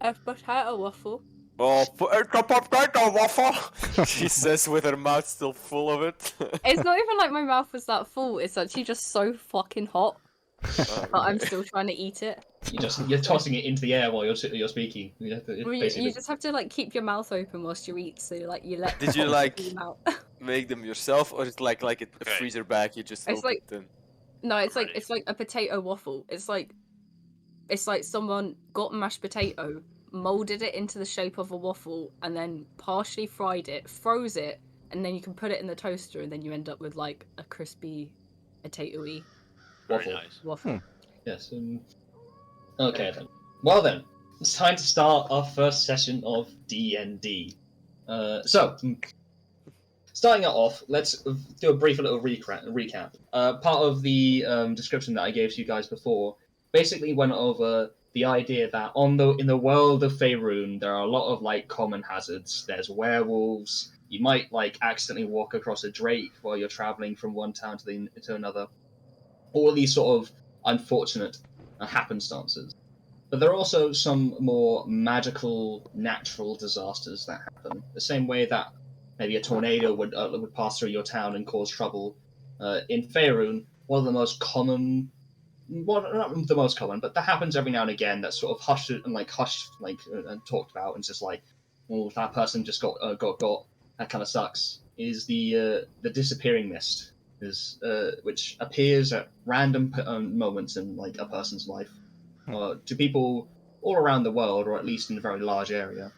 A potato waffle. Oh, it's a potato waffle! She says with her mouth still full of it. It's not even like my mouth was that full. It's actually just so fucking hot. But I'm still trying to eat it. You're tossing it into the air while you're speaking. You just have to like keep your mouth open whilst you eat, so like you let. Did you like steam out. make them yourself, or it's like a freezer bag? You just It's open like- them. No, it's like a potato waffle. It's like someone got mashed potato, molded it into the shape of a waffle, and then partially fried it, froze it, and then you can put it in the toaster, and then you end up with like a crispy, potatoey Waffle. Nice. waffle. Yes. Okay then. Well then, it's time to start our first session of D&D. Starting it off, let's do a brief little recap. Part of the description that I gave to you guys before basically went over the idea that in the world of Faerun, there are a lot of like common hazards. There's werewolves. You might like accidentally walk across a drake while you're traveling from one town to another. All these sort of unfortunate happenstances. But there are also some more magical, natural disasters that happen. The same way that maybe a tornado would pass through your town and cause trouble. In Faerun, one of the most common, well, not the most common, but that happens every now and again. That's sort of hushed and talked about, and just like, oh, that person just got. That kind of sucks. Is the disappearing mist, which appears at random moments in like a person's life, to people all around the world, or at least in a very large area.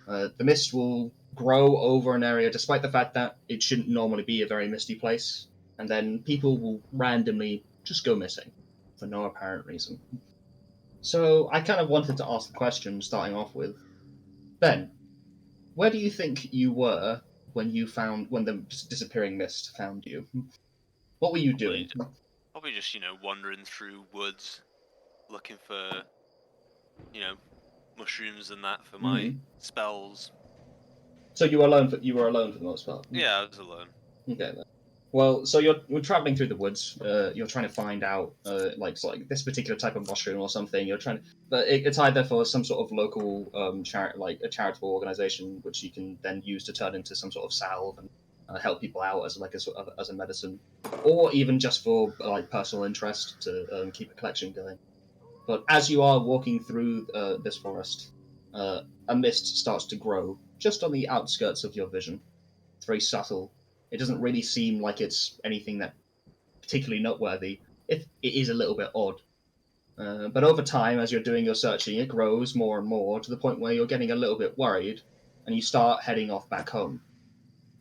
The mist will grow over an area, despite the fact that it shouldn't normally be a very misty place, and then people will randomly just go missing for no apparent reason. So I kind of wanted to ask the question, starting off with, Ben, where do you think you were when the disappearing mist found you? What were you doing? Probably just, wandering through woods, looking for, mushrooms and that for my spells. So you were alone for the most part? Yeah, I was alone. Okay then. Well, so you're traveling through the woods. You're trying to find out like this particular type of mushroom or something. You're trying to, but it's either for some sort of local like a charitable organization, which you can then use to turn into some sort of salve and help people out as a medicine, or even just for like personal interest to keep a collection going. But as you are walking through this forest, a mist starts to grow just on the outskirts of your vision. It's very subtle. It doesn't really seem like it's anything that particularly noteworthy. It is a little bit odd. But over time, as you're doing your searching, it grows more and more to the point where you're getting a little bit worried, and you start heading off back home.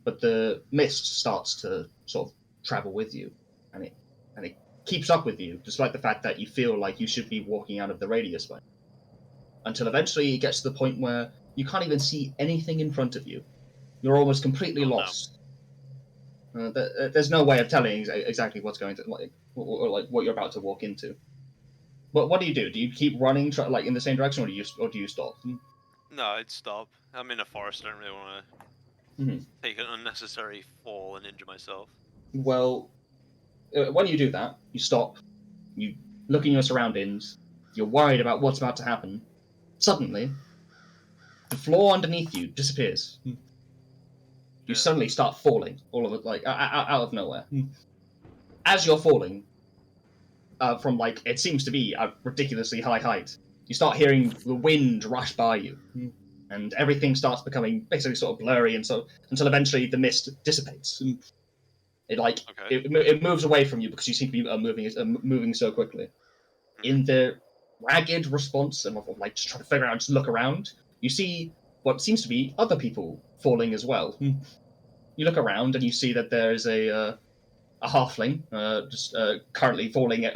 But the mist starts to sort of travel with you, and it keeps up with you, despite the fact that you feel like you should be walking out of the radius by now. Until eventually it gets to the point where you can't even see anything in front of you. You're almost completely lost. No. There's no way of telling exactly what's going to or what you're about to walk into. But what do? Do you keep running in the same direction, or do you stop? No, I'd stop. I'm in a forest. I don't really want to take an unnecessary fall and injure myself. Well, when you do that, you stop. You look in your surroundings. You're worried about what's about to happen. Suddenly, the floor underneath you disappears. You suddenly start falling, all of it, like out of nowhere. As you're falling, from it seems to be a ridiculously high height, you start hearing the wind rush by you, and everything starts becoming basically sort of blurry, and so until eventually the mist dissipates. It moves away from you because you seem to be moving so quickly. In the ragged response of just trying to figure out, just look around, you see what seems to be other people falling as well. You look around and you see that there's a halfling currently falling,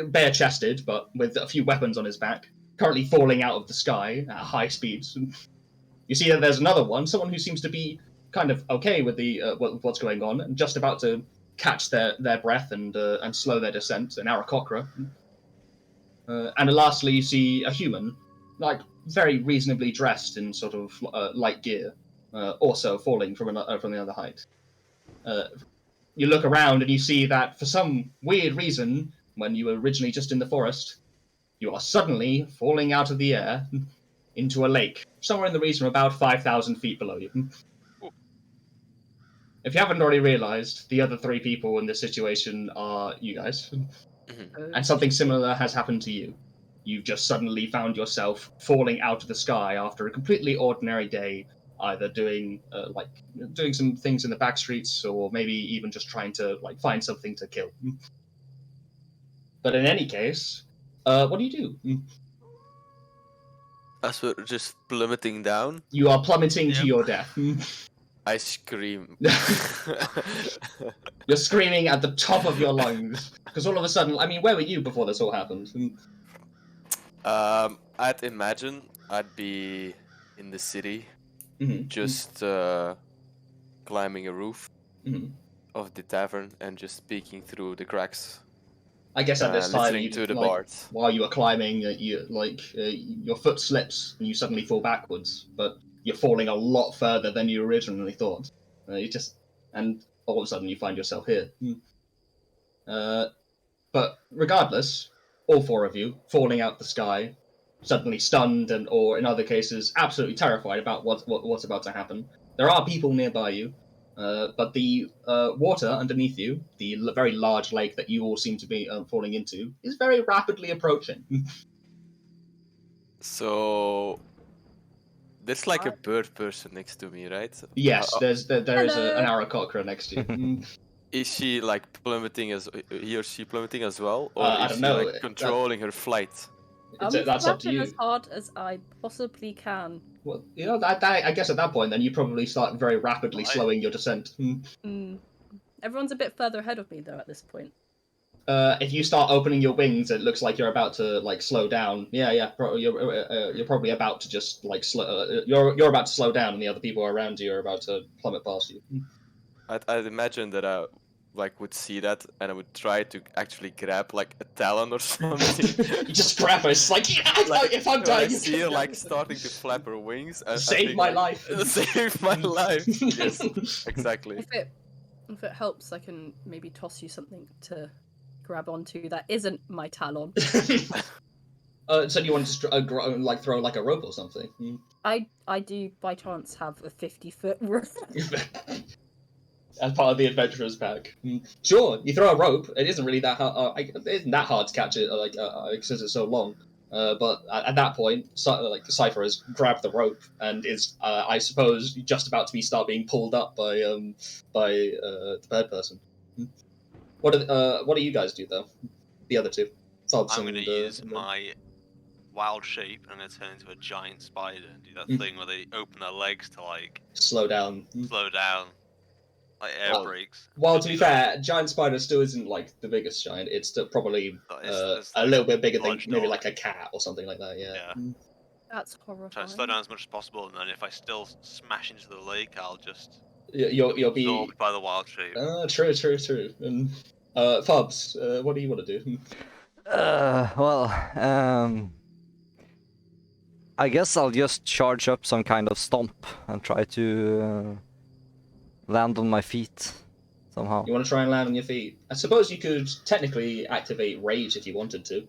bare-chested, but with a few weapons on his back, currently falling out of the sky at high speeds. You see that there's another one, someone who seems to be kind of okay with what's going on, and just about to catch their breath and slow their descent, an Aarakocra. And lastly, you see a human, very reasonably dressed in sort of light gear, also falling from the other height. You look around and you see that for some weird reason, when you were originally just in the forest, you are suddenly falling out of the air, into a lake, somewhere in the region of about 5,000 feet below you. If you haven't already realized, the other 3 people in this situation are you guys. And something similar has happened to you. You've just suddenly found yourself falling out of the sky after a completely ordinary day, either doing some things in the back streets, or maybe even just trying to find something to kill. But in any case, what do you do? As we're just plummeting down, You are plummeting to your death. I scream. You're screaming at the top of your lungs because all of a sudden, I mean, where were you before this all happened? I'd imagine I'd be in the city, just climbing a roof of the tavern and just speaking through the cracks. I guess at this time, listening to the bards. while you were climbing, your foot slips and you suddenly fall backwards, but you're falling a lot further than you originally thought. And all of a sudden you find yourself here. But regardless, all 4 of you falling out the sky, suddenly stunned, or in other cases, absolutely terrified about what's about to happen. There are people nearby you, but the water underneath you, the very large lake that you all seem to be falling into, is very rapidly approaching. So there's like a bird person next to me, right? Yes, there is an Aarakocra next to you. Is she like plummeting he or she plummeting as well, or I is don't she know. like controlling her flight? That's up to you. as hard as I possibly can. Well, I guess at that point, then you probably start very rapidly slowing your descent. Everyone's a bit further ahead of me though at this point. If you start opening your wings, it looks like you're about to slow down. Yeah. You're probably about to just slow. You're about to slow down, and the other people around you are about to plummet past you. I'd imagine that I would see that, and I would try to actually grab like a talon or something. You just grab her. It's if I'm dying, I see her starting to flap her wings. Save my life. Save my life. Yes, exactly. If it helps, I can maybe toss you something to grab onto that isn't my talon. So you want to throw like a rope or something? I do by chance have a 50-foot rope. As part of the adventurer's pack. Sure, you throw a rope. It isn't really that hard. It isn't that hard to catch it, because it's so long. But at that point, the Cypher has grabbed the rope and is, I suppose, just about to start being pulled up by the bird person. What do you guys do though? The other 2. I'm going to use my wild shape and I'm going to turn into a giant spider and do that thing where they open their legs to slow down. Like air brakes. Well, to be fair, giant spider still isn't the biggest giant. It's still probably a little bit bigger than maybe like a cat or something like that. Yeah. That's horrifying. Try to slow down as much as possible, and then if I still smash into the lake, I'll just you'll be absorbed by the wild shape. True. And Fubs, what do you want to do? I guess I'll just charge up some kind of stomp and try to land on my feet somehow. You want to try and land on your feet? I suppose you could technically activate rage if you wanted to.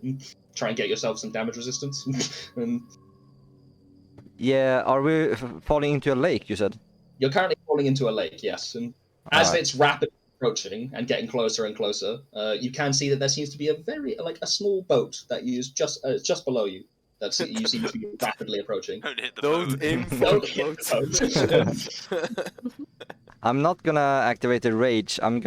Try and get yourself some damage resistance. Yeah, are we falling into a lake, you said? You're currently falling into a lake, yes. And as it's rapidly approaching and getting closer and closer, you can see that there seems to be a small boat that is just below you. You seem to be rapidly approaching. Don't hit the Don't boat. aim for Don't the hit boat. the boat. I'm not gonna activate the rage. I'm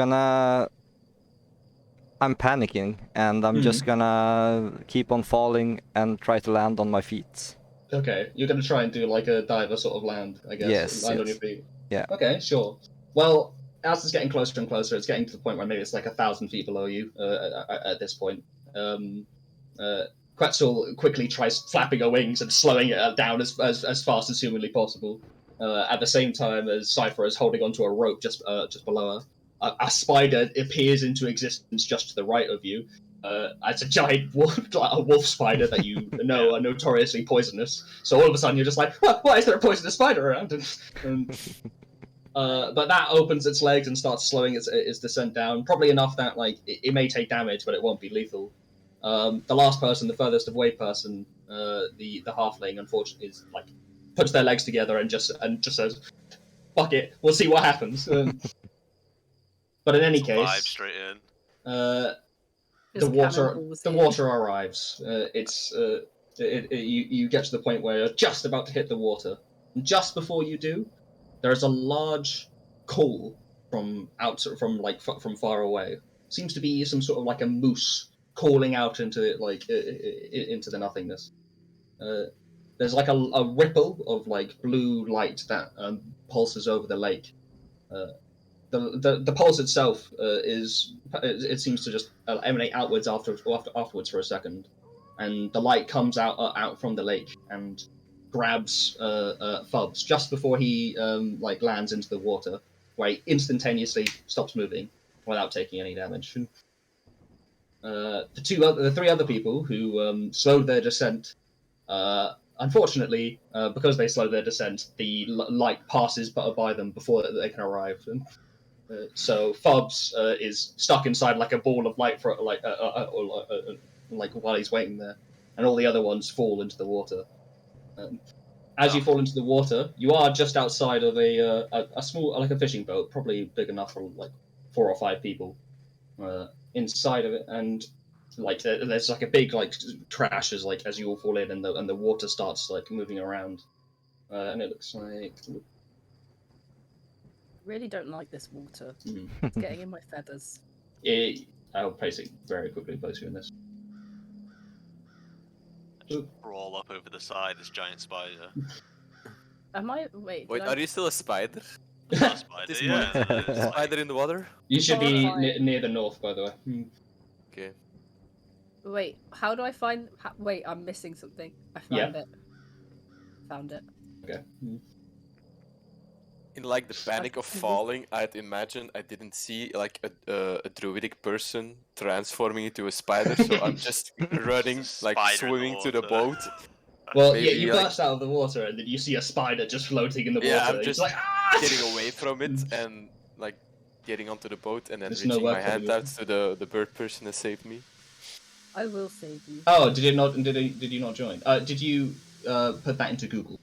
panicking, and I'm just gonna keep on falling and try to land on my feet. Okay, you're gonna try and do a diver sort of land, I guess. Yes. Land on your feet. Yeah. Okay, sure. Well, as it's getting closer and closer, it's getting to the point where maybe it's 1,000 feet below you at this point. Quetzal quickly tries flapping her wings and slowing it down as fast as humanly possible. At the same time as Cypher is holding onto a rope just below her. A spider appears into existence just to the right of you. It's a giant wolf spider that you know are notoriously poisonous. So all of a sudden you're just like, why is there a poisonous spider around? But that opens its legs and starts slowing its descent down. Probably enough that it may take damage, but it won't be lethal. The last person, the furthest away person, the halfling, unfortunately, is like puts their legs together and just says, "Fuck it, we'll see what happens." But in any Vibe case, straight in. the Just cannonballs in. water arrives. You get to the point where you're just about to hit the water, and just before you do, there is a large call from far away. Seems to be some sort of like a moose calling out into into the nothingness. There's like a ripple of like blue light that pulses over the lake. The pulse itself it seems to just emanate outwards afterwards for a second, and the light comes out from the lake and grabs Fubs just before he lands into the water, where he instantaneously stops moving without taking any damage. The three other people who slowed their descent, unfortunately, because they slowed their descent, the light passes by them before they can arrive. So Fubs is stuck inside like a ball of light for while he's waiting there, and all the other ones fall into the water. As you fall into the water, you are just outside of a small a fishing boat, probably big enough for like 4 or 5 people inside of it, and there's like a big crash as you all fall in, and the water starts moving around, and it looks like. Really don't like this water. It's getting in my feathers. I'll basically very quickly place you in this. Just crawl up over the side, this giant spider. Am I? Wait, are you still a spider? Not a spider, yeah. Spider in the water? You should be near the north, by the way. Okay. Wait, how do I find... Wait, I'm missing something. I found it. Found it. Okay. In like the panic of falling, I'd imagine I didn't see like a druidic person transforming into a spider, so I'm just running, like swimming to the boat. Well, maybe, you burst out of the water and then you see a spider just floating in the water. Yeah, I'm just like, getting away from it and like getting onto the boat and then reaching my hand out to the bird person that saved me. I will save you. Oh, did you not join? Did you put that into Google?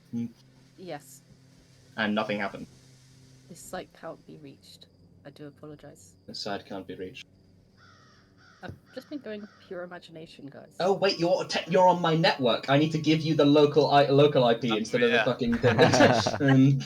Yes. And nothing happened. This site can't be reached. I do apologize. The site can't be reached. I've just been going pure imagination, guys. Oh wait, you're on my network. I need to give you the local IP instead of the fucking thing.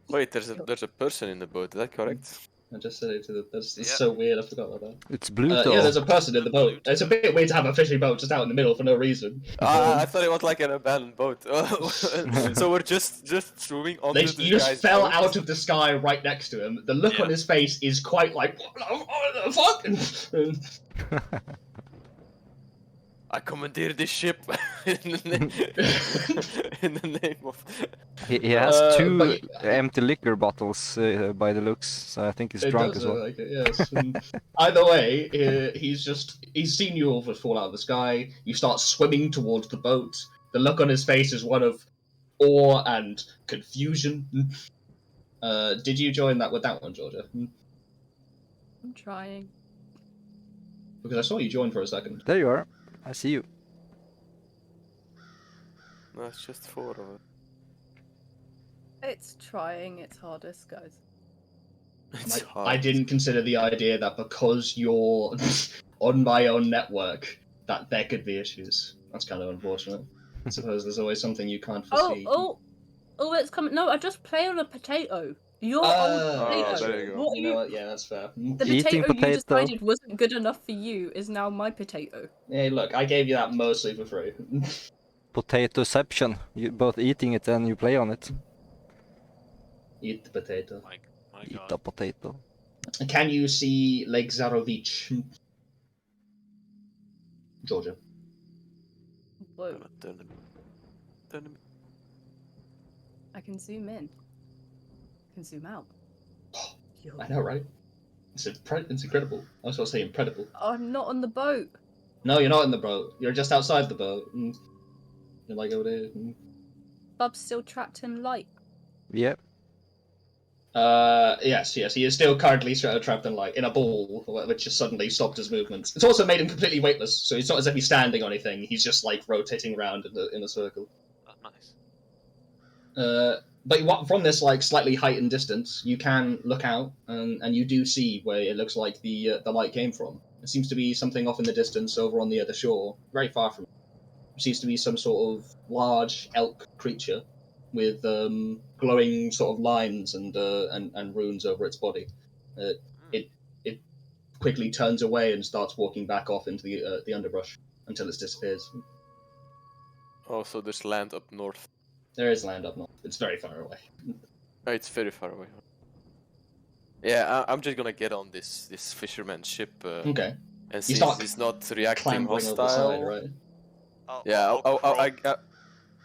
Wait, there's a person in the boat. Is that correct? I just said it to the. It's so weird. I forgot about that. It's blue though. Yeah, there's a person in the boat. It's a bit weird to have a fishing boat just out in the middle for no reason. I thought it was like an abandoned boat. So we're just swimming onto this You just guy's fell boat. out of the sky right next to him. The look on his face is quite like, what the fuck? I commandeer this ship in the name of. He has 2 empty liquor bottles by the looks, so I think he's drunk as well. Like it, yes. Either way, he's seen you all fall out of the sky. You start swimming towards the boat. The look on his face is one of awe and confusion. Did you join that with that one, Georgia? I'm trying. Because I saw you join for a second. There you are. I see you. No, it's just 4 of it. It's trying its hardest, guys. It's hard. I didn't consider the idea that because you're on my own network, that there could be issues. That's kind of unfortunate. I suppose there's always something you can't foresee. Oh, it's coming. No, I just play on a potato. You're on a potato. There you go. What are You know what? Yeah, that's fair. The Eating potato you potato. decided wasn't good enough for you is now my potato. Hey, look, I gave you that mostly for free. Potatoception. You both eating it and you play on it. Eat the potato. My Eat God. a potato. Can you see Lake Zarovich? Georgia. Whoa, Turn them. I can zoom in. I can zoom out. I know, right? It's incredible. I was going to say incredible. I'm not on the boat. No, you're not in the boat. You're just outside the boat. You're like over there. Bub's still trapped in light. Yep. Yes. He is still currently trapped in a ball, which has suddenly stopped his movements. It's also made him completely weightless, so it's not as if he's standing on anything. He's just like rotating around in a circle. Oh, nice. But from this like slightly heightened distance, you can look out, and you do see where it looks like the light came from. It seems to be something off in the distance over on the other shore, very far from. It seems to be some sort of large elk creature with glowing sort of lines and runes over its body. It quickly turns away and starts walking back off into the underbrush until it disappears. Oh, so there's land up north. There is land up north. It's very far away. Oh, it's very far away. Yeah, I'm just gonna get on this fisherman ship. Okay. And see if he's not reacting hostile. Side, right?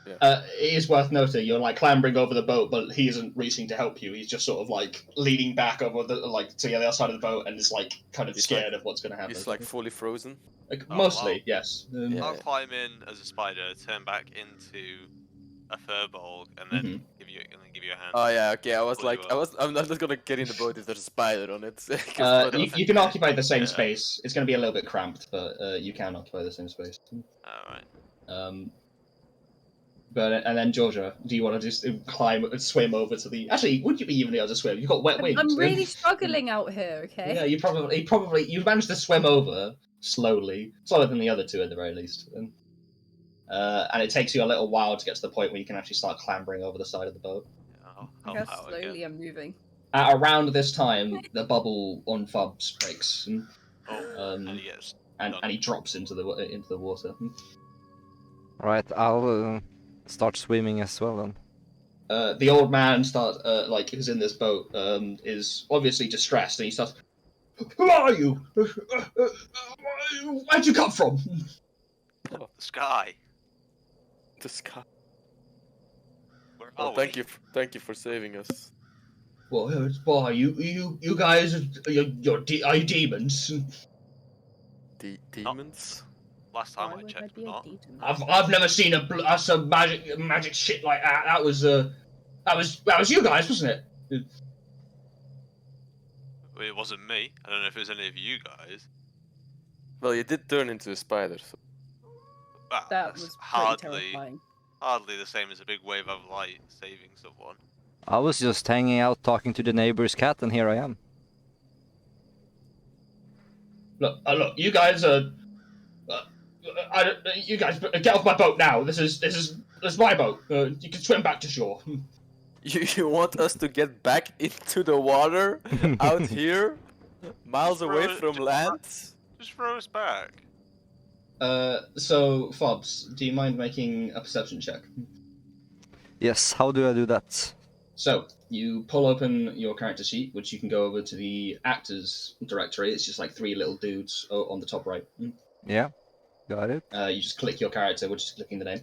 It is worth noting you're like clambering over the boat, but he isn't reaching to help you. He's just sort of like leaning back over to the other side of the boat and is like kind of scared of what's going to happen. He's like fully frozen. Mostly, yes. I'll climb in as a spider, turn back into a furbolg, and then give you a hand. Oh yeah, okay. I'm not gonna get in the boat if there's a spider on it. You can occupy the same space. It's going to be a little bit cramped, but you can occupy the same space. Alright. And then Georgia, do you want to just swim over to the? Actually, would you be even able to swim? You've got wet wings. I'm really struggling out here. Okay. Yeah, you managed to swim over slowly, slower than the other two at the very least. And it takes you a little while to get to the point where you can actually start clambering over the side of the boat. Look how slowly I'm moving. At around this time, the bubble on Fubs breaks, and he drops into the water. Right, I'll start swimming as well then. The old man who's in this boat is obviously distressed, and he starts. Who are you? Where'd you come from? The sky. The sky. Where are we? Thank you for saving us. Well, why you guys are you demons? Demons? Last time I checked, we're not. I've never seen some magic shit like that. That was you guys, wasn't it? Well, it wasn't me. I don't know if it was any of you guys. Well, you did turn into a spider. So. Well, That was terrifying. Hardly the same as a big wave of light saving someone. I was just hanging out talking to the neighbor's cat, and here I am. Look, you guys are. You guys get off my boat now. This is my boat. You can swim back to shore. You want us to get back into the water out here, miles away from land? Just throw us back. So Fobs, do you mind making a perception check? Yes. How do I do that? So you pull open your character sheet, which you can go over to the actors directory. It's just like 3 little dudes on the top right. Yeah. Got it. You just click your character, which is clicking the name.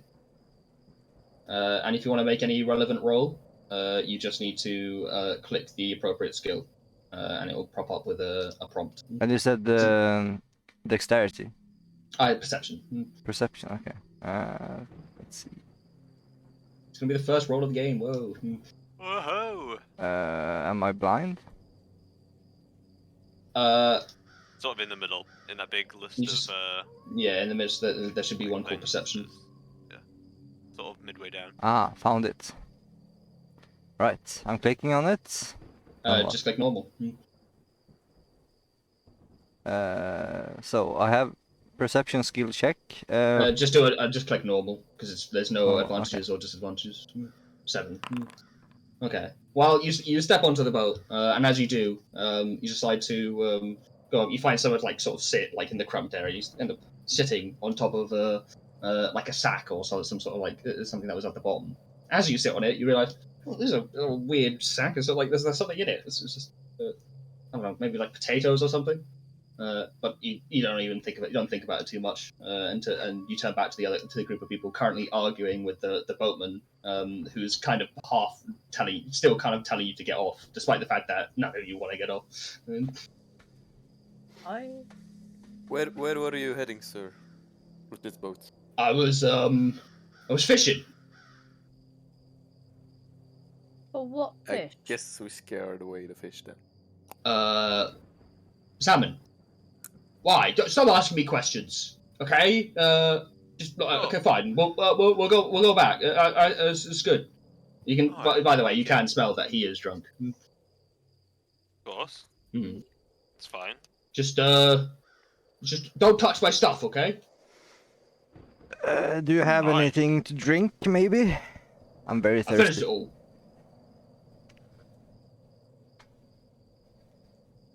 And if you want to make any relevant roll, you just need to click the appropriate skill, and it will pop up with a prompt. And you said dexterity. Perception. Perception. Okay. Let's see. It's gonna be the first roll of the game. Whoa. Whoa! Am I blind? Sort of in the middle, in that big list of. Yeah, in the midst, there should be one called perception. Yeah. Sort of midway down. Ah, found it. Right, I'm clicking on it. Just click normal. So I have perception skill check. Just do it. Just click normal because there's no advantages or disadvantages. 7. Okay. Well, you step onto the boat, and as you do, you decide to go up. You find someone sort of sit in the cramped area. You end up sitting on top of a sack or some sort of something that was at the bottom. As you sit on it, you realise, oh, this is a weird sack. So there's something in it. It's just I don't know, maybe potatoes or something. But you don't even think of it. You don't think about it too much, and you turn back to the group of people currently arguing with the boatman, who's kind of still telling you to get off, despite the fact that none of you want to get off. Where were you heading, sir? With this boat? I was fishing. For what fish? I guess we scared away the fish then. Salmon. Why? Stop asking me questions. Okay. Okay, fine. We'll go back. It's good. You can. Oh, by the way, you can smell that he is drunk. Of course. Mm. It's fine. Just don't touch my stuff, okay? Do you have Alright. anything to drink, maybe? I'm very I finished thirsty. it all.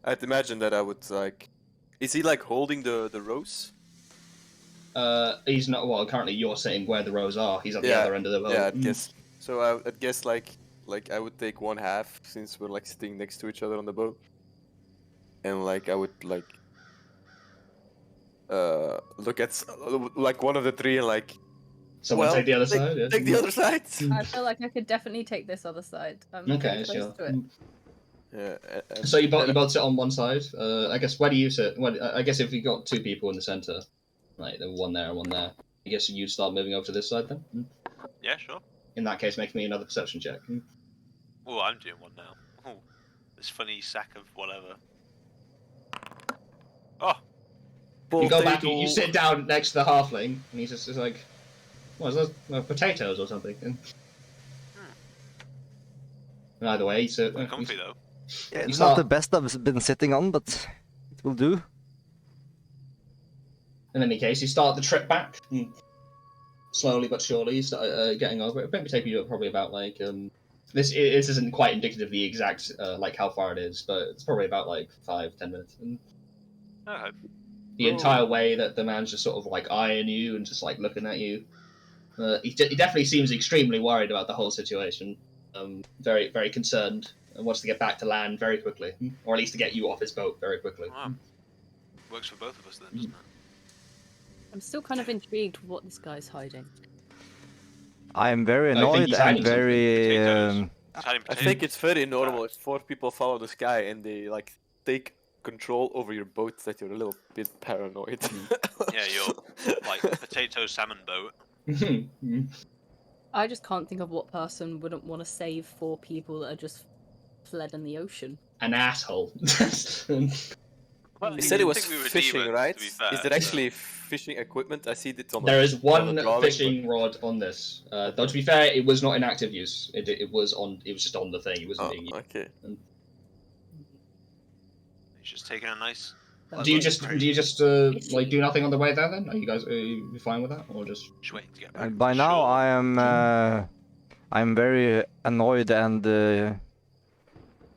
I'd imagine that I would like. Is he like holding the rose? He's not. Well, currently you're sitting where the rows are. He's at the other end of the boat. Yeah, I'd guess. So I'd guess like I would take one half since we're like sitting next to each other on the boat, and like I would like look at like one of the three and like. Someone take the other side. Yeah. Take the other side. I feel like I could definitely take this other side. I'm Okay, pretty close sure. to it. Yeah. So you both sit on one side. I guess where do you sit? I guess if you got two people in the center, like the one there and one there, I guess you start moving over to this side then. Yeah, sure. In that case, make me another perception check. Oh, I'm doing one now. Oh, this funny sack of whatever. Oh, You go back. You sit down next to the halfling, and he's just like, "What is that? Potatoes or something?" And either way, so quite comfy though. Yeah, You it's not the start- best I've been sitting on, but it will do. in any case, you start the trip back. Slowly but surely, you start getting over it. It maybe take you probably about like this isn't quite indicative of the exact like how far it is, but it's probably about like 5-10 minutes. And Okay. the entire way that the man's just sort of like eyeing you and just like looking at you. He definitely seems extremely worried about the whole situation. Very, very concerned and wants to get back to land very quickly, or at least to get you off his boat very quickly. Wow. Works for both of us then, doesn't it? I'm still kind of intrigued what this guy's hiding. I am very I think annoyed he's and hiding something. very. Potatoes. It's hiding I potatoes. think it's very normal if 4 people follow this guy and they like take control over your boat that you're a little bit paranoid. Yeah, you're like potato salmon boat. I just can't think of what person wouldn't want to save 4 people that are just fled in the ocean. An asshole. Well, He said it was think we were fishing, demons, right? to be fair, Is there so- actually fishing equipment? I see it on There is on one the drawing, fishing rod on this. Though to be fair, it was not in active use. It was on. It was just on the thing. It wasn't but- being Oh, used. okay. He's just taking a nice. Do you just like do nothing on the way there then? Are you fine with that, or just? Just waiting to get back. By now, Sure. I am very annoyed and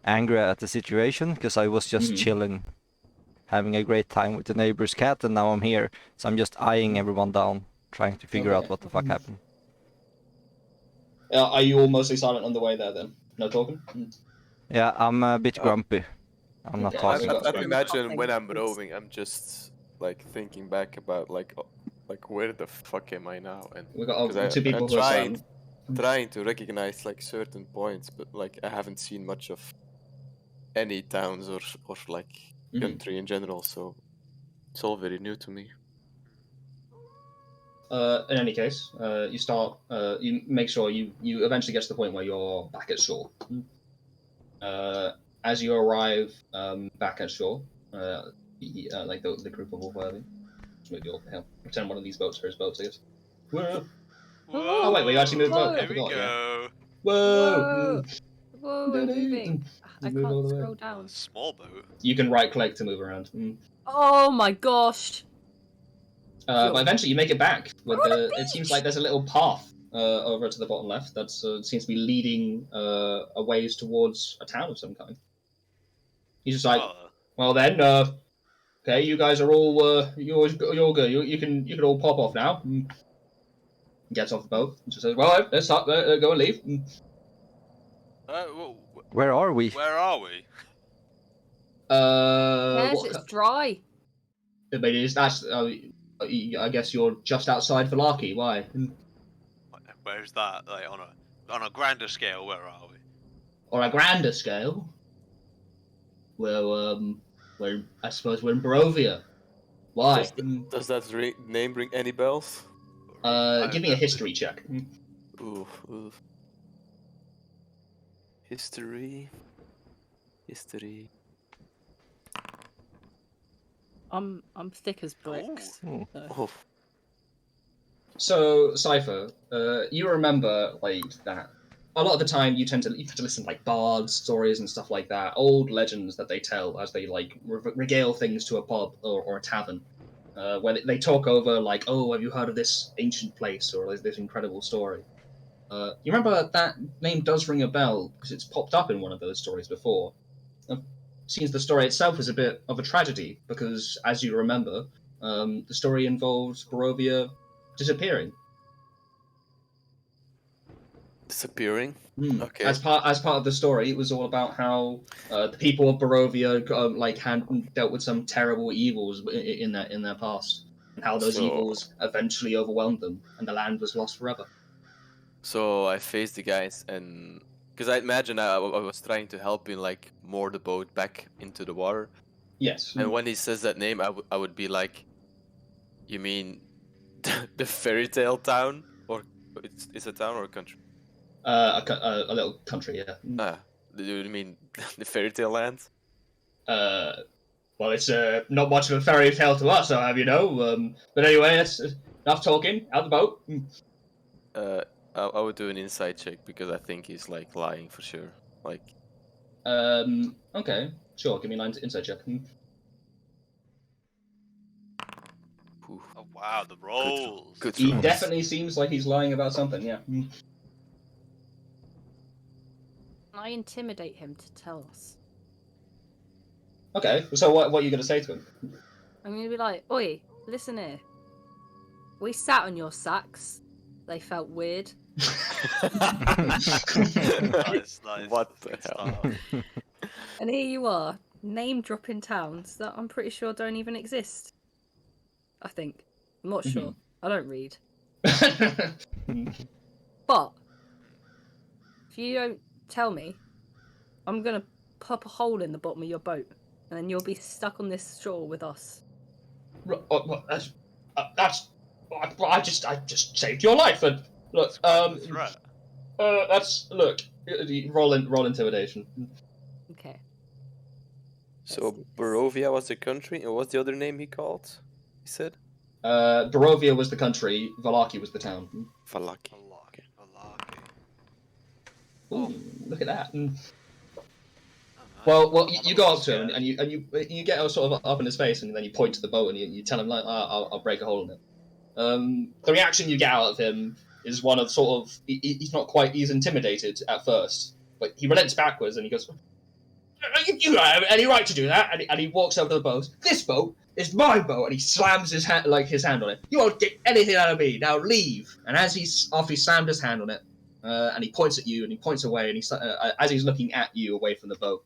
angry at the situation because I was just chilling, having a great time with the neighbor's cat, and now I'm here, so I'm just eyeing everyone down, trying to figure out what the fuck happened. Are you all mostly silent on the way there then? No talking. Yeah, I'm a bit grumpy. I'm not Okay, talking. I imagine when I'm Yes. rowing, I'm just like thinking back about like where the fuck am I now? And We got 'cause two people who are silent. trying to recognize like certain points, but like I haven't seen much of any towns or like country in general, so it's all very new to me. In any case, you start. You make sure you eventually get to the point where you're back at shore. As you arrive back at shore, like the group of Wolfworthy, maybe you'll pretend one of these boats are his boats, I guess. Whoa! Oh wait, we actually moved the boat. I Here we forgot, yeah. go. Whoa! Whoa, we're moving. I Move all can't the way. scroll down. Small boat. You can right click to move around. Oh my gosh. But eventually you make it back. With We're on a it seems beach! like there's a little path over to the bottom left that seems to be leading a ways towards a town of some kind. He's just like, Oh, well then, okay, you guys are all you're good. You can all pop off now. Gets off the boat and just says, well, let's start, go and leave. Where are we? where are we? Yes, What it's dry. but that's I guess you're just outside Valaki. Why? Where's that? Like on a grander scale, where are we? On a grander scale, well, I suppose we're in Barovia. Why? Does that name ring any bells? Give me a history check. Ooh. History. I'm thick as bricks. Ooh. So. Oh, So, Cypher, you remember like that. A lot of the time, you tend to listen to like bards stories and stuff like that, old legends that they tell as they like regale things to a pub or a tavern, where they talk over like, "Oh, have you heard of this ancient place or this incredible story?" You remember that name does ring a bell because it's popped up in one of those stories before. Seems the story itself is a bit of a tragedy because, as you remember, the story involves Barovia disappearing. disappearing. Mm. Okay. As part of the story, it was all about how the people of Barovia dealt with some terrible evils in their past, and how those evils eventually overwhelmed them, and the land was lost forever. So I faced the guys, and because I imagine I was trying to help him like moor the boat back into the water. Yes. And when he says that name, I would be like, "You mean the fairy tale town, or it's a town or a country?" A little country, yeah. Ah, do you mean the fairy tale land? Well, it's not much of a fairy tale to us, you know. But anyway, that's enough talking. Out the boat. I would do an insight check because I think he's like lying for sure. Like, Okay, sure. Give me an insight check. ooh, Oh wow, the rolls. good He rolls. definitely seems like he's lying about something. Yeah. I intimidate him to tell us. Okay. So what are you going to say to him? I'm going to be like, "Oi, listen here. We sat on your sacks. They felt weird. Nice. What the Good hell? start. And here you are, name dropping towns that I'm pretty sure don't even exist. I think. I'm not sure. I don't read. But if you don't tell me, I'm gonna pop a hole in the bottom of your boat, and then you'll be stuck on this shore with us." I just saved your life, and look, Threat. roll intimidation. Okay. So Barovia was the country, and what's the other name he called? He said Barovia was the country, Valaki was the town. Valaki. Valaki. Ooh, look at that. Well, you go up to him and you get sort of up in his face, and then you point to the boat and you tell him like, I'll break a hole in it. The reaction you get out of him is one of sort of he's intimidated at first, but he relents backwards and he goes, "You don't have any right to do that," and he walks over to the boat. "This boat is my boat," and he slams his hand on it. "You won't get anything out of me. Now leave." And after he slammed his hand on it, and he points at you and he points away, and as he's looking at you away from the boat,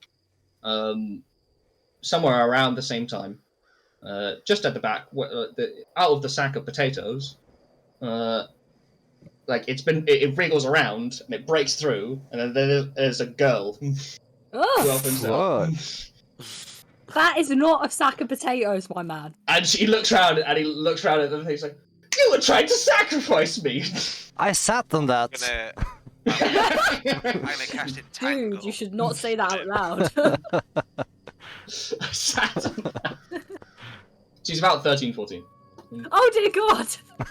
somewhere around the same time, just at the back, out of the sack of potatoes, it wriggles around and it breaks through, and then there's a girl who opens up. That is not a sack of potatoes, my man. And he looks around at them and he's like, "You were trying to sacrifice me." I sat on that. I'm gonna cast Entangle. Dude, you should not say that out loud. I sat on that. She's about 13, 14. Oh dear God!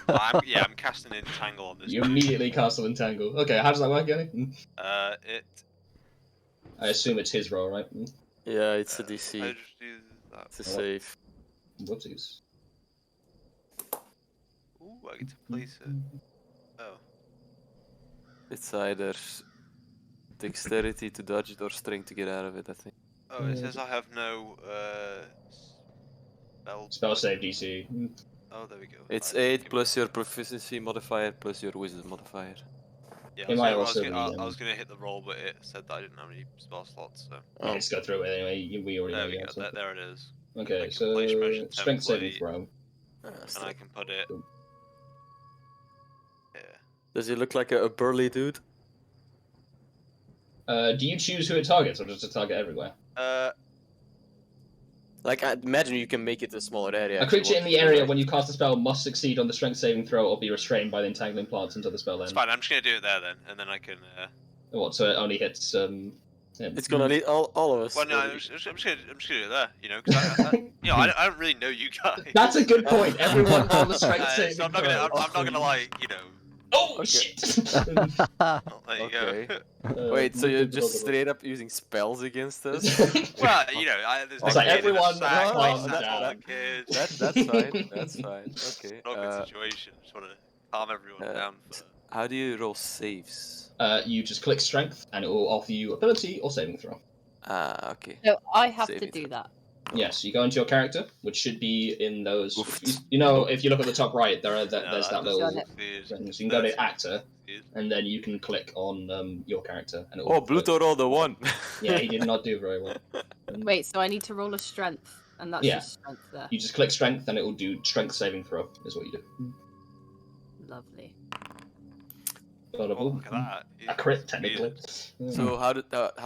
I'm casting Entangle on this. You immediately castle Entangle. Okay, how does that work, Yannick? I assume it's his role, right? Yeah, it's a DC. I just do that. It's a save. Whoopsies. Ooh, I get to place it. Oh. It's either dexterity to dodge it or strength to get out of it, I think. Oh, it says I have no Spell save DC. Oh, there we go. It's 8 plus your proficiency modifier plus your wisdom modifier. Yeah, It so might I was also gonna, be, I was gonna hit the roll, but it said that I didn't have any spell slots. So Let's go through it anyway. We already there know we the go. answer. There it is. I Okay, can so place measure strength saving template. throw. And I can put it. Yeah. Does he look like a burly dude? Do you choose who it targets, or does it target everywhere? Like, I imagine you can make it a smaller area. A creature in the area when you cast a spell must succeed on the strength saving throw or be restrained by the entangling plants until the spell ends. It's fine. I'm just gonna do it there then, and then I can. What? So it only hits him. It's gonna lead all of us. Well, no, I'm just gonna do it there, you know, because I don't really know you guys. That's a good point. Everyone roll a strength saving so I'm not gonna, throw. I'm not gonna like, you know. Oh Okay. shit! There you go. Wait, so you're just straight up using spells against us? Well, you know, there's It's no like kid in a everyone sack, calm that's all down. the kids. That's fine. That's fine. Okay. Not a good situation. Just want to calm everyone down. How do you roll saves? You just click strength, and it will offer you ability or saving throw. Ah, okay. So I have to Saving do throw. that. Yes, you go into your character, which should be in those. Oofed. You know, if you look at the top right, there's that little Got it. thing. So you can go to actor, and then you can click on your character, and it will. Oh, Bluto rolled a 1. Yeah, he did not do very well. Wait, so I need to roll a strength, and that's Yeah. just strength there. You just click strength, and it will do strength saving throw. Is what you do. Lovely. Oh, look at that. A crit, technically. So how does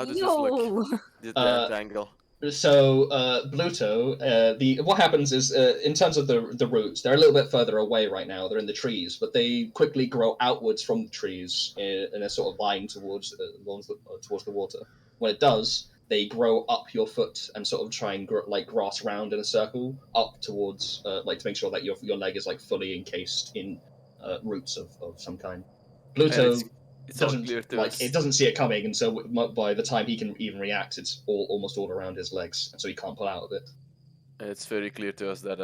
this look? The angle. So Bluto, what happens is in terms of the roots, they're a little bit further away right now. They're in the trees, but they quickly grow outwards from the trees in a sort of line towards the water. When it does, they grow up your foot and sort of try and grass around in a circle up towards to make sure that your leg is fully encased in roots of some kind. Bluto. It's all Doesn't clear to us. it doesn't see it coming, and so by the time he can even react, it's almost all around his legs, and so he can't pull out of it. It's very clear to us that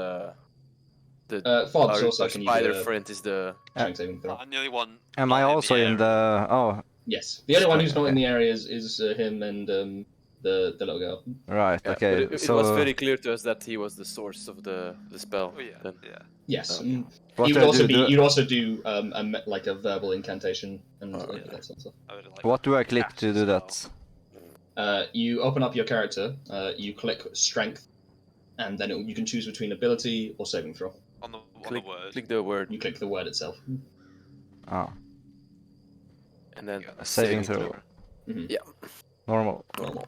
Fobbs also our can spider use friend is the. strength saving throw. I'm the only one. Am not I also the in the? Oh, Yes, the only one who's not Okay. in the area is him and the little girl. right. Yeah, Okay. but it So was very clear to us that he was the source of the spell. Oh yeah, then. yeah. Yes, Okay. what he do would I also do? you'd also do a verbal incantation and Oh, that sort of stuff. I would like What do I click cast to a do spell. that? You open up your character, you click strength, and then you can choose between ability or saving throw. On the word. Click the word You click the word itself. Ah, and then a saving throw. Mhm. Yeah. Normal. Normal.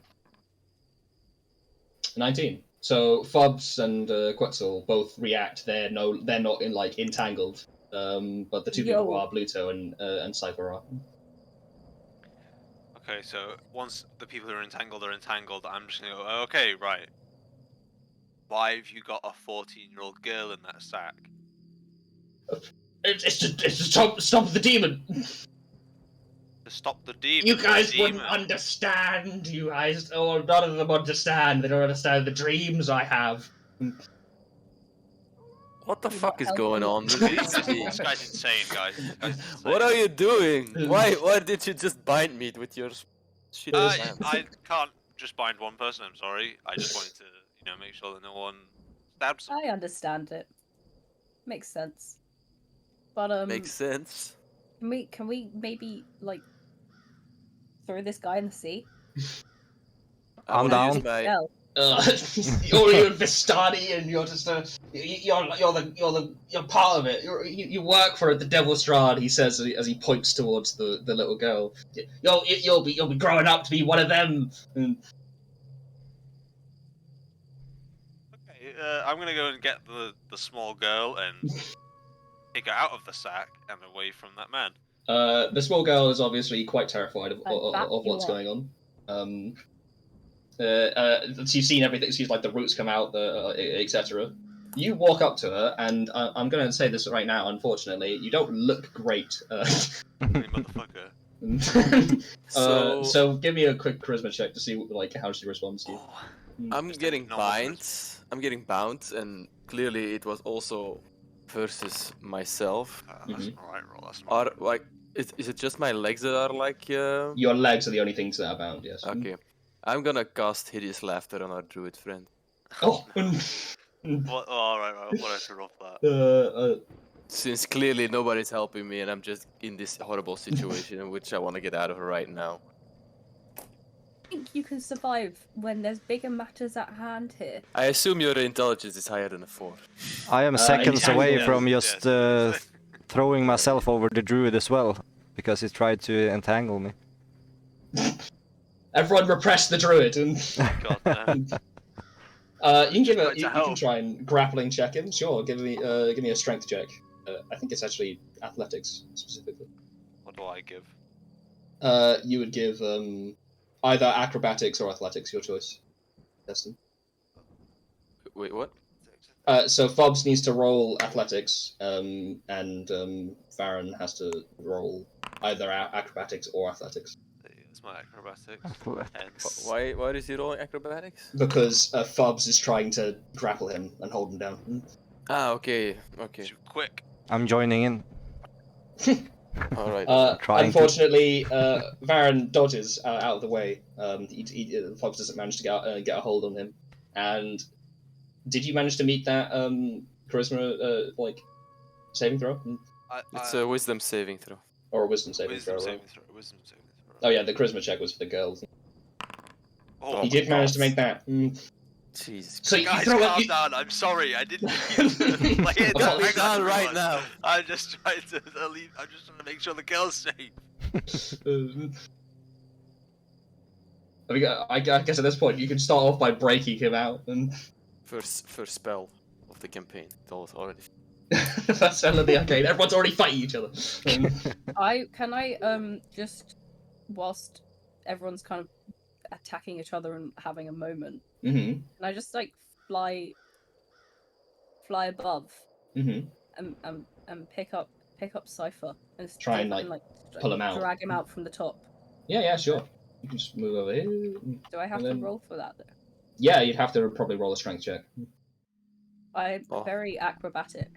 19. So Fobbs and Quetzal both react. They're not entangled. But the two people who are Bluto and Cypher are. Okay, so once the people who are entangled, I'm just gonna go, okay, right. Why have you got a 14-year-old girl in that sack? It's to stop the demon. To stop the demon. You guys the demon. wouldn't understand. You guys, none of them understand. They don't understand the dreams I have. What the fuck is going on? with This guy's insane, guys. This guy's insane. What are you doing? Why did you just bind me with your shit? I can't just bind one person. I'm sorry. I just wanted to, make sure that no one stabs. I understand it. Makes sense. But Makes sense. can we maybe throw this guy in the sea? I'm wanna down. use my- No. You're in Vistani, and you're just you're part of it. You work for the Devil's Strahd. He says as he points towards the little girl. You'll be growing up to be one of them. And Okay, I'm gonna go and get the small girl and take her out of the sack and away from that man. the small girl is obviously quite terrified of back what's you going on. She's seen everything. She's the roots come out, etc. You walk up to her, and I'm going to say this right now. Unfortunately, you don't look great. Hey, motherfucker. So give me a quick charisma check to see how she responds to you. Oh, I'm Just getting a normal bind. I'm getting bound, and clearly it was also versus myself. that's an alright roll. That's not Is it just my legs that are Your legs are the only things that are bound. Yes. Okay. I'm gonna cast Hideous Laughter on our druid friend. Oh. What? Oh, alright, what I should roll for that? Since clearly nobody's helping me and I'm just in this horrible situation in which I want to get out of right now. I think you can survive when there's bigger matters at hand here. I assume your intelligence is higher than a 4. I am seconds away entangled. from just throwing myself over the druid as well, because he tried to entangle me. Everyone repress the druid. And God damn. you can Trying to you can help. try and grappling check him. Sure, give me a strength check. I think it's actually athletics specifically. What do I give? You would give either acrobatics or athletics, your choice. Destin. Wait, what? So Fobbs needs to roll athletics, and Farron has to roll either acrobatics or athletics. It's my acrobatics. Athletics. Why is he rolling acrobatics? Because Fobbs is trying to grapple him and hold him down. Ah, okay. Too quick. I'm joining in. All right. Unfortunately, Farron dodges out of the way. Fobbs doesn't manage to get a hold on him. And did you manage to meet that charisma saving throw? It's a wisdom saving throw. Or a wisdom saving throw, right? Wisdom saving throw. Oh yeah, the charisma check was for the girls. Oh, he did manage to make that. Jesus. So guys, you throw calm it. down. I'm sorry. I didn't mean to play it Calm down right now. I'm just trying to leave. I'm just trying to make sure the girl's safe. I mean, I guess at this point you can start off by breaking him out, and First spell of the campaign. It was already. that's the arcade. Everyone's already fighting each other. Can I just whilst everyone's kind of attacking each other and having a moment, can I just like fly above and pick up Cypher and try and like pull him out, drag him out from the top? Yeah, sure. You can just move over here. Do I have to roll for that though? Yeah, you'd have to probably roll a strength check. I'm very acrobatic.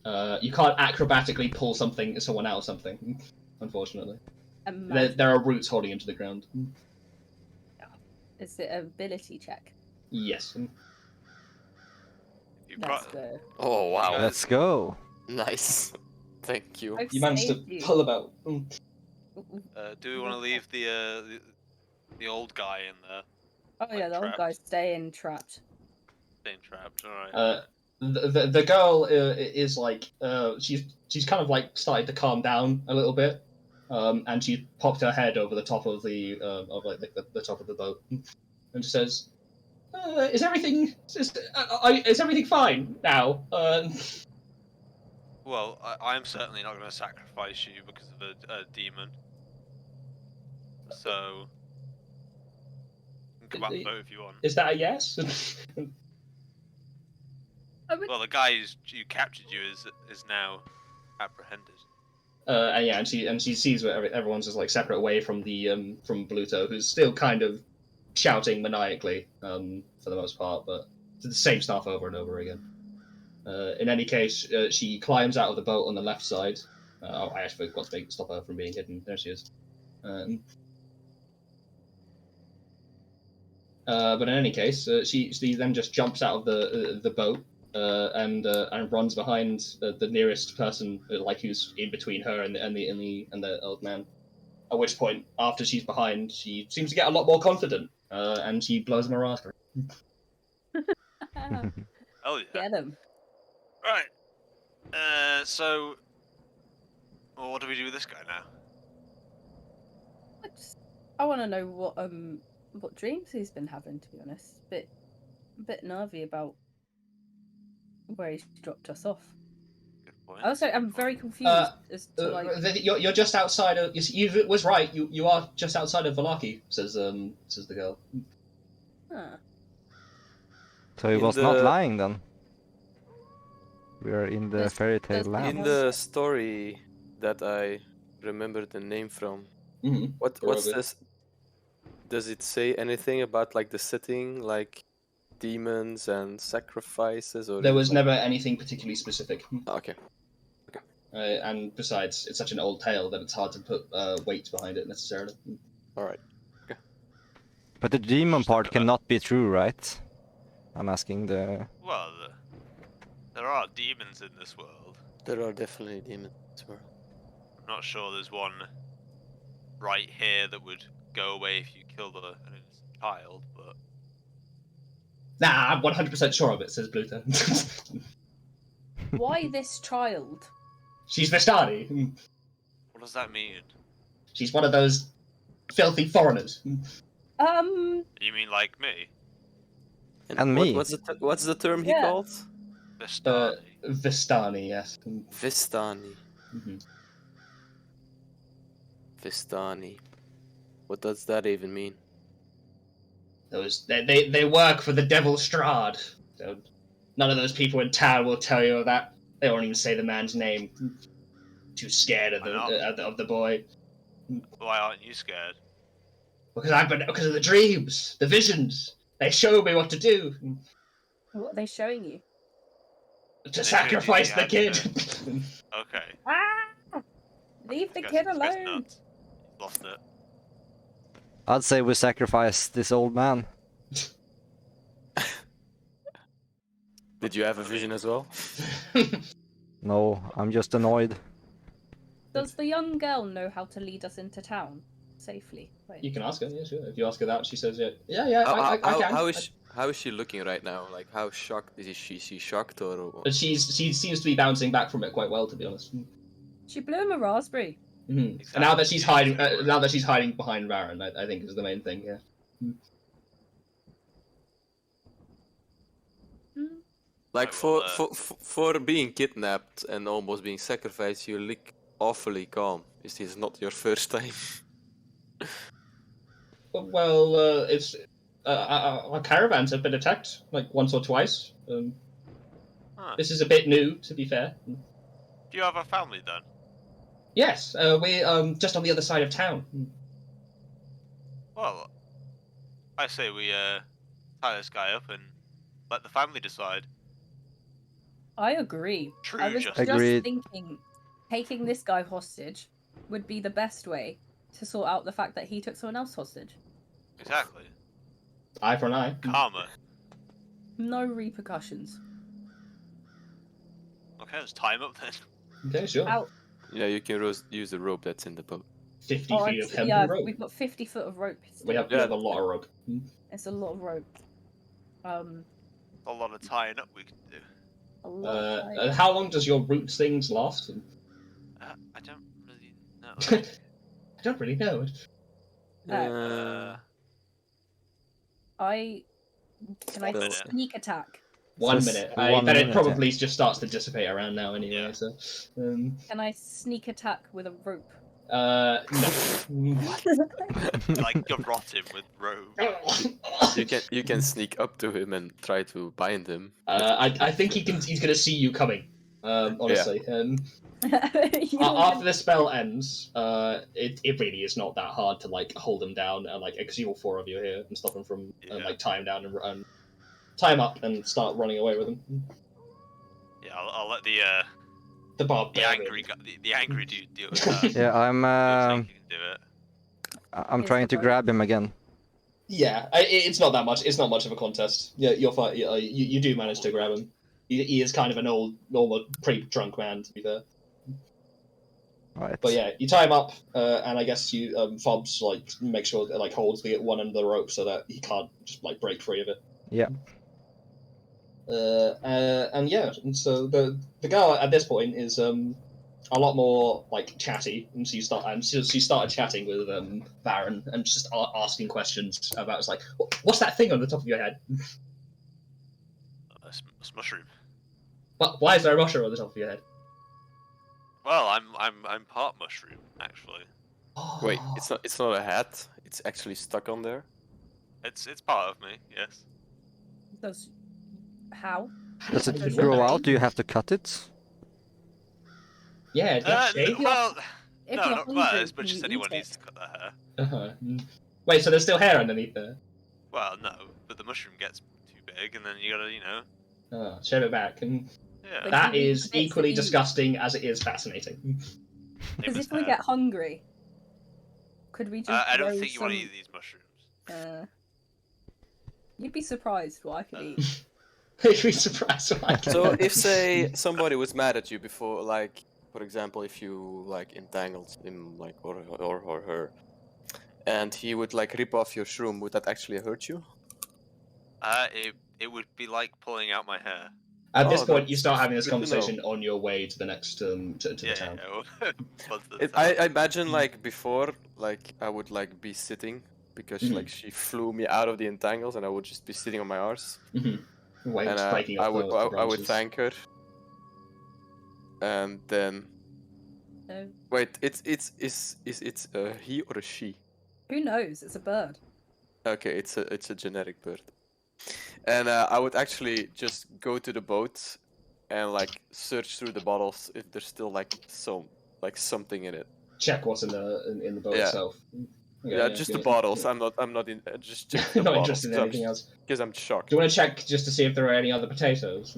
You can't acrobatically pull someone out of something, unfortunately. There are roots holding him to the ground. Is it an ability check? Yes. Let's go. Oh wow. Let's go. Nice. Thank you. You managed to pull him out. Do we want to leave the old guy in there? Oh yeah, the old guy's staying trapped. Staying trapped. All right. The girl is like she's kind of like started to calm down a little bit, and she popped her head over the top of the top of the boat, and says, "Is everything fine now?" Well, I'm certainly not going to sacrifice you because of a demon. So, you can come back the boat if you want. Is that a yes? Well, the guy who captured you is now apprehended. And she sees where everyone's just like separate away from the from Bluto, who's still kind of shouting maniacally for the most part, but it's the same stuff over and over again. In any case, she climbs out of the boat on the left side. I actually forgot to stop her from being hidden. There she is. But in any case, she then just jumps out of the boat and runs behind the nearest person, like who's in between her and the old man. At which point, after she's behind, she seems to get a lot more confident, and she blows him a raspberry. Oh yeah. Get him. Right. So, well, what do we do with this guy now? I want to know what dreams he's been having. To be honest, a bit nervy about where he's dropped us off. Good point. Also, I'm very confused as to like. You're just outside of. You was right. You are just outside of Valaki. Says the girl. Huh. So he was not lying then. We are in the fairy tale land. In the story that I remember the name from, what's this? Does it say anything about like the setting, like demons and sacrifices? Or there was never anything particularly specific. Okay. And besides, it's such an old tale that it's hard to put weight behind it necessarily. All right. Okay. But the demon part cannot be true, right? I'm asking the. Well, there are demons in this world. There are definitely demons in this world. I'm not sure there's one right here that would go away if you killed an innocent child, but... Nah, I'm 100% sure of it, says Bluto. Why this child? She's Vistani. What does that mean? She's one of those filthy foreigners. You mean like me? And me. What's the term he called? Vistani. Vistani, yes. Vistani. Vistani. What does that even mean? They work for the Devil Strahd. So none of those people in town will tell you that. They won't even say the man's name. Too scared of the boy. Why aren't you scared? Because of the dreams, the visions. They show me what to do. What are they showing you? To sacrifice the kid. Okay. Ah! Leave the kid alone. Nuts. Lost it. I'd say we sacrifice this old man. Did you have a vision as well? No, I'm just annoyed. Does the young girl know how to lead us into town safely? Wait. You can ask her, yeah, sure. If you ask her that, she says, yeah, I can. How is she looking right now? Like, how shocked is she? Is she shocked or? But she seems to be bouncing back from it quite well, to be honest. She blew him a raspberry. Mm-hmm. Exactly. And now that she's hiding behind Baron, I think is the main thing. Yeah. Like for being kidnapped and almost being sacrificed, you look awfully calm. Is this not your first time? Well, it's our caravans have been attacked like once or twice. This is a bit new, to be fair. Do you have a family then? Yes, we're just on the other side of town. Well, I say we tie this guy up and let the family decide. I agree. True, I was just thinking taking this guy hostage would be the best way to sort out the fact that he took someone else hostage. Exactly. Eye for an eye. Karma. No repercussions. Okay, let's tie him up then. Okay, sure. Out. Yeah, you can use the rope that's in the boat. 50 feet of hempen rope. We've got 50 foot of rope. We have a lot of rope. It's a lot of rope. A lot of tying up we can do. How long does your root things last? I don't really know. I don't really know. Can I sneak attack? 1 minute. Then it probably just starts to dissipate around now anyway. Yeah. So, Can I sneak attack with a rope? No. Like garrot him with rope. You can sneak up to him and try to bind him. I think he's gonna see you coming. Honestly. After the spell ends, it really is not that hard to like hold him down and because you all four of you here and stop him from tie him down and tie him up and start running away with him. Yeah, I'll let the angry dude deal with that. Yeah, I'm trying to grab him again. Yeah, it's not that much. It's not much of a contest. Yeah, you're fine. You do manage to grab him. He is kind of an old, pretty drunk man, to be fair. Right. But yeah, you tie him up, and I guess you Fobs make sure that holds the one end of the rope so that he can't just break free of it. Yeah. And so the girl at this point is a lot more chatty, and so she started chatting with Baron and just asking questions about what's that thing on the top of your head? It's mushroom. Why is there a mushroom on the top of your head? Well, I'm part mushroom actually. Oh. Wait, it's not a hat. It's actually stuck on there. It's part of me. Yes. How? Does it grow out? Do you have to cut it? Yeah. Well, it's but just anyone needs to cut their hair. Uh-huh. Wait, so there's still hair underneath there? Well, no, but the mushroom gets too big, and then you gotta, shave it back. And yeah. that is equally disgusting as it is fascinating. Because if we get hungry, could we just? I don't think you want to eat these mushrooms. You'd be surprised what I could eat. You'd be surprised what I could. So if say somebody was mad at you before, for example, if you entangled him or her, and he would rip off your shroom, would that actually hurt you? It would be like pulling out my hair. At this point, you start having this conversation on your way to the next to the town. I imagine before, I would be sitting because she flew me out of the entangles, and I would just be sitting on my arse. Mm-hmm. And I would thank her, and then wait, is it a he or a she? Who knows? It's a bird. Okay, it's a genetic bird. And I would actually just go to the boat and like search through the bottles if there's still like something in it. Check what's in the boat Yeah. itself. Okay, Yeah, just the bottles. I'm not in. Just check the not bottles. interested in anything else. Because I'm shocked. Do you want to check just to see if there are any other potatoes?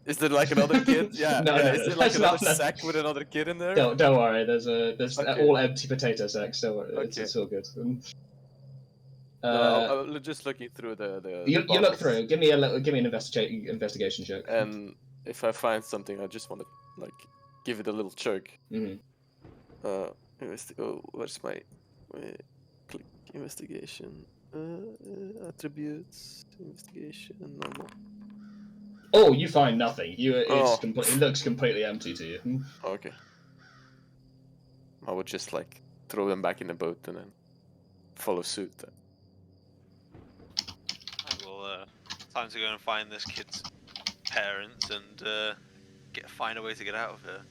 Is there like another kid? Yeah. No, yeah. no, Is there no, like that's another not- sack with another kid in there? Don't worry. There's Okay. all empty potato sacks. Don't worry. Okay. It's all good. No, I'm just looking through the You look bottles. through. Give me an investigation check. And if I find something, I just want to like give it a little jerk. Mhm. Where's my click investigation? Attributes, investigation, normal. Oh, you find nothing. It Oh. looks completely empty to you. Okay. I would just like throw them back in the boat and then follow suit. Well, time to go and find this kid's parents and find a way to get out of here.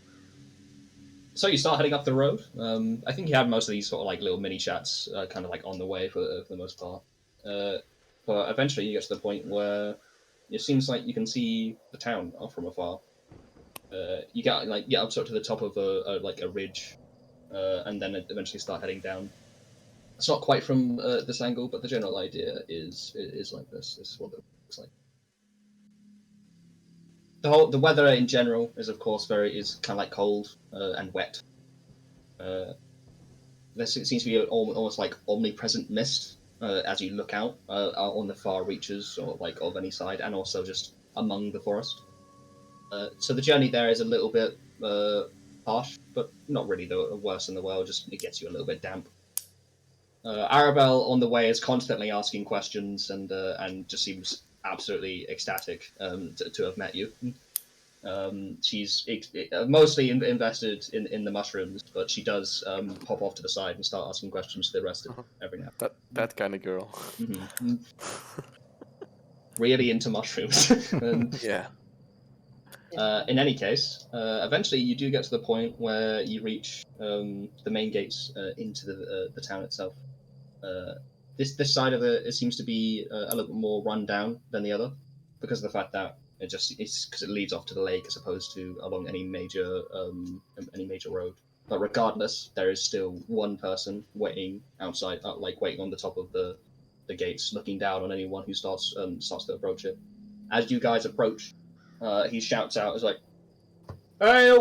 So you start heading up the road. I think you have most of these sort of like little mini chats, kind of like on the way for the most part. But eventually you get to the point where it seems like you can see the town from afar. You get up sort of to the top of a ridge, and then eventually start heading down. It's not quite from this angle, but the general idea is like this. This is what it looks like. The weather in general is of course is kind of like cold and wet. There seems to be almost like omnipresent mist as you look out on the far reaches or like of any side, and also just among the forest. So the journey there is a little bit harsh, but not really the worst in the world. Just it gets you a little bit damp. Arabelle on the way is constantly asking questions and just seems absolutely ecstatic to have met you. She's mostly invested in the mushrooms, but she does pop off to the side and start asking questions to the rest of every now. That kind of girl. Mm-hmm. Really into mushrooms. Yeah. In any case, eventually you do get to the point where you reach the main gates into the town itself. This side of it seems to be a little bit more run down than the other, because of the fact that it's because it leads off to the lake as opposed to along any major road. But regardless, there is still one person waiting outside, waiting on the top of the gates, looking down on anyone who starts to approach it. As you guys approach, he shouts out, "It's like, hey,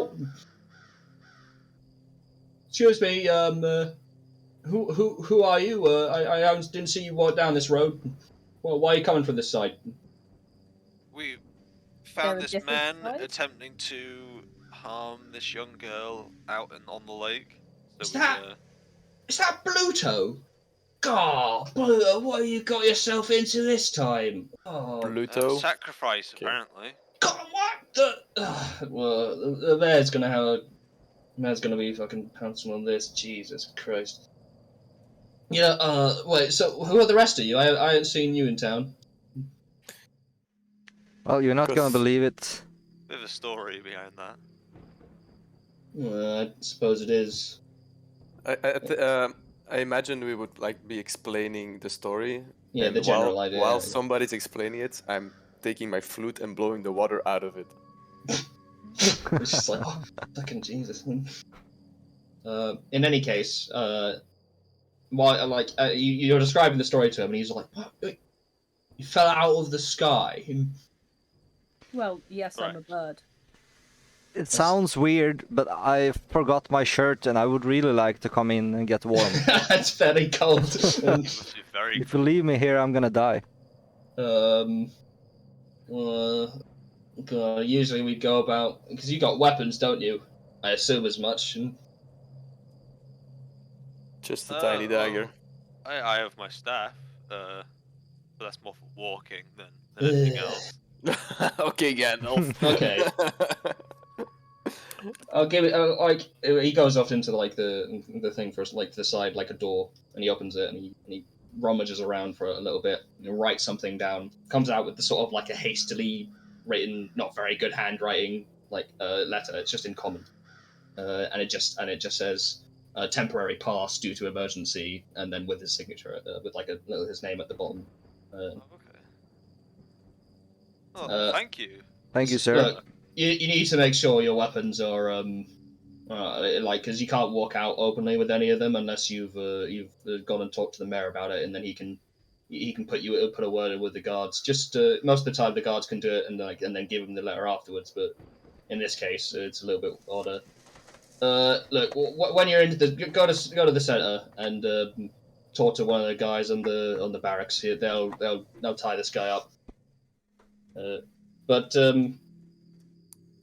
excuse me, who are you? I didn't see you walk down this road. Well, why are you coming from this side?" We There found are this different man sides? attempting to harm this young girl out on the lake. Is So that- Is that Bluto? God, Bluto, what have you got yourself into this time? Oh, Pluto. sacrifice, Okay. apparently. God, what the? Well, the mayor's gonna be fucking pouncing on this. Jesus Christ. Yeah. Wait. So, who are the rest of you? I haven't seen you in town. Well, you're not gonna believe it. Bit of a story behind that. I suppose it is. I imagine we would like be explaining the story. Yeah, and the general idea. While somebody's explaining it, I'm taking my flute and blowing the water out of it. It's just like, oh, fucking Jesus. In any case, you're describing the story to him, and he's like, "What? You fell out of the sky." Well, yes, I'm a Right. bird. It sounds weird, but I forgot my shirt and I would really like to come in and get warm. That's very cold. It must be very If you leave me here, I'm gonna die. Usually we go about, because you got weapons, don't you? I assume as much. Just a tiny dagger. I have my staff, but that's more for walking than anything else. Okay, Gandalf. Okay. I'll give it. He goes off into the thing for the side, like a door, and he opens it and he rummages around for a little bit and writes something down. Comes out with the sort of like a hastily written, not very good handwriting letter. It's just in common, and it just says, a temporary pass due to emergency, and then with his signature, with like his name at the bottom. Okay. Oh, thank you. Thank you, sir. Look, you need to make sure your weapons are because you can't walk out openly with any of them unless you've gone and talked to the mayor about it, and then he can put a word in with the guards. Just most of the time the guards can do it and then give him the letter afterwards, but in this case it's a little bit odder. Look, when you're into go to the center and talk to one of the guys on the barracks here. They'll tie this guy up.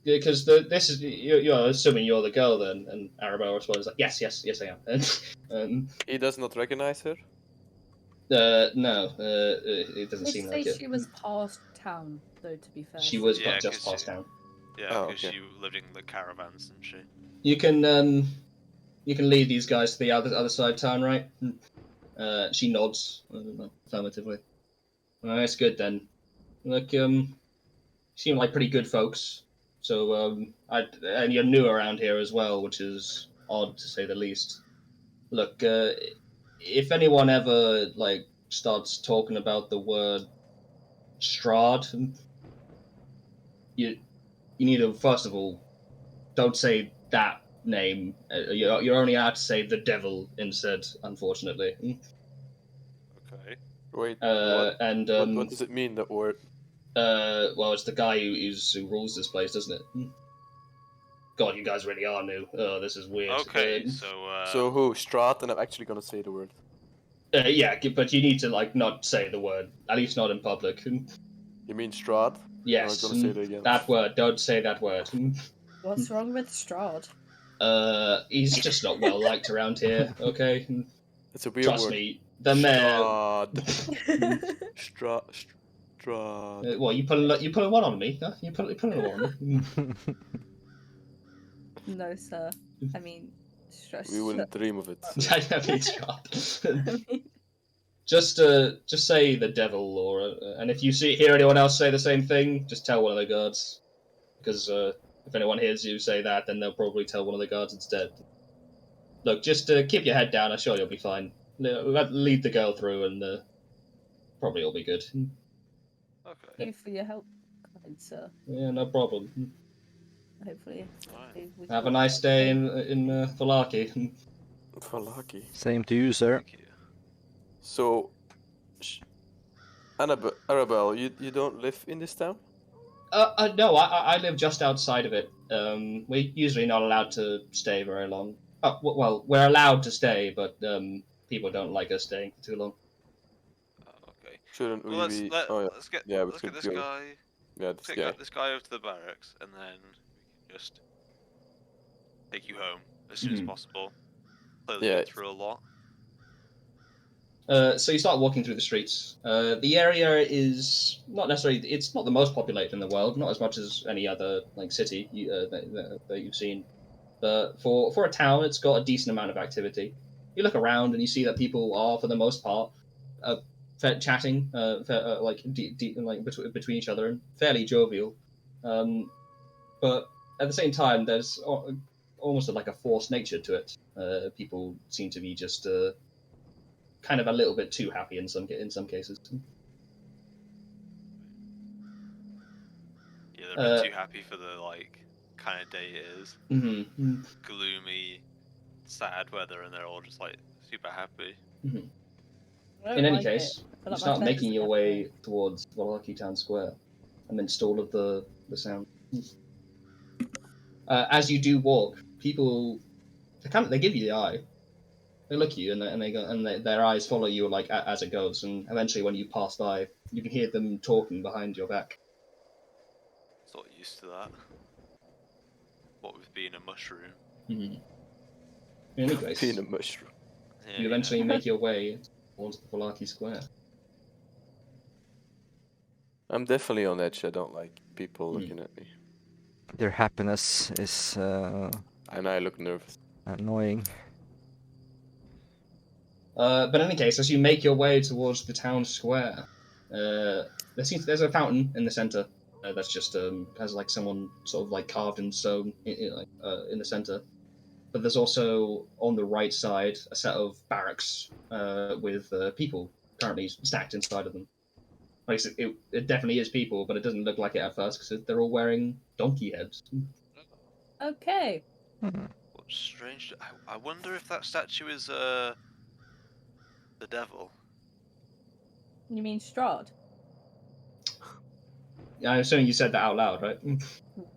Because this is you're assuming you're the girl then, and Arabelle responds like, yes I am. He does not recognize her. No, it doesn't They seem say like it. she was past town, though. To be fair, She was Yeah, just 'cause past town. Yeah, because okay. she lived in the caravans and shit. You can lead these guys to the other side of town, right? She nods affirmatively. That's good then. Look, seem like pretty good folks. So and you're new around here as well, which is odd to say the least. Look, if anyone ever like starts talking about the word Strahd, you need to first of all don't say that name. You're only allowed to say the devil instead, unfortunately. Okay. Wait, what does it mean, that word? Well, it's the guy who rules this place, doesn't it? God, you guys really are new. Oh, this is weird. Okay, so So who? Strat, and I'm actually gonna say the word. Yeah, but you need to like not say the word, at least not in public. You mean Strahd? Yes, I'm gonna say it again. that word. Don't say that word. what's wrong with Strahd? He's just not well liked around here. Okay, It's a weird trust word. me. The mayor. Strahd. Well, you pulling one on me? Huh? You pulling one on me? No, sir. I mean, We wouldn't dream of it. I mean, Strahd. I mean, Just say the devil, or and if you hear anyone else say the same thing, just tell one of the guards, because if anyone hears you say that, then they'll probably tell one of the guards instead. Look, just keep your head down. I'm sure you'll be fine. Lead the girl through, and probably it'll be good. okay. thank you for your help, kind sir. Yeah, no problem. Hopefully, Alright. we Have a can nice get day paid. in Falaki. For lucky. Same to you, sir. Thank you. So, Arabelle, you don't live in this town? No, I live just outside of it. We're usually not allowed to stay very long. Well, we're allowed to stay, but people don't like us staying for too long. Okay. Shouldn't Well, we be? Oh yeah. let's get Yeah, we let's get could this go. guy. Yeah, Let's this get guy. this guy over to the barracks, and then we can just take you home as soon as possible. Clearly Yeah. been through a lot. So you start walking through the streets. The area is not necessarily, it's not the most populated in the world, not as much as any other like city that you've seen. But for a town, it's got a decent amount of activity. You look around and you see that people are, for the most part, chatting, between each other, and fairly jovial. But at the same time, there's almost like a forced nature to it. People seem to be just kind of a little bit too happy in some cases. Yeah, they're a bit too happy for the kind of day it is. Mm-hmm. Gloomy, sad weather, and they're all just super happy. Mm-hmm. I don't In any like case, it. I feel you like my start bed making is your echoing. way towards Valaki Town Square, amidst all of the sound. As you do walk, people they give you the eye. They look at you and their eyes follow you as it goes, and eventually when you pass by, you can hear them talking behind your back. Sort of used to that. What with being a mushroom. Mm-hmm. In any case, Being a mushroom. Yeah, you eventually make your way towards the Valaki Square. I'm definitely on edge. I don't like people looking at me, Their happiness is and I look nervous. annoying. But in any case, as you make your way towards the town square, there's a fountain in the center that's just has someone sort of carved in stone in the center. but there's also on the right side a set of barracks with people currently stacked inside of them. Like it definitely is people, but it doesn't look like it at first because they're all wearing donkey heads. Okay. What's strange? I wonder if that statue is the devil. You mean Strahd? I'm assuming you said that out loud, right?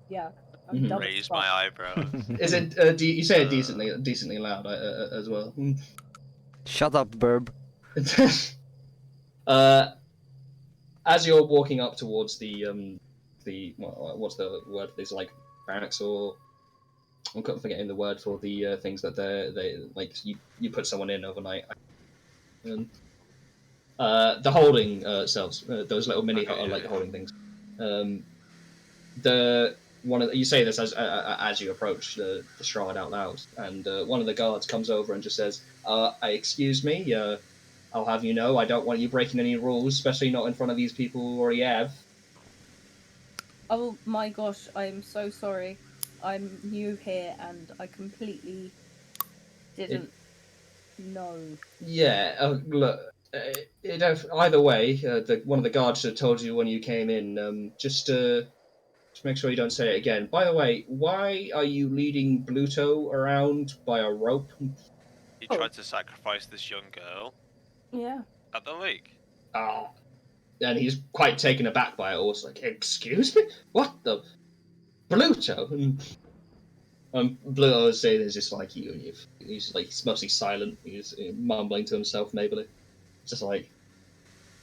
Yeah. I'm dumb as Raise fuck. my eyebrows. Is it? You say it decently loud as well? Shut up, Burb. As you're walking up towards the what's the word? These like barracks or I'm forgetting the word for the things that they like you put someone in overnight. The holding cells, those little mini holding things. You say this as you approach the shroud out loud, and one of the guards comes over and just says, "Excuse me, I'll have you know, I don't want you breaking any rules, especially not in front of these people who already have." Oh my gosh, I'm so sorry. I'm new here and I completely didn't know. Yeah, look, either way, one of the guards should have told you when you came in. Just make sure you don't say it again. By the way, why are you leading Bluto around by a rope? He tried to sacrifice this young girl. Yeah. At the lake. Oh. And he's quite taken aback by it all. It's like, excuse me? What the? Bluto? Bluto is saying is just like, he's like, he's mostly silent. He's mumbling to himself, maybe. Just like,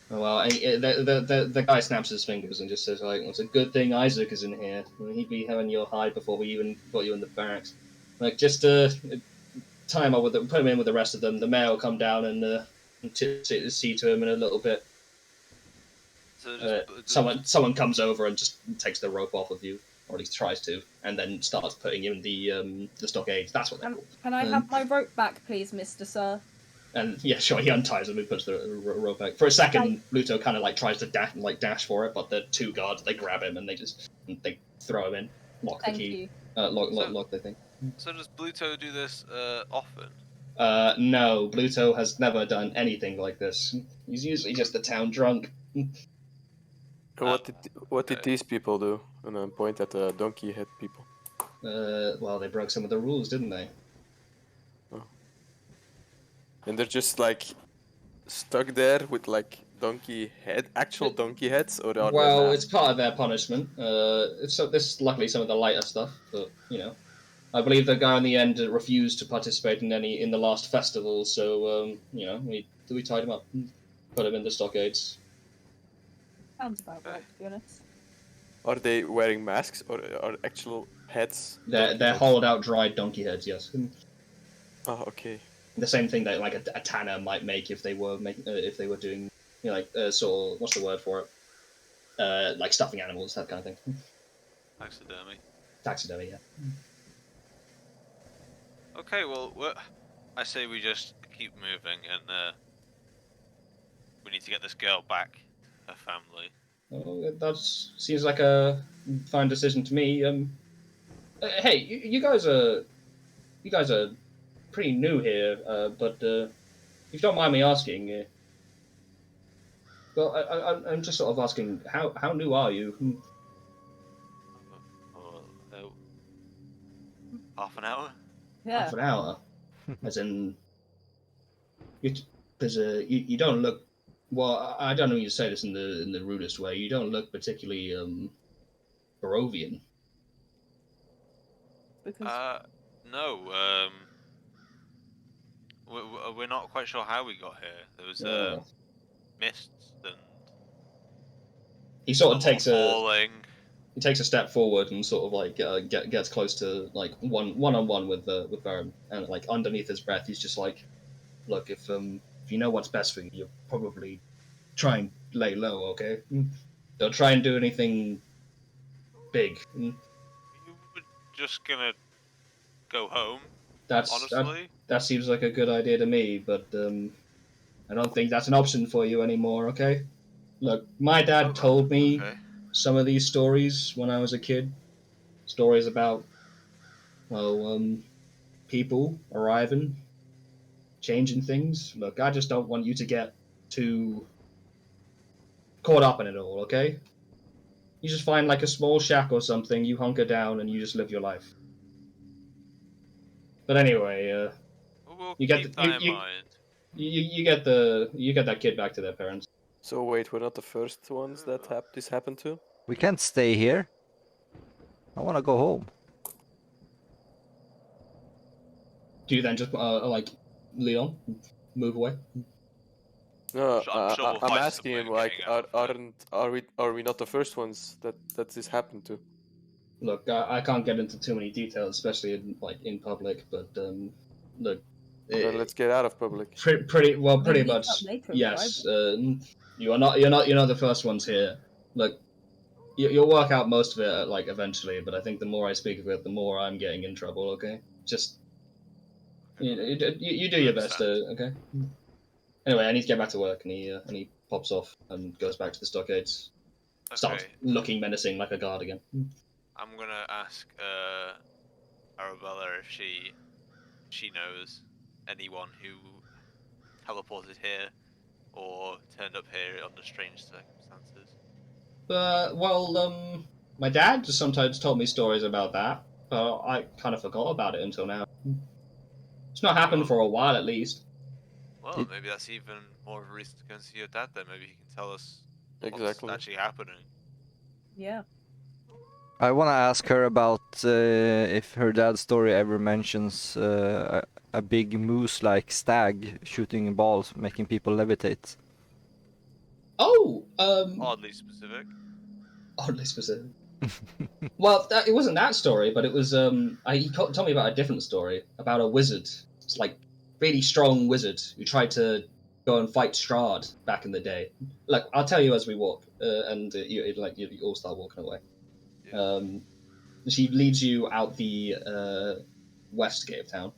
oh, well, the guy snaps his fingers and just says, like, it's a good thing Isaac is in here. He'd be having your hide before we even got you in the barracks. Like, just tie him up put him in with the rest of them. The mayor will come down and see to him in a little bit. So someone comes over and just takes the rope off of you, or at least tries to, and then starts putting you in the stockades. That's what they're called. Can I have my rope back, please, Mr. Sir? And yeah, sure, he unties him and puts the rope back. For a second, Bluto kind of like tries to dash for it, but the two guards, they grab him and they throw him in, lock the key, lock the thing. So does Bluto do this often? No, Bluto has never done anything like this. He's usually just a town drunk. What did these people do? And then point at the donkey head people. Well, they broke some of the rules, didn't they? Oh. And they're just like stuck there with like actual donkey heads, or are well, it's part of their punishment. This is luckily some of the lighter stuff, but you know, I believe the guy in the end refused to participate in the last festival, so you know, we tied him up, put him in the stockades. Sounds about right, to be honest. Are they wearing masks or are actual heads? They're hollowed out, dried donkey heads. Yes. Oh, okay. The same thing that like a tanner might make if they were doing, you know, like sort of, what's the word for it? Like stuffing animals, that kind of thing. Taxidermy, yeah. Okay, well, I say we just keep moving, and we need to get this girl back, her family. Oh, that seems like a fine decision to me. Hey, you guys are pretty new here, but if you don't mind me asking, well, I'm just sort of asking, how new are you? Half an hour? Yeah. Half an hour? As in, you don't look. Well, I don't know you say this in the rudest way. You don't look particularly Barovian. Because no. We're not quite sure how we got here. There was mists and he sort of takes falling. He takes a step forward and sort of like gets close to like one on one with Baron, and like underneath his breath, he's just like, "Look, if you know what's best for you, you probably try and lay low, okay? Don't try and do anything big." You were just gonna go home. Honestly, that seems like a good idea to me, but I don't think that's an option for you anymore, okay? Look, my dad told me some of these stories when I was a kid. Stories about, well, people arriving, changing things. Look, I just don't want you to get too caught up in it all, okay? You just find like a small shack or something, you hunker down and you just live your life. But anyway, We'll you get keep that in mind. you get that kid back to their parents. So wait, we're not the first ones that this happened to? We can't stay here. I want to go home. Do you then just like lead on, move away? No, I'm sure we'll I'm find asking some way him of like, getting out of it. are we not the first ones that this happened to? Look, I can't get into too many details, especially in public. But look, Well, let's get out of public. pretty We pretty meet much. up later, Yes, you're not the first ones here. Look, you'll work out most of it like eventually. But I think the more I speak of it, the more I'm getting in trouble. Okay, just you do your best. Okay. Anyway, I need to get back to work, and he pops off and goes back to the stockades. Starts Okay. looking menacing like a guard again. I'm gonna ask Arabella if she knows anyone who teleported here or turned up here under strange circumstances. Well, my dad just sometimes told me stories about that, but I kind of forgot about it until now. It's not happened for a while, at least. Well, maybe that's even more of a reason to go and see your dad then. Maybe he can tell us Exactly. what's actually happening. Yeah. I want to ask her about if her dad's story ever mentions a big moose-like stag shooting balls, making people levitate. Oh, Oddly specific. oddly specific. Well, it wasn't that story, but it was. He told me about a different story about a wizard. It's like really strong wizard who tried to go and fight Strahd back in the day. Like, I'll tell you as we walk, and you all start walking away. Yeah. She leads you out the west gate of town,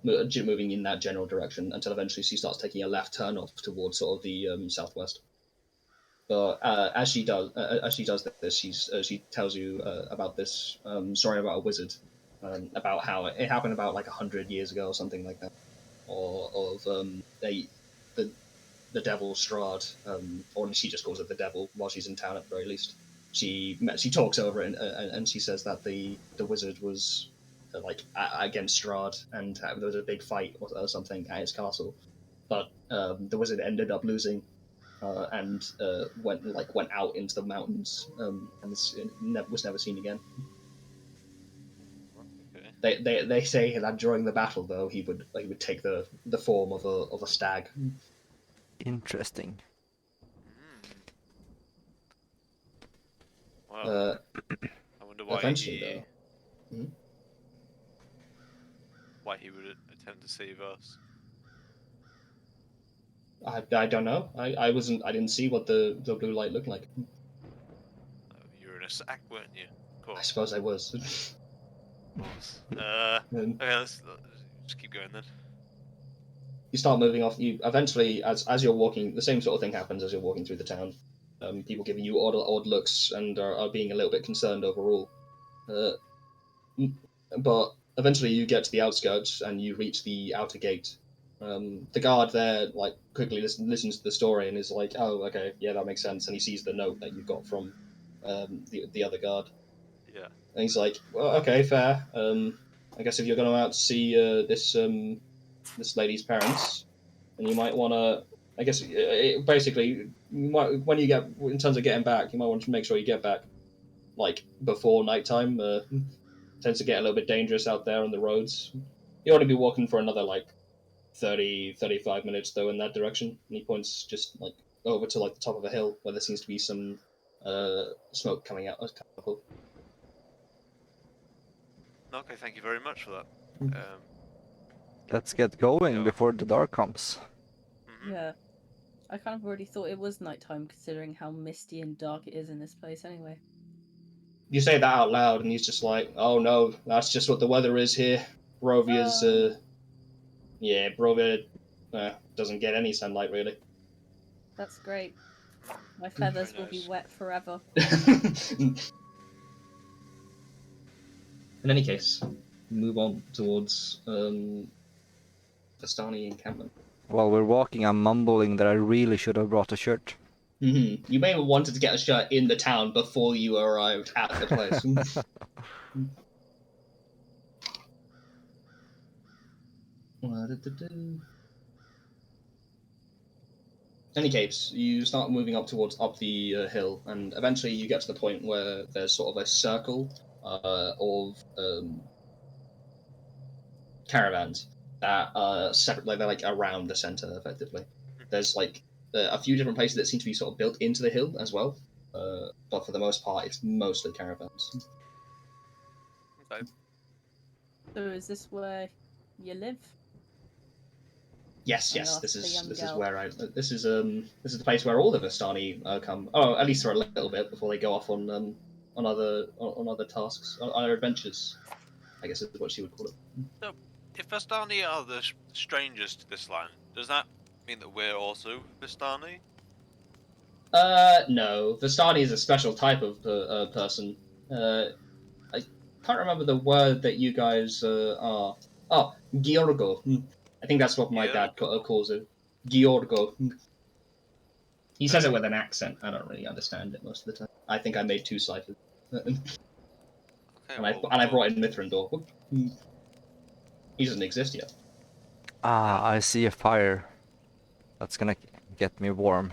moving in that general direction until eventually she starts taking a left turn off towards sort of the southwest. But as she does this, she tells you about this story about a wizard, about how it happened about like 100 years ago or something like that, or of the devil Strahd, or she just calls it the devil while she's in town at the very least. She talks over it and she says that the wizard was like against Strahd and there was a big fight or something at his castle, but the wizard ended up losing. And went out into the mountains, and was never seen again. Okay. They say that during the battle, though, he would take the form of a stag. Interesting. Well, I wonder why eventually, though. Why he would attempt to save us. I don't know. I didn't see what the blue light looked like. You were in a sack, weren't you? Of course. I suppose I was. Of course. Okay, let's just keep going then. You start moving off. You eventually, as you're walking, the same sort of thing happens as you're walking through the town. People giving you odd looks and are being a little bit concerned overall. But eventually, you get to the outskirts and you reach the outer gate. The guard there quickly listens to the story and is like, "Oh, okay, yeah, that makes sense." And he sees the note that you got from the other guard. Yeah. And he's like, "Well, okay, fair. I guess if you're going out to see this lady's parents, then you might want to. I guess basically, when you get in terms of getting back, you might want to make sure you get back like before nighttime. Tends to get a little bit dangerous out there on the roads. You ought to be walking for another 30-35 minutes though in that direction." And he points just over to the top of a hill where there seems to be some smoke coming out. Okay, thank you very much for that. Let's get going before the dark comes. Mm-hmm. Yeah. I kind of already thought it was nighttime considering how misty and dark it is in this place anyway. You say that out loud and he's just like, "Oh no, that's just what the weather is here. Barovia's Barovia doesn't get any sunlight really." That's great. My feathers will be wet forever. In any case, move on towards Vistani encampment. While we're walking, I'm mumbling that I really should have brought a shirt. You may have wanted to get a shirt in the town before you arrived at the place. In any case, you start moving up the hill, and eventually you get to the point where there's sort of a circle of caravans that are separate, like they're like around the center, effectively. There's like a few different places that seem to be sort of built into the hill as well, but for the most part, it's mostly caravans. Okay. So is this where you live? Yes, I yes. asked This the is young this is girl. where this is the place where all the Vistani come. Oh, at least for a little bit before they go off on other tasks, on other adventures. I guess is what she would call it. So, if Vistani are the strangers to this land, does that mean that we're also Vistani? No. Vistani is a special type of person. I can't remember the word that you guys are. Oh, Giorgo. I think that's what my dad calls it. Giorgo. He says it with an accent. I don't really understand it most of the time. I think I made 2 ciphers. Okay, I brought in Mithrandor. He doesn't exist yet. Ah, I see a fire. That's gonna get me warm.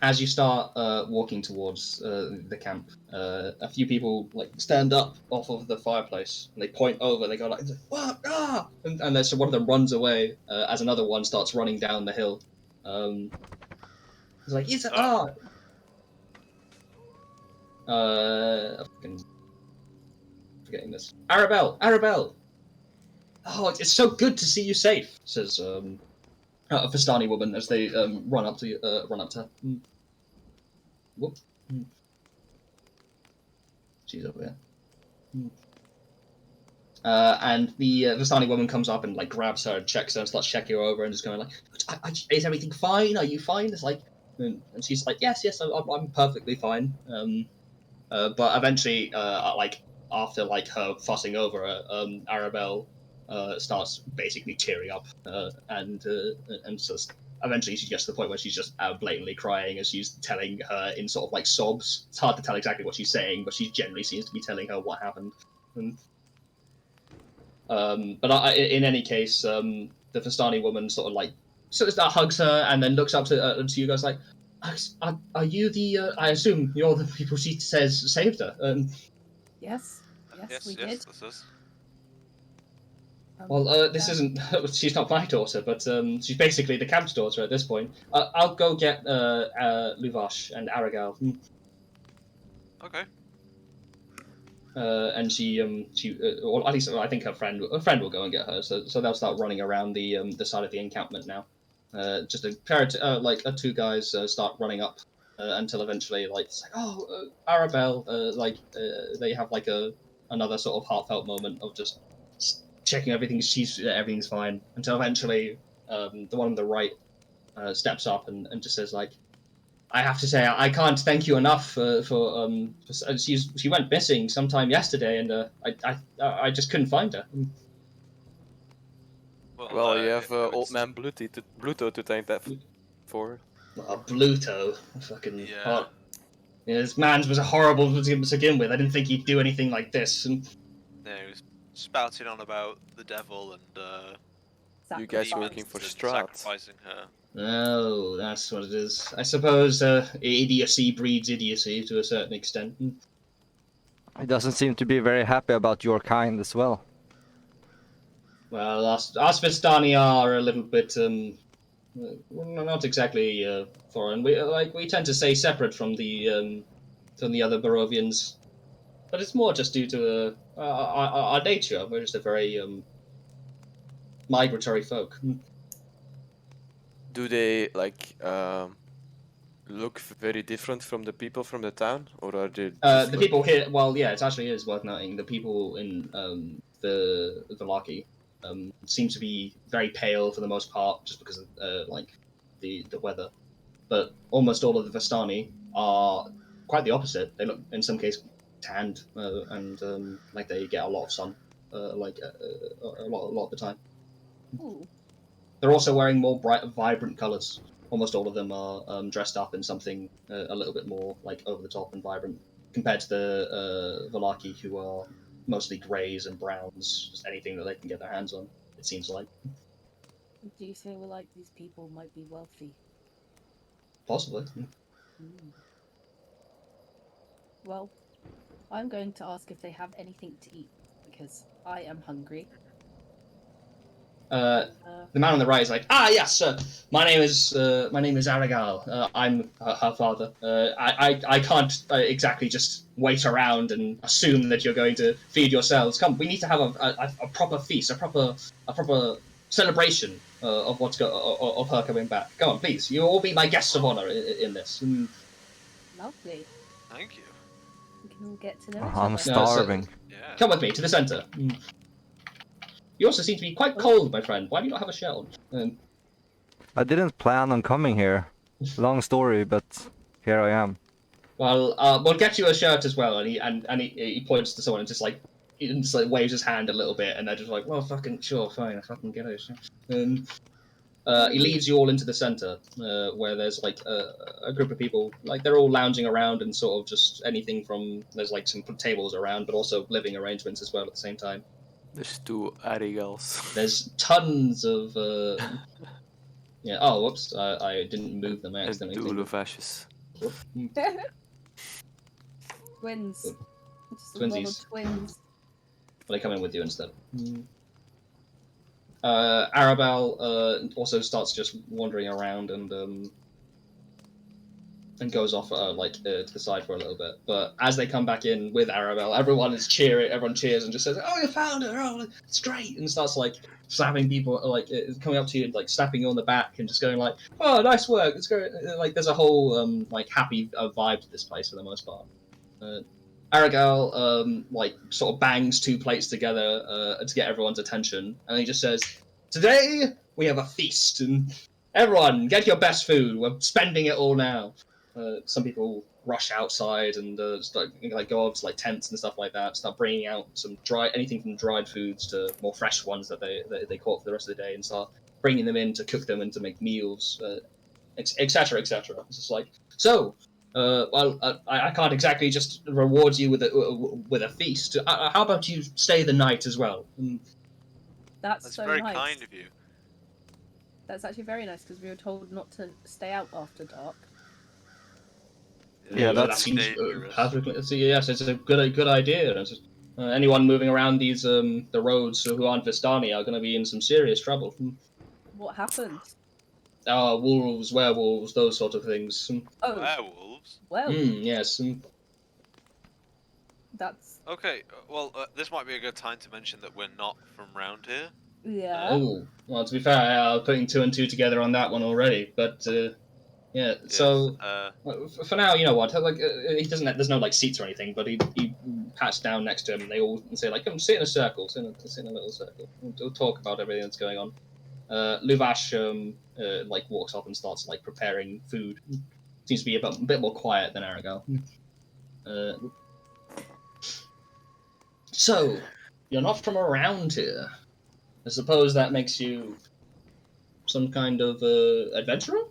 As you start walking towards the camp, a few people like stand up off of the fireplace and they point over. They go like, "What? Ah!" And then so one of them runs away as another one starts running down the hill. He's like, "It's ah!" I'm forgetting this. Arabelle! Oh, it's so good to see you safe, says a Vistani woman as they run up to her. Whoop. She's over here. And the Vistani woman comes up and like grabs her and checks her and starts checking her over and just going like, "Is everything fine? Are you fine?" It's like, and she's like, "Yes, I'm perfectly fine." But eventually, like after like her fussing over her, Arabelle starts basically tearing up, and so eventually she gets to the point where she's just blatantly crying as she's telling her in sort of like sobs. It's hard to tell exactly what she's saying, but she generally seems to be telling her what happened. But in any case, the Vistani woman sort of hugs her and then looks up to you guys like, "Are you the? I assume you're the people she says saved her." Yes, we did. Yes, this is. Well, this isn't. She's not my daughter, but she's basically the camp's daughter at this point. I'll go get Luvash and Aragal. Okay. And or at least I think her friend will go and get her. So they'll start running around the side of the encampment now. Just a pair of 2 guys start running up until eventually like it's like, "Oh, Arabelle!" They have like another sort of heartfelt moment of just checking everything's fine until eventually the one on the right steps up and just says like, "I have to say I can't thank you enough for she went missing sometime yesterday and I just couldn't find her." Well, you have old man Bluto to thank that for. Bluto, fucking Yeah. hot. Yeah, this man's was horrible to begin with. I didn't think he'd do anything like this. And Yeah, he was spouting on about the devil and You guys Sacrifice. working for and Strat. sacrificing her. oh, that's what it is. I suppose idiocy breeds idiocy to a certain extent. He doesn't seem to be very happy about your kind as well. Well, us Vistani are a little bit not exactly foreign. We tend to stay separate from the other Barovians, but it's more just due to our nature. We're just a very migratory folk. Do they look very different from the people from the town, or are they? The people here, well, yeah, it actually is worth noting. The people in the Vallaki seem to be very pale for the most part, just because of the weather. But almost all of the Vistani are quite the opposite. They look, in some cases, tanned and like they get a lot of sun. a lot of the time. Ooh. They're also wearing more bright, vibrant colors. Almost all of them are dressed up in something a little bit more like over the top and vibrant, compared to the Velaki, who are mostly greys and browns, just anything that they can get their hands on. It seems like. Do you feel like these people might be wealthy? Possibly. Well, I'm going to ask if they have anything to eat, because I am hungry. The man on the right is like, yes, my name is Aragal. I'm her father. I can't exactly just wait around and assume that you're going to feed yourselves. Come, we need to have a proper feast, a proper celebration of of her coming back. Come on, please, you all be my guests of honor in this. Lovely. Thank you. We can all get to know each I'm other. starving. Yeah. Come with me to the center. You also seem to be quite cold, my friend. Why do you not have a shirt on? I didn't plan on coming here. Long story, but here I am. Well, we'll get you a shirt as well. And he points to someone and just like waves his hand a little bit, and they're just like, well, fucking sure, fine, if I can get a shirt. And he leads you all into the center, where there's like a group of people, like they're all lounging around and sort of just anything from there's like some tables around, but also living arrangements as well at the same time. There's 2 Arigals. There's tons of yeah. Oh, whoops! I didn't move them And accidentally. 2 Luvashes. Twins. Just a lot Twinsies. of twins. But I come in with you instead. Arabelle also starts just wandering around and goes off to the side for a little bit. But as they come back in with Arabelle, everyone is cheering. Everyone cheers and just says, "Oh, you found her! Oh, it's great!" And starts like slapping people, like coming up to you and like slapping you on the back and just going like, "Oh, nice work! It's great!" Like there's a whole like happy vibe to this place for the most part. Aragal like sort of bangs 2 plates together to get everyone's attention, and he just says, "Today we have a feast, and everyone get your best food. We're spending it all now." Some people rush outside and start, go up to like tents and stuff like that. Start bringing out some anything from dried foods to more fresh ones that they caught for the rest of the day, and start bringing them in to cook them and to make meals, etc., etc. It's just like so. I can't exactly just reward you with a feast. How about you stay the night as well? That's so very nice. kind of you. That's actually very nice because we were told not to stay out after dark. Yeah, that that's seems dangerous. perfectly. So yes, it's a good idea. It's just, anyone moving around these the roads who aren't Vistani are going to be in some serious trouble. What happened? Wolves, werewolves, those sort of things. Oh, Werewolves? well, Yes. that's Okay, well, this might be a good time to mention that we're not from round here. yeah. Oh, well, to be fair, I was putting 2 and 2 together on that one already. But yeah, so for now, you know what? Like he doesn't. There's no like seats or anything, but he pats down next to him, and they all say like, "Come sit in a circle, sit in a little circle. We'll talk about everything that's going on." Luvash like walks up and starts like preparing food. Seems to be a bit more quiet than Aragal. So you're not from around here. I suppose that makes you some kind of adventurer?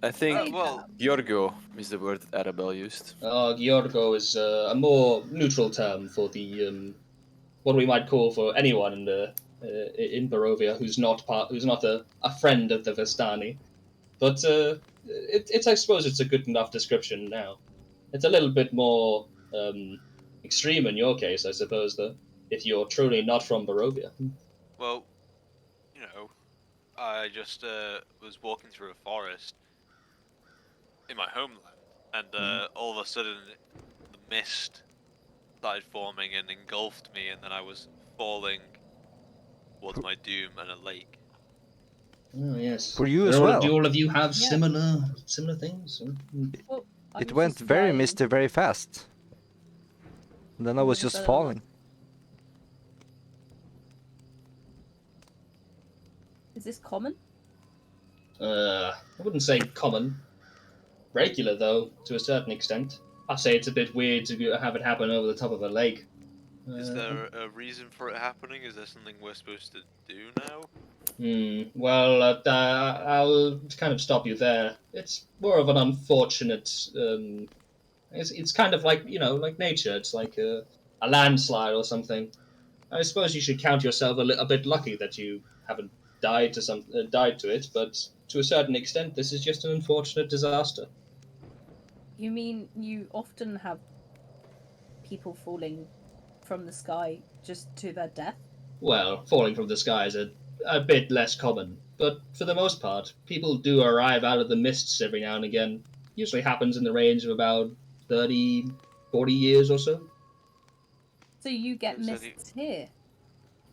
I think well, Yorgo is the word that Arabelle used. Giorgo is a more neutral term for the what we might call for anyone in Barovia who's not a friend of the Vistani. But it's I suppose it's a good enough description now. It's a little bit more extreme in your case, I suppose, though, if you're truly not from Barovia. well, you know, I just was walking through a forest in my homeland, and all of a sudden the mist started forming and engulfed me, and then I was falling towards my doom and a lake. Oh yes. For you as well. Do all of you have Yeah. similar things? Well, I It was went just very dying. misty very fast. And then I was Yeah, just but, falling. Is this common? I wouldn't say common. Regular, though, to a certain extent. I'd say it's a bit weird to have it happen over the top of a lake. Is there a reason for it happening? Is there something we're supposed to do now? Well, I'll kind of stop you there. It's more of an unfortunate. It's kind of like like nature. It's like a landslide or something. I suppose you should count yourself a bit lucky that you haven't died to it, but to a certain extent, this is just an unfortunate disaster. You mean you often have people falling from the sky just to their death? Well, falling from the sky is a bit less common, but for the most part, people do arrive out of the mists every now and again. Usually happens in the range of about 30, 40 years or so. So you get mists here?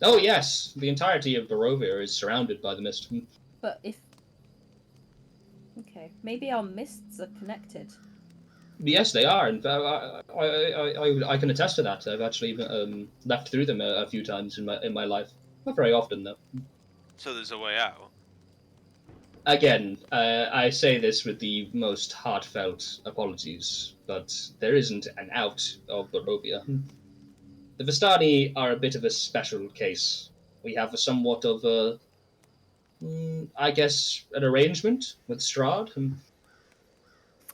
Oh yes, the entirety of Barovia is surrounded by the mist. But if... Okay, maybe our mists are connected. Yes, they are. In fact, I can attest to that. I've actually left through them a few times in my life. Not very often, though. So there's a way out? Again, I say this with the most heartfelt apologies, but there isn't an out of Barovia. The Vistani are a bit of a special case. We have somewhat of a, I guess, an arrangement with Strahd.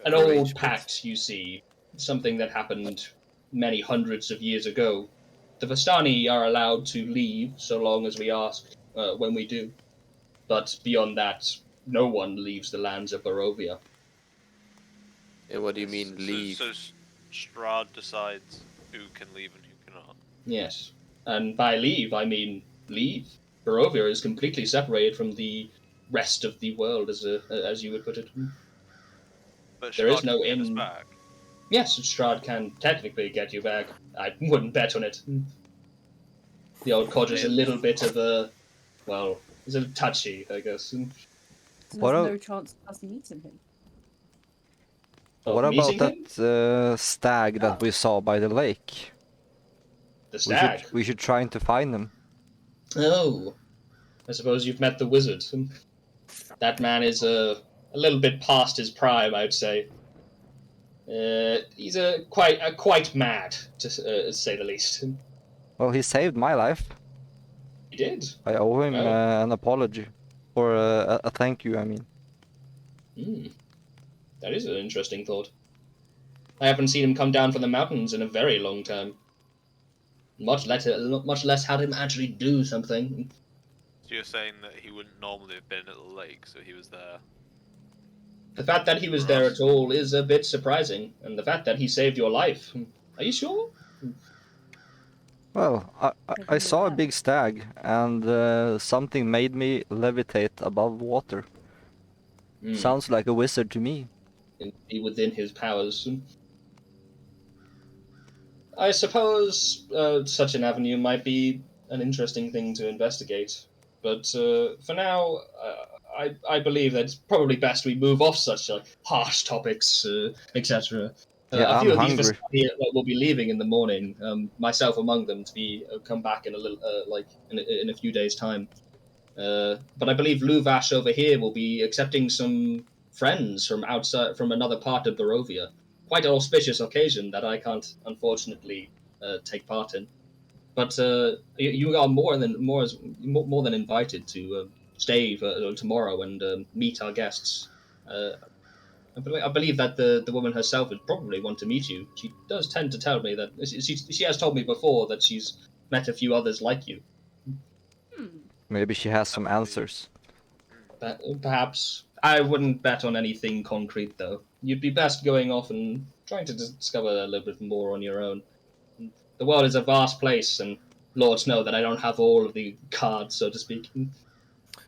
An old pact, you see, something that happened many hundreds of years ago. The Vistani are allowed to leave so long as we ask when we do. But beyond that, no one leaves the lands of Barovia. And what do you mean, leave? So Strahd decides who can leave and who cannot? Yes. And by leave, I mean leave. Barovia is completely separated from the rest of the world, as you would put it. But there is no can get us in. Back. Yes, Strahd can technically get you back. I wouldn't bet on it. The old cod is a little bit of a, well, it's a touchy, I guess. So there's no chance of us meeting him. What about that stag that we saw by the lake? The stag? We should try to find him. Oh, I suppose you've met the wizard. That man is a little bit past his prime, I'd say. He's quite mad, to say the least. Well, he saved my life. He did. I owe him an apology, or a thank you. I mean. That is an interesting thought. I haven't seen him come down from the mountains in a very long time. Much less had him actually do something. So you're saying that he wouldn't normally have been at the lake, so he was there. The fact that he was there at all is a bit surprising, and the fact that he saved your life. Are you sure? Well, I saw a big stag, and something made me levitate above water. Sounds like a wizard to me. Be within his powers. I suppose such an avenue might be an interesting thing to investigate, but for now, I believe that it's probably best we move off such harsh topics, etc. Yeah, a few I'm of these hungry. will be leaving in the morning, myself among them, to be come back in a little in a few days' time. But I believe Luvash over here will be accepting some friends from another part of Barovia. Quite an auspicious occasion that I can't unfortunately take part in. But you are more than invited to stay for tomorrow and meet our guests. I believe that the woman herself would probably want to meet you. She does tend to tell me that she has told me before that she's met a few others like you. Maybe she has some answers. Perhaps. I wouldn't bet on anything concrete, though. You'd be best going off and trying to discover a little bit more on your own. The world is a vast place, and lords know that I don't have all of the cards, so to speak.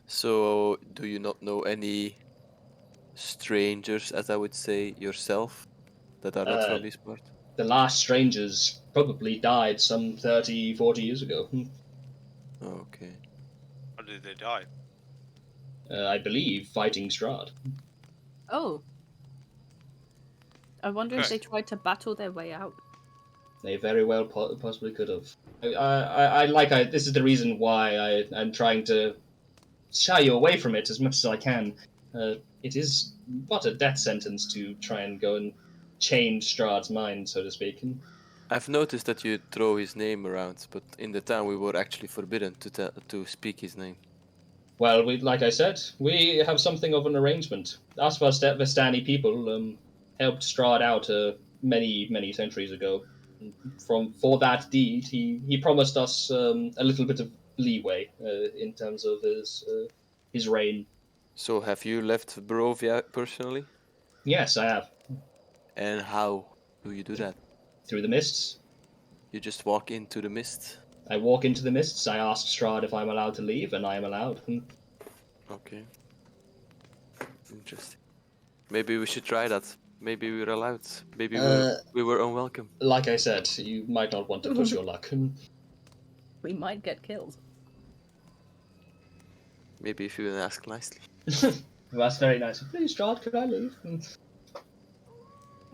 So, do you not know any strangers, as I would say, yourself, that are not from this part? The last strangers probably died some 30, 40 years ago. Okay. How did they die? I believe fighting Strahd. Oh. I wonder if they tried to battle their way out. They very well possibly could have. This is the reason why I'm trying to shy you away from it as much as I can. It is but a death sentence to try and go and change Strahd's mind, so to speak. I've noticed that you throw his name around, but in the town we were actually forbidden to speak his name. Well, like I said, we have something of an arrangement. Us Vestani people helped Strahd out many centuries ago. For that deed, he promised us a little bit of leeway in terms of his reign. So have you left Barovia personally? Yes, I have. And how do you do that? Through the mists. You just walk into the mist? I walk into the mists, I ask Strahd if I'm allowed to leave, and I am allowed. Okay. Interesting. Maybe we should try that. Maybe we're allowed. Maybe we were unwelcome. Like I said, you might not want to push your luck. We might get killed. Maybe if you ask nicely. That's very nice. Please, Strahd, could I leave?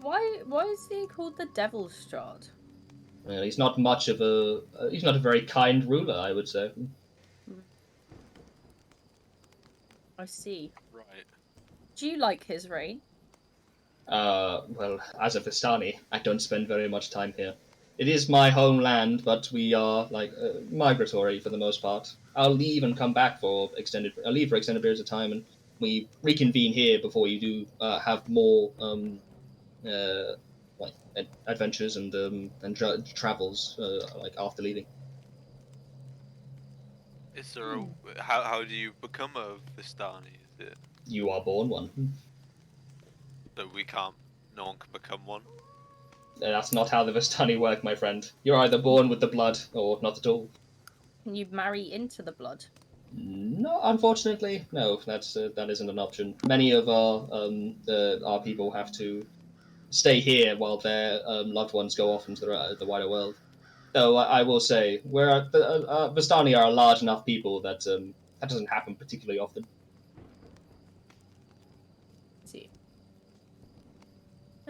Why is he called the Devil's Strahd? Well, he's not much of a. He's not a very kind ruler, I would say. I see. Right. Do you like his reign? Well, as a Vistani, I don't spend very much time here. It is my homeland, but we are migratory for the most part. I'll leave and come back for extended. I'll leave for extended periods of time, and we reconvene here before you do have more adventures and travels after leaving. Is there a, how do you become a Vistani? Is it You are born one. that we can't? No one can become one. That's not how the Vistani work, my friend. You're either born with the blood or not at all. Can you marry into the blood? No, unfortunately, no. That isn't an option. Many of our people have to stay here while their loved ones go off into the wider world. Though I will say, Vistani are a large enough people that that doesn't happen particularly often. See.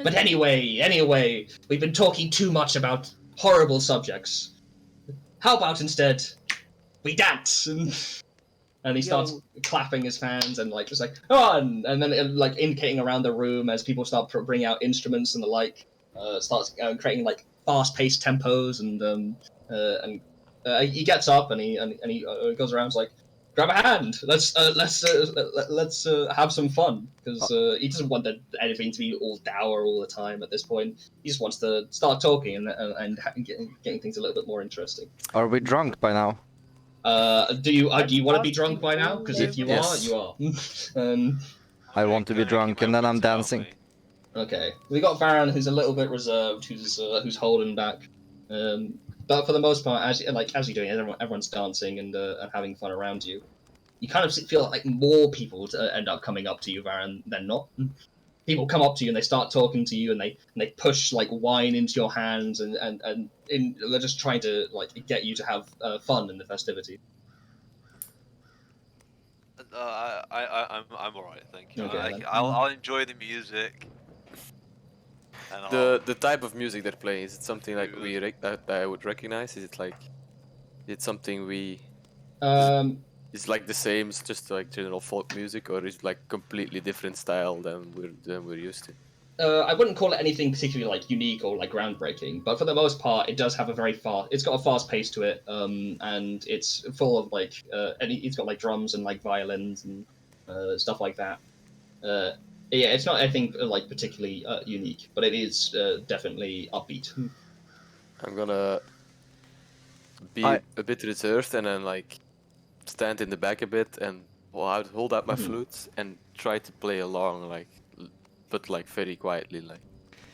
But anyway, we've been talking too much about horrible subjects. How about instead we dance? And he starts clapping his hands and just on, and then indicating around the room as people start bringing out instruments and the like. Starts creating fast-paced tempos and he gets up and he goes around grab a hand. Let's have some fun because he doesn't want anything to be all dour all the time at this point. He just wants to start talking and getting things a little bit more interesting. Are we drunk by now? Do you want to be drunk by now? Because if you Yes. are, you are. I want to be drunk and then I'm dancing. Okay, we got Varan, who's a little bit reserved, who's holding back. But for the most part, as you're doing it, everyone's dancing and having fun around you. You kind of feel like more people end up coming up to you, Varan, than not. People come up to you and they start talking to you and they push wine into your hands and they're just trying to get you to have fun in the festivity. I'm alright, thank you. Okay, I'll enjoy the music. And The type of music they're playing, is it something that I would recognize? Is it something we? It's the same. It's just general folk music, or is it completely different style than we're used to? I wouldn't call it anything particularly unique or groundbreaking, but for the most part, it does have it's got a fast pace to it, and it's full of it's got drums and violins and stuff like that. Yeah, it's not anything particularly unique, but it is definitely upbeat. I'm gonna be a bit reserved and then stand in the back a bit and hold out my flute and try to play along but very quietly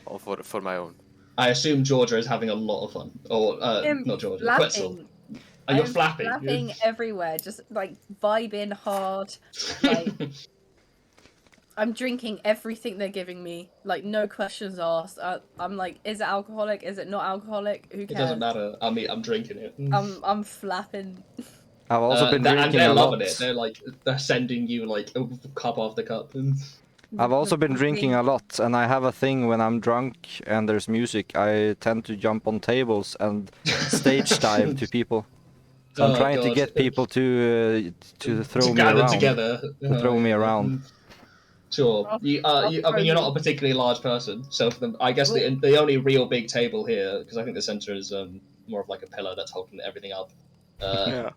all for my own. I assume Georgia is having a lot of fun, or not Georgia, Quetzal. You're flapping. Flapping everywhere, just vibing hard. I'm drinking everything they're giving me, no questions asked. I'm is it alcoholic? Is it not alcoholic? Who cares? It doesn't matter. I mean, I'm drinking it. I'm flapping. I've also been drinking and they're a loving lot. it. They're sending you cup after cup. I've also been drinking a lot, and I have a thing when I'm drunk and there's music, I tend to jump on tables and stage dive to people. So I'm trying to get people to throw me around. Together. To throw me around. Sure. I'll I mean, throw you're not you. a particularly large person, so for I guess Well- the only real big table here, because I think the center is more of like a pillar that's holding everything up. Yeah.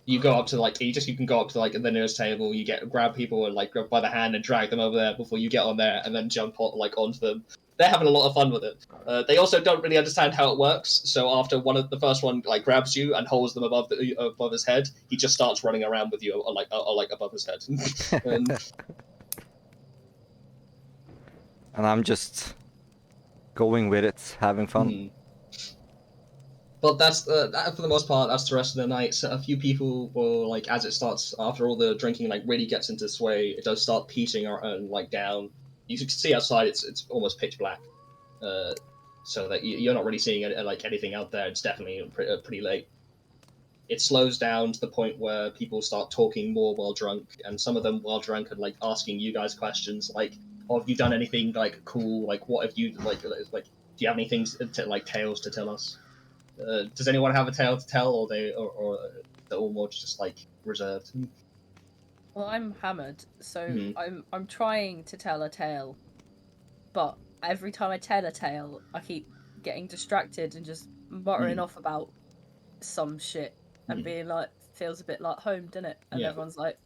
You go up to like you can go up to like the nearest table. You grab people and like grab by the hand and drag them over there before you get on there, and then jump onto them. They're having a lot of fun with it. They also don't really understand how it works. So after the first one like grabs you and holds them above his head, he just starts running around with you like above his head. And I'm just going with it, having fun. But that's that for the most part. That's the rest of the night. So a few people will like as it starts after all the drinking like really gets into sway. It does start peating like down. You can see outside. It's almost pitch black, so that you're not really seeing like anything out there. It's definitely pretty late. It slows down to the point where people start talking more while drunk, and some of them while drunk are like asking you guys questions like, "Oh, have you done anything like cool? Like, what have you like? Do you have anything like tales to tell us?" Does anyone have a tale to tell, or they're all more just like reserved? Well, I'm hammered, so Mhm. I'm trying to tell a tale, but every time I tell a tale, I keep getting distracted and just muttering off about some shit and being like, feels a bit like home, doesn't it? And Yeah. everyone's like,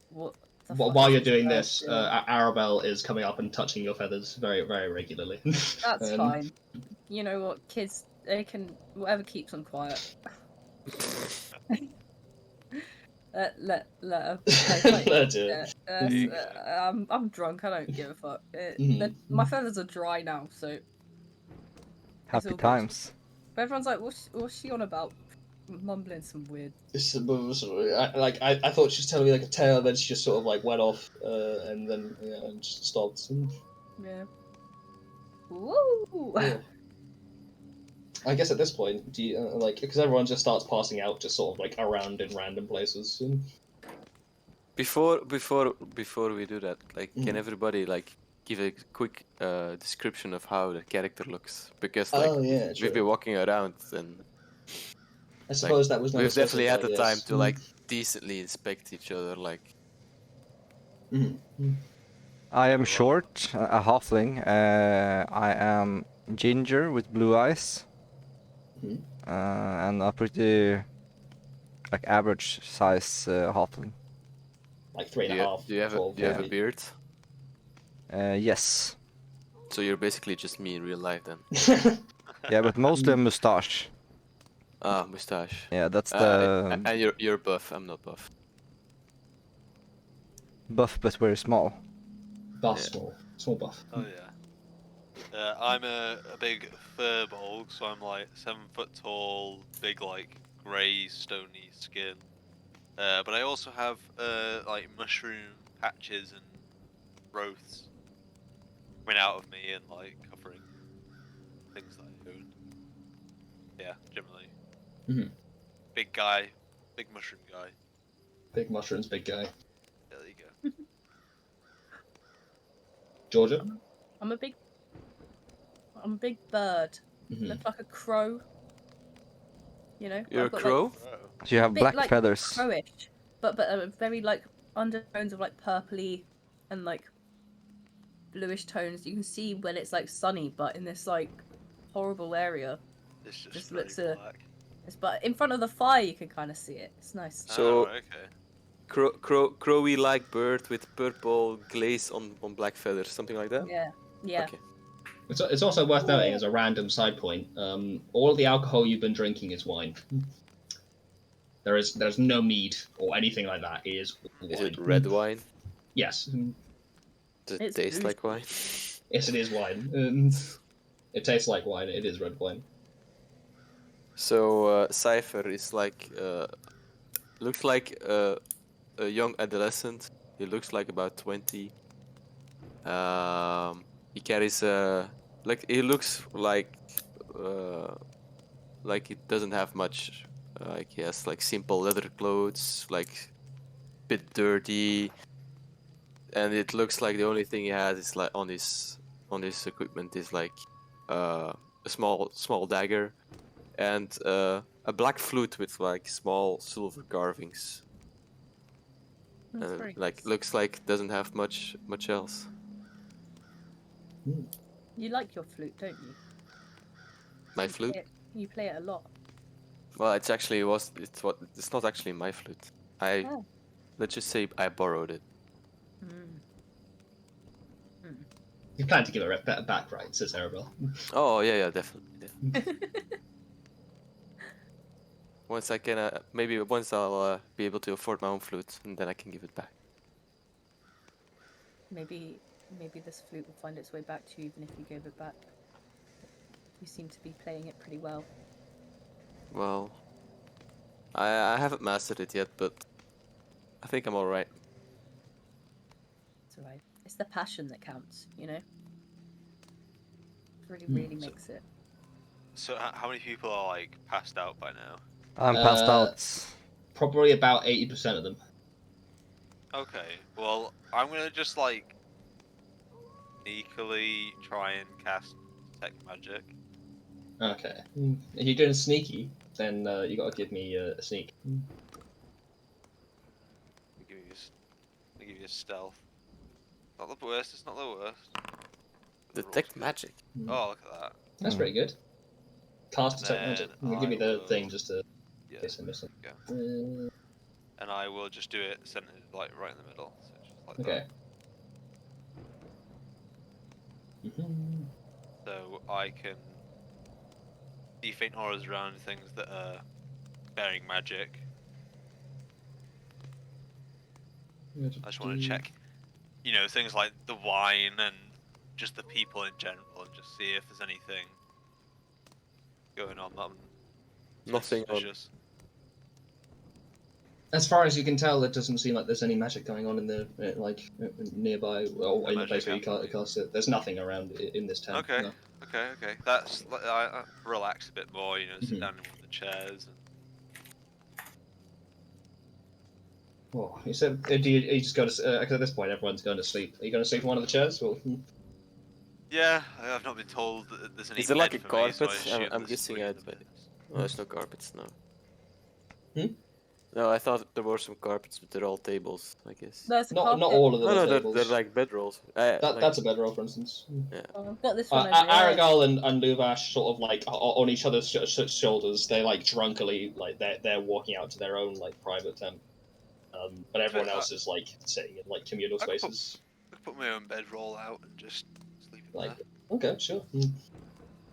what the Well, fuck while is you're this doing bird this, doing? Arabelle is coming up and touching your feathers very, very regularly. That's fine. You know what, kids, they can whatever keeps them quiet. Let her play. Let her do it. I'm drunk. I don't give a fuck. My Mhm. feathers are dry now, so it's Happy all good. times. But everyone's like, what's she on about? Mumbling some weird. I thought she was telling me like a tale, then she just sort of like went off, and then and just stopped. Yeah. Woo! Yeah. I guess at this point, do you like because everyone just starts passing out, just sort of like around in random places. Before we do that, like, can everybody like give a quick description of how the character looks? Because like yeah, we've been walking around and I suppose that was never we've definitely had the specified, time yes. to like decently inspect each other. Like, I am short, a halfling. I am ginger with blue eyes. And a pretty like average size halfling. Like 3.5. do you have a beard? Yes. So you're basically just me in real life then. Yeah, but mostly a mustache. Ah, mustache. Yeah, that's the And you're buff. I'm not buff. buff, but very small. Buff, Yeah. small buff. Oh yeah. I'm a big furbolg, so I'm like 7 foot tall, big like grey stony skin. But I also have like mushroom patches and growths coming out of me and like covering things that I own. Yeah, generally. Big guy, big mushroom guy. Big mushrooms, big guy. There you go. Georgia? I'm a big bird. Look like a crow. You know, You're I've got a crow? like So you have bit black like feathers. crowish, but very like undertones of like purpley and like bluish tones. You can see when it's like sunny, but in this like horrible area, It's just very looks black. but in front of the fire you can kind of see it. It's nice. So right, okay. crowy like bird with purple glaze on black feathers, something like that. Yeah. Okay. It's also worth noting as a random side point. All of the alcohol you've been drinking is wine. There's no mead or anything like that. It is wine. Is it red wine? Yes. Does it It's taste booze. like wine? Yes, it is wine. It tastes like wine. It is red wine. So Cypher is like looks like a young adolescent. He looks like about 20. He carries he looks like he doesn't have much. Like he has like simple leather clothes, like bit dirty, and it looks like the only thing he has is like on his equipment is like a small dagger and a black flute with like small silver carvings. That's and very like nice. looks like doesn't have much else. You like your flute, don't you? My flute? You play it a lot. Well, it's not actually my flute. Oh. Let's just say I borrowed it. You plan to give it back, right? Says Arabelle. Oh yeah, definitely. Yeah. Once I can, maybe once I'll be able to afford my own flute, and then I can give it back. Maybe this flute will find its way back to you even if you gave it back. You seem to be playing it pretty well. Well, I haven't mastered it yet, but I think I'm all right. It's alright. It's the passion that counts, you know? It really makes it. So how many people are like passed out by now? I'm passed out. Probably about 80% of them. Okay, well, I'm gonna just like sneakily try and cast detect magic. Okay. If you're doing sneaky, then you gotta give me a sneak. I'll give you a stealth. Not the worst. It's not the worst. Detect magic. Oh, look at that. That's pretty good. Cast detect then magic. Give me the I thing will- just to Yeah, in case I miss it. there you go. And I will just do it centered like right in the middle. So it's just like Okay. that. So I can see faint auras around things that are bearing magic. I just want to check, you know, things like the wine and just the people in general, and just see if there's anything going on that Nothing on. suspicious. As far as you can tell, it doesn't seem like there's any magic going on in the nearby or in the place where you cast it. There's nothing around in this town. Okay, No. okay. That's I relax a bit more, you know, sit down in one of the chairs. Oh, you said you just go to? At this point, everyone's going to sleep. Are you going to sleep in one of the chairs? Or? Yeah, I've not been told that there's any. Is there like a bed for me, so carpet? I assume I'm there's guessing somebody in I'd. the bed. No, there's no carpets. No. Hmm? No, I thought there were some carpets, but they're all tables, I guess. There's a Not carpet. all of them No, are they're tables. like bedrolls. That's a bedroll, for instance. Yeah. Oh, I've got this one over here. Aragal and Luvash sort of like on each other's shoulders. They're like drunkily like they're walking out to their own like private tent. But everyone else is like sitting in like communal spaces. I could put my own bedroll out and just sleep in Like, there. okay, sure.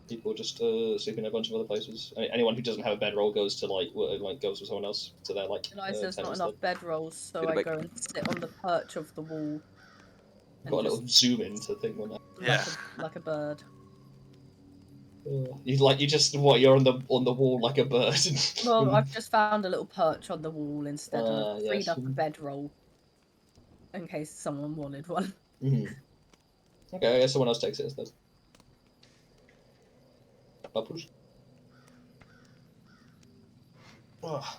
People just sleep in a bunch of other places. Anyone who doesn't have a bedroll goes to goes with someone else to their like. There's not enough bedrolls, so I go and sit on the perch of the wall. Got a little zoom into thing on that. Yeah. Like a bird. You're on the wall like a bird. Well, I've just found a little perch on the wall instead of freed yes. up a bedroll in case someone wanted one. Okay, I guess someone else takes it instead. Bubbles. Oh.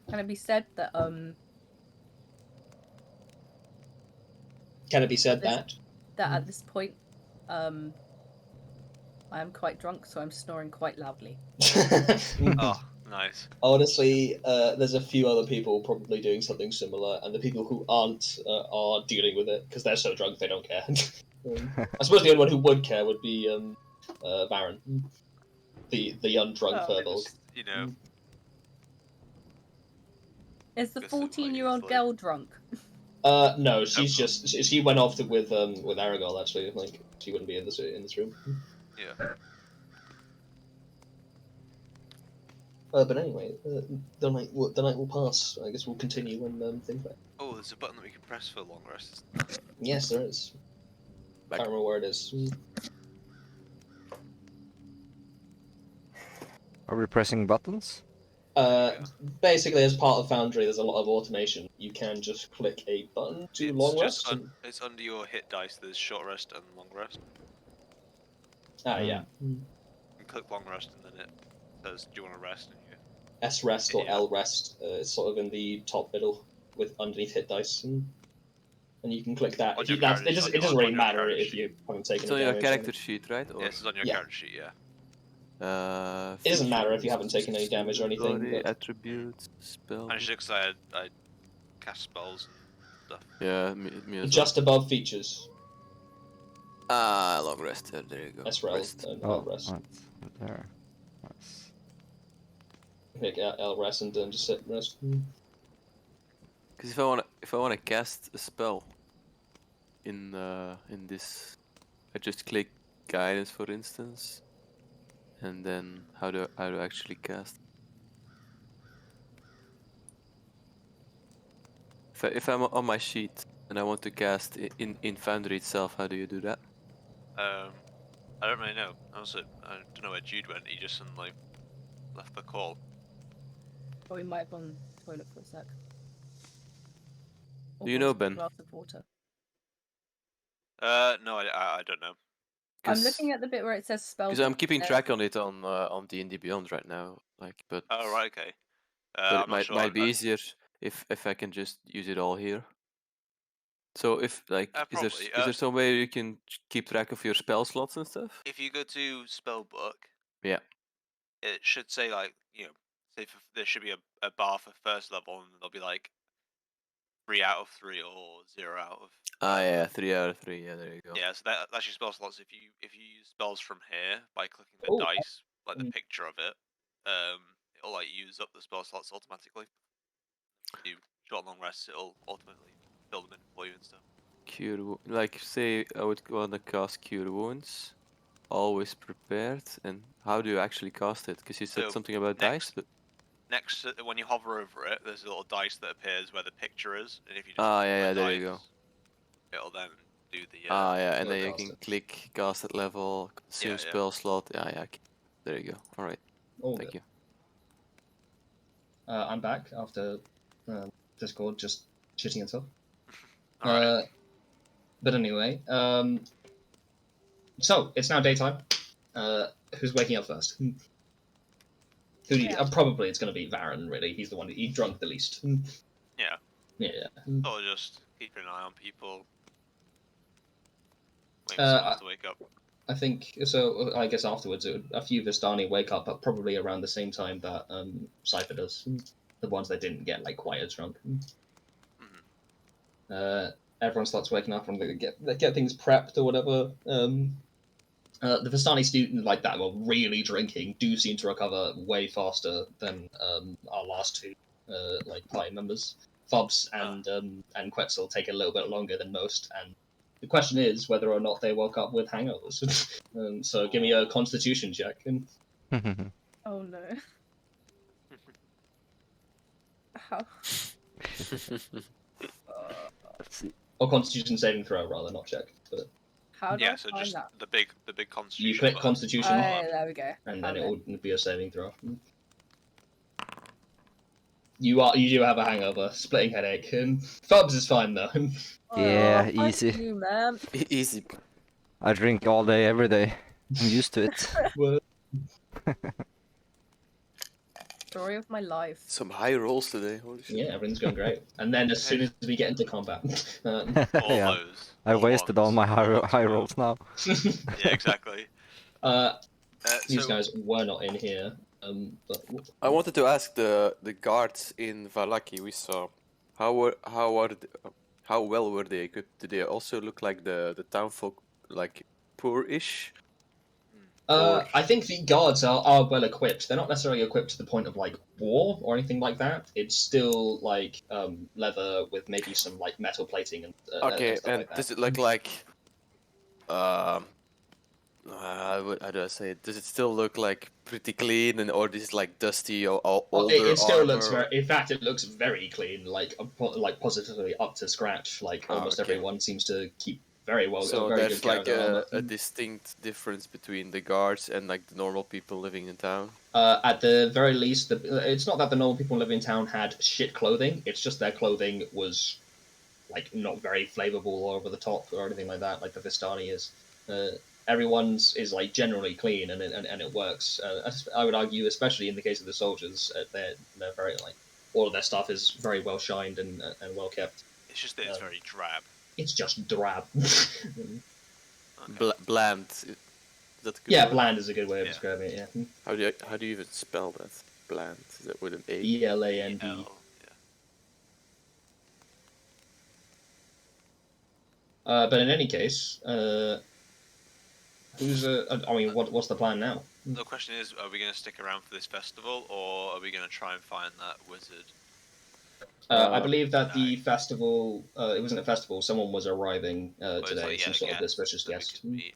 Can it be said that Can it be said that at this point I am quite drunk, so I'm snoring quite loudly. Oh, nice. Honestly, there's a few other people probably doing something similar, and the people who aren't are dealing with it because they're so drunk they don't care. I suppose the only one who would care would be Baron, the undrunk furball. You know. Is the 14-year-old girl drunk? No, she's she went off with Aragorn actually. Like she wouldn't be in this room. Yeah. But anyway, the night will pass. I guess we'll continue when things back. Oh, there's a button that we can press for long rest, isn't there? Yes, there is. Can't remember where it is. Are we pressing buttons? Basically, as part of Foundry, there's a lot of automation. You can just click a button to long rest. It's under your hit dice. There's short rest and long rest. Yeah. You can click long rest and then it says, "Do you want to rest?" And you S rest or L rest. It's sort of in the top middle with underneath hit dice, and you can click that. It doesn't really matter if you haven't taken. It's on your character sheet, right? Or... Yes, it's on your character sheet. Yeah. It doesn't matter if you haven't taken any damage or anything. But... Attributes, spell. I just because I cast spells and stuff. Yeah, me as Just above features. well. Long rest. There you go. SREL Rest. and Oh, LRES. right. There. Nice. Pick LRES and then just sit rest. Because if I wanna cast a spell in this, I just click guidance, for instance, and then how do I actually cast? If I'm on my sheet and I want to cast in Foundry itself, how do you do that? I don't really know. Also, I don't know where Jude went. He just suddenly left the call. Or we might have gone toilet for a sec. Or Do you brought know, us a Ben? glass of water. No, I don't know. I'm looking at the bit where it says spell. Because I'm keeping track on it on D&D Beyond right now, like, but Oh right, okay. but I'm it not sure. might be easier if I can just use it all here. So if like Probably. is there some way you can keep track of your spell slots and stuff? If you go to spell book, Yeah. it should say like say there should be a bar for first level, and there'll be like 3 out of 3 or 0 out of. Yeah, 3 out of 3. Yeah, there you go. Yeah, so that's your spell slots. If you use spells from here by clicking the Oh. dice, like the picture of it, it'll like use up the spell slots automatically. If you do short long rests, it'll ultimately fill them in for you and stuff. Like say I would want to cast Cure Wounds, always prepared. And how do you actually cast it? Because you said So, something about dice, but Next, when you hover over it, there's a little dice that appears where the picture is, and if you just yeah, click there dice, you go. it'll then do the. Yeah, and Slow then you cast can it. click cast at level, consume Yeah. spell slot. Yeah, there you go. All right, All thank good. you. I'm back after Discord just shitting itself. Alright. But anyway, so it's now daytime. Who's waking up first? Who do you, Yeah. probably it's going to be Varen. Really, he's the one he drunk the least. Yeah. Yeah. Or just keep an eye on people. Wait for someone else to wake up. I think so. I guess afterwards, a few Vistani wake up, but probably around the same time that Cypher does. The ones that didn't get like quite as drunk. Everyone starts waking up and they get things prepped or whatever. The Vistani students like that were really drinking do seem to recover way faster than our last two like party members. Fobs and Quetzal take a little bit longer than most, and the question is whether or not they woke up with hangovers. So give me a Constitution check. Oh no. How? Let's see. Or Constitution saving throw rather, not check. But How do I So find just that? the big Constitution. you click button. Constitution, Oh, yeah, there we go. and then Found it it. would be a saving throw. You do have a hangover, splitting headache, and Fubs is fine though. Yeah, Oh, easy. thank you, man. Easy. I drink all day, every day. I'm used to it. Story of my life. Some high rolls today. Holy shit. Yeah, everything's going great. And then as soon as we get into combat, All Yeah. those. I all wasted all ones, my all ones high go. rolls now. Yeah, exactly. These So- guys were not in here. But I wanted to ask the guards in Valaki we saw. How well were they equipped? Did they also look like the townfolk, like poor-ish? I think the guards are well equipped. They're not necessarily equipped to the point of like war or anything like that. It's still like leather with maybe some like metal plating and Okay, stuff and like that. does it look like how do I say it? Does it still look like pretty clean, or is it like dusty or older It still looks armor? very. In fact, it looks very clean. Like positively up to scratch. Like almost okay. everyone seems to keep very well. So very there's good care like of their armor. a distinct difference between the guards and like the normal people living in town. At the very least, it's not that the normal people living in town had shit clothing. It's just their clothing was like not very flavorful or over the top or anything like that, like the Vistani is. Everyone's is like generally clean and it works. I would argue, especially in the case of the soldiers, they're very like all of their stuff is very well shined and well kept. It's just that it's very drab. It's just drab. Okay. Bland. Is that a good Yeah, word? bland is a good way of describing it. Yeah. How do you even spell that? Bland. Is that with an A? BLAND. Yeah. But in any case, what's the plan now? The question is, are we going to stick around for this festival, or are we going to try and find that wizard? I believe that the tonight? festival, it wasn't a festival, someone was arriving It's today, like, yeah, some sort of guest auspicious that we guest. could meet.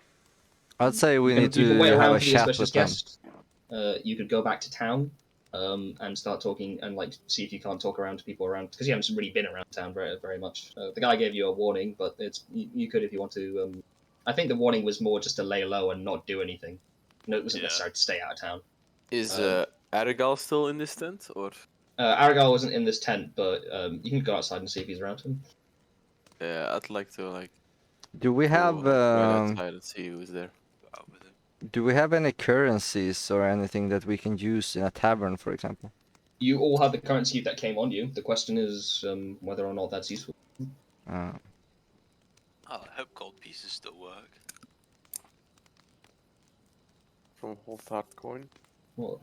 I'd say we need You can to wait have around a for the chat auspicious with them. guest. You could go back to town and start talking and like see if you can't talk around to people around because you haven't really been around town very much. The guy gave you a warning, but you could if you want to. I think the warning was more just to lay low and not do anything. No, it wasn't necessary to stay out of town. Is Aragal still in this tent, or? Aragal wasn't in this tent, but you can go outside and see if he's around him. Yeah, I'd like to like. Do we have go outside and see who's there. do we have any currencies or anything that we can use in a tavern, for example? You all have the currency that came on you. The question is whether or not that's useful. Oh, I hope gold pieces still work. From Whole Heart Coin. Well,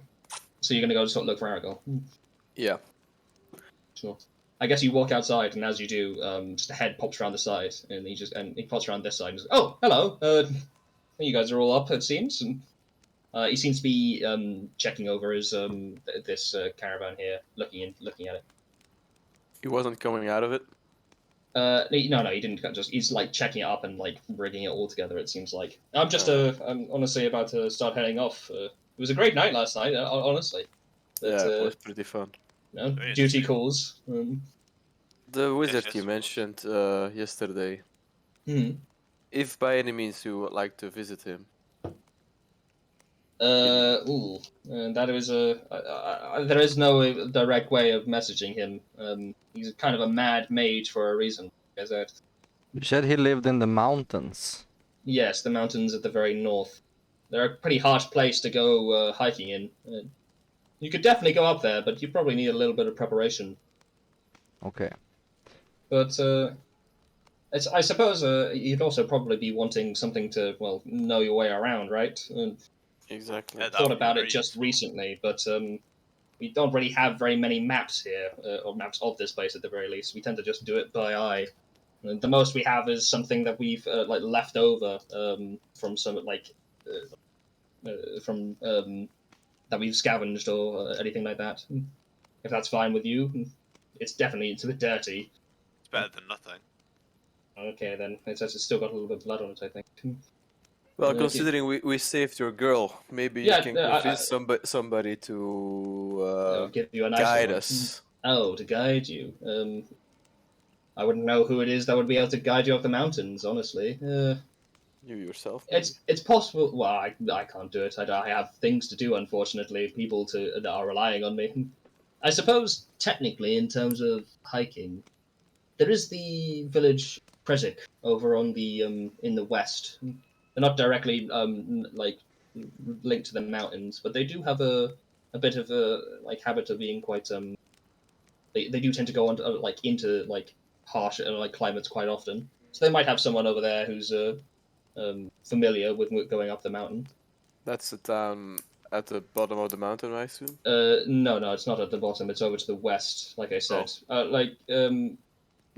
so you're gonna go sort of look for Aragal? Yeah. Sure. I guess you walk outside, and as you do, just a head pops around the side, and he pops around this side. And goes, "Oh, hello! You guys are all up, it seems." And he seems to be checking over his this caravan here, looking at it. He wasn't coming out of it. No, he didn't. He's like checking it up and like rigging it all together. It seems like I'm honestly about to start heading off. It was a great night last night, honestly. But, yeah, it was pretty fun. Duty calls. The wizard you mentioned yesterday. If by any means you would like to visit him. That is there is no direct way of messaging him. He's kind of a mad mage for a reason. You said he lived in the mountains. Yes, the mountains at the very north. They're a pretty harsh place to go hiking in. You could definitely go up there, but you probably need a little bit of preparation. Okay. But I suppose you'd also probably be wanting something to, well, know your way around, right? Exactly. I thought about it just recently, but we don't really have very many maps here, or maps of this place at the very least. We tend to just do it by eye. And the most we have is something that we've like left over from some from that we've scavenged or anything like that. If that's fine with you, it's a bit dirty. It's better than nothing. Okay, then it's still got a little bit of blood on it, I think. Well, considering we saved your girl, maybe you can convince somebody to give you a nice guide us. Oh, to guide you. I wouldn't know who it is that would be able to guide you up the mountains, honestly. You yourself? Maybe? It's possible. Well, I can't do it. I have things to do, unfortunately. People that are relying on me. I suppose, technically, in terms of hiking, there is the village Presik over on the in the west. They're not directly like linked to the mountains, but they do have a bit of a like habit of being quite They do tend to go on into harsh climates quite often. So they might have someone over there who's familiar with going up the mountain. That's the town at the bottom of the mountain, I assume? No, it's not at the bottom. It's over to the west, like I said.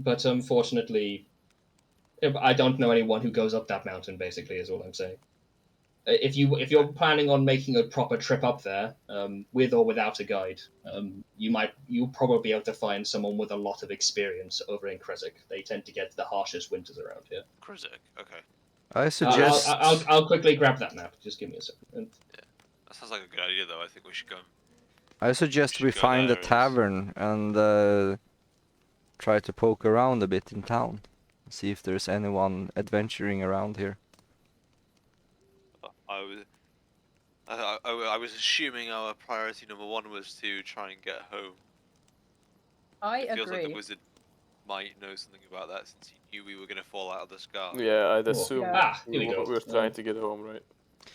But unfortunately, I don't know anyone who goes up that mountain. Basically, is all I'm saying. If you're planning on making a proper trip up there, with or without a guide, you'll probably be able to find someone with a lot of experience over in Kresik. They tend to get the harshest winters around here. Kresik, okay. I suggest. I'll quickly grab that map. Just give me a second. Yeah, that sounds like a good idea, though. I think we should go. I suggest we find a tavern and try to poke around a bit in town, see if there's anyone adventuring around here. I was assuming our priority number one was to try and get home. It feels agree. like the wizard might know something about that since he knew we were going to fall out of the sky. Yeah, I'd assume here we go. We're trying to get home, right?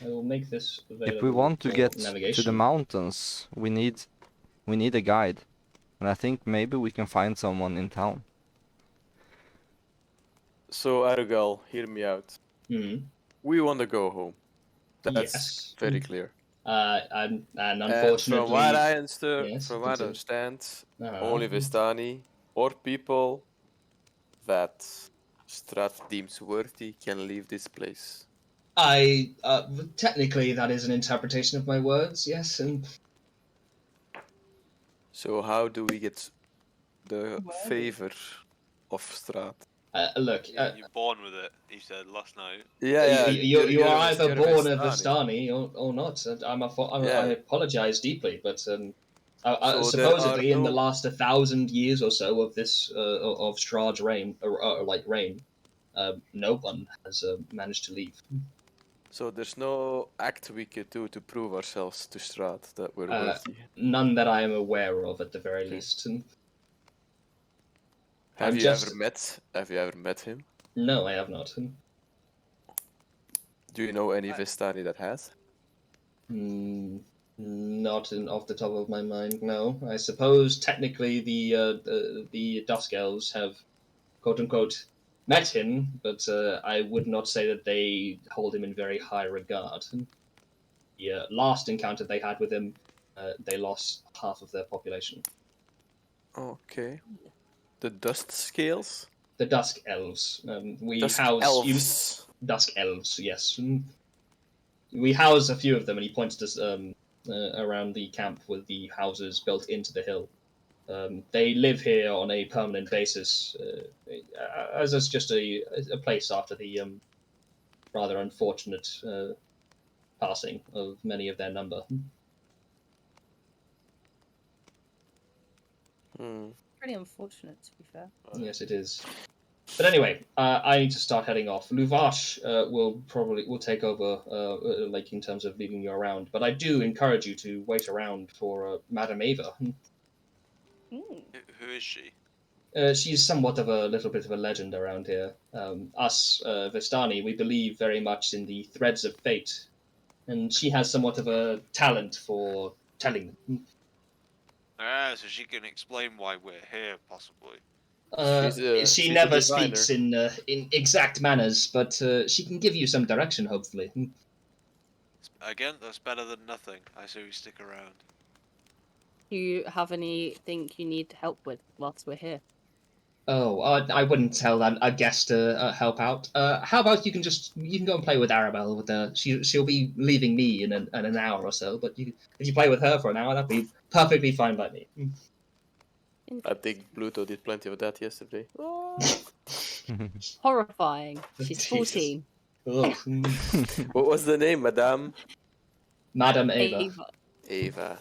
I will make this available. If we want to get navigation. to the mountains, we need a guide, and I think maybe we can find someone in town. So Aragal, hear me out. We want to go home. That's very clear. And unfortunately, from what I understand, only Vistani or people that Strat deems worthy can leave this place. Technically, that is an interpretation of my words, yes. And So how do we get the favor of Strat? look, You're born with it, he said last night. Yeah, you are either you're born a Vistani. Vistani or not. And Yeah. I apologize deeply, but So there are supposedly in the no- last 1,000 years or so of this of Strahd's reign, no one has managed to leave. So there's no act we could do to prove ourselves to Strat that we're worthy. None that I am aware of, at the very Okay. least. And Have I'm you just- ever met him? no, I have not. Do you know any Vistani that has? Not off the top of my mind. No, I suppose technically the Dusk Elves have, quote unquote, met him, but I would not say that they hold him in very high regard. The last encounter they had with him, they lost half of their population. Okay. The dust scales? The Dusk Elves. We Dusk house elves. Dusk Elves. Yes, we house a few of them, and he points to around the camp with the houses built into the hill. They live here on a permanent basis, as it's just a place after the rather unfortunate passing of many of their number. Pretty unfortunate, to be fair. Yes, it is. But anyway, I need to start heading off. Luvash will take over, like in terms of leading you around. But I do encourage you to wait around for Madame Ava. Who is she? She's somewhat of a little bit of a legend around here. Us, Vistani, we believe very much in the threads of fate, and she has somewhat of a talent for telling them. So she can explain why we're here, possibly. She she's a never diviner. speaks in exact manners, but she can give you some direction, hopefully. Again, that's better than nothing. I say we stick around. Do you have anything you need help with whilst we're here? Oh, I wouldn't tell a guest to help out. How about you can go and play with Arabelle? She'll be leaving me in an hour or so. But if you play with her for an hour, that'd be perfectly fine by me. I think Pluto did plenty of that yesterday. Horrifying. She's Jesus. 14. What was the name, Madame? Madame Ava. Ava.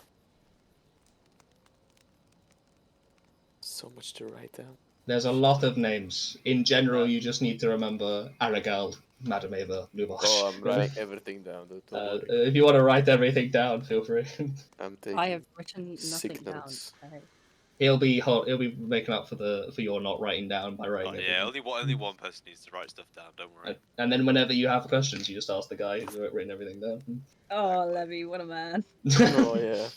So much to write down. There's a lot of names. In general, you just need to remember Aragel, Madame Ava, Luvash. Oh, I'm writing everything down. Don't worry. If you want to write everything down, feel free. I'm taking I have written sick nothing down. notes. Okay. He'll be making up for your not writing down by writing Oh, it. yeah, only one person needs to write stuff down. Don't worry. And then whenever you have questions, you just ask the guy who's written everything down. Oh, Levy, what a man. Oh yeah.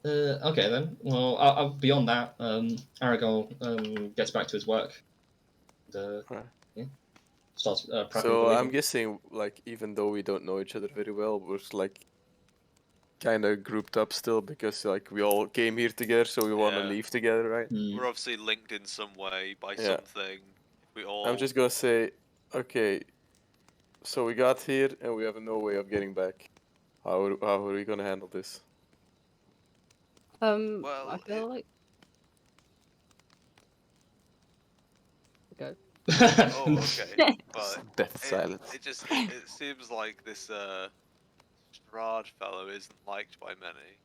Okay then. Well, beyond that, Aragorn gets back to his work. And, starts prepping. So I'm guessing, like, even though we don't know each other very well, we're like kind of grouped up still because like we all came here together, so we want to leave together, right? We're obviously linked in some way by something. We all. I'm just gonna say, okay. So we got here and we have no way of getting back. How are we gonna handle this? Well, I feel like. Go. Oh, okay. But Death silence. it seems like this Strahd fellow isn't liked by many,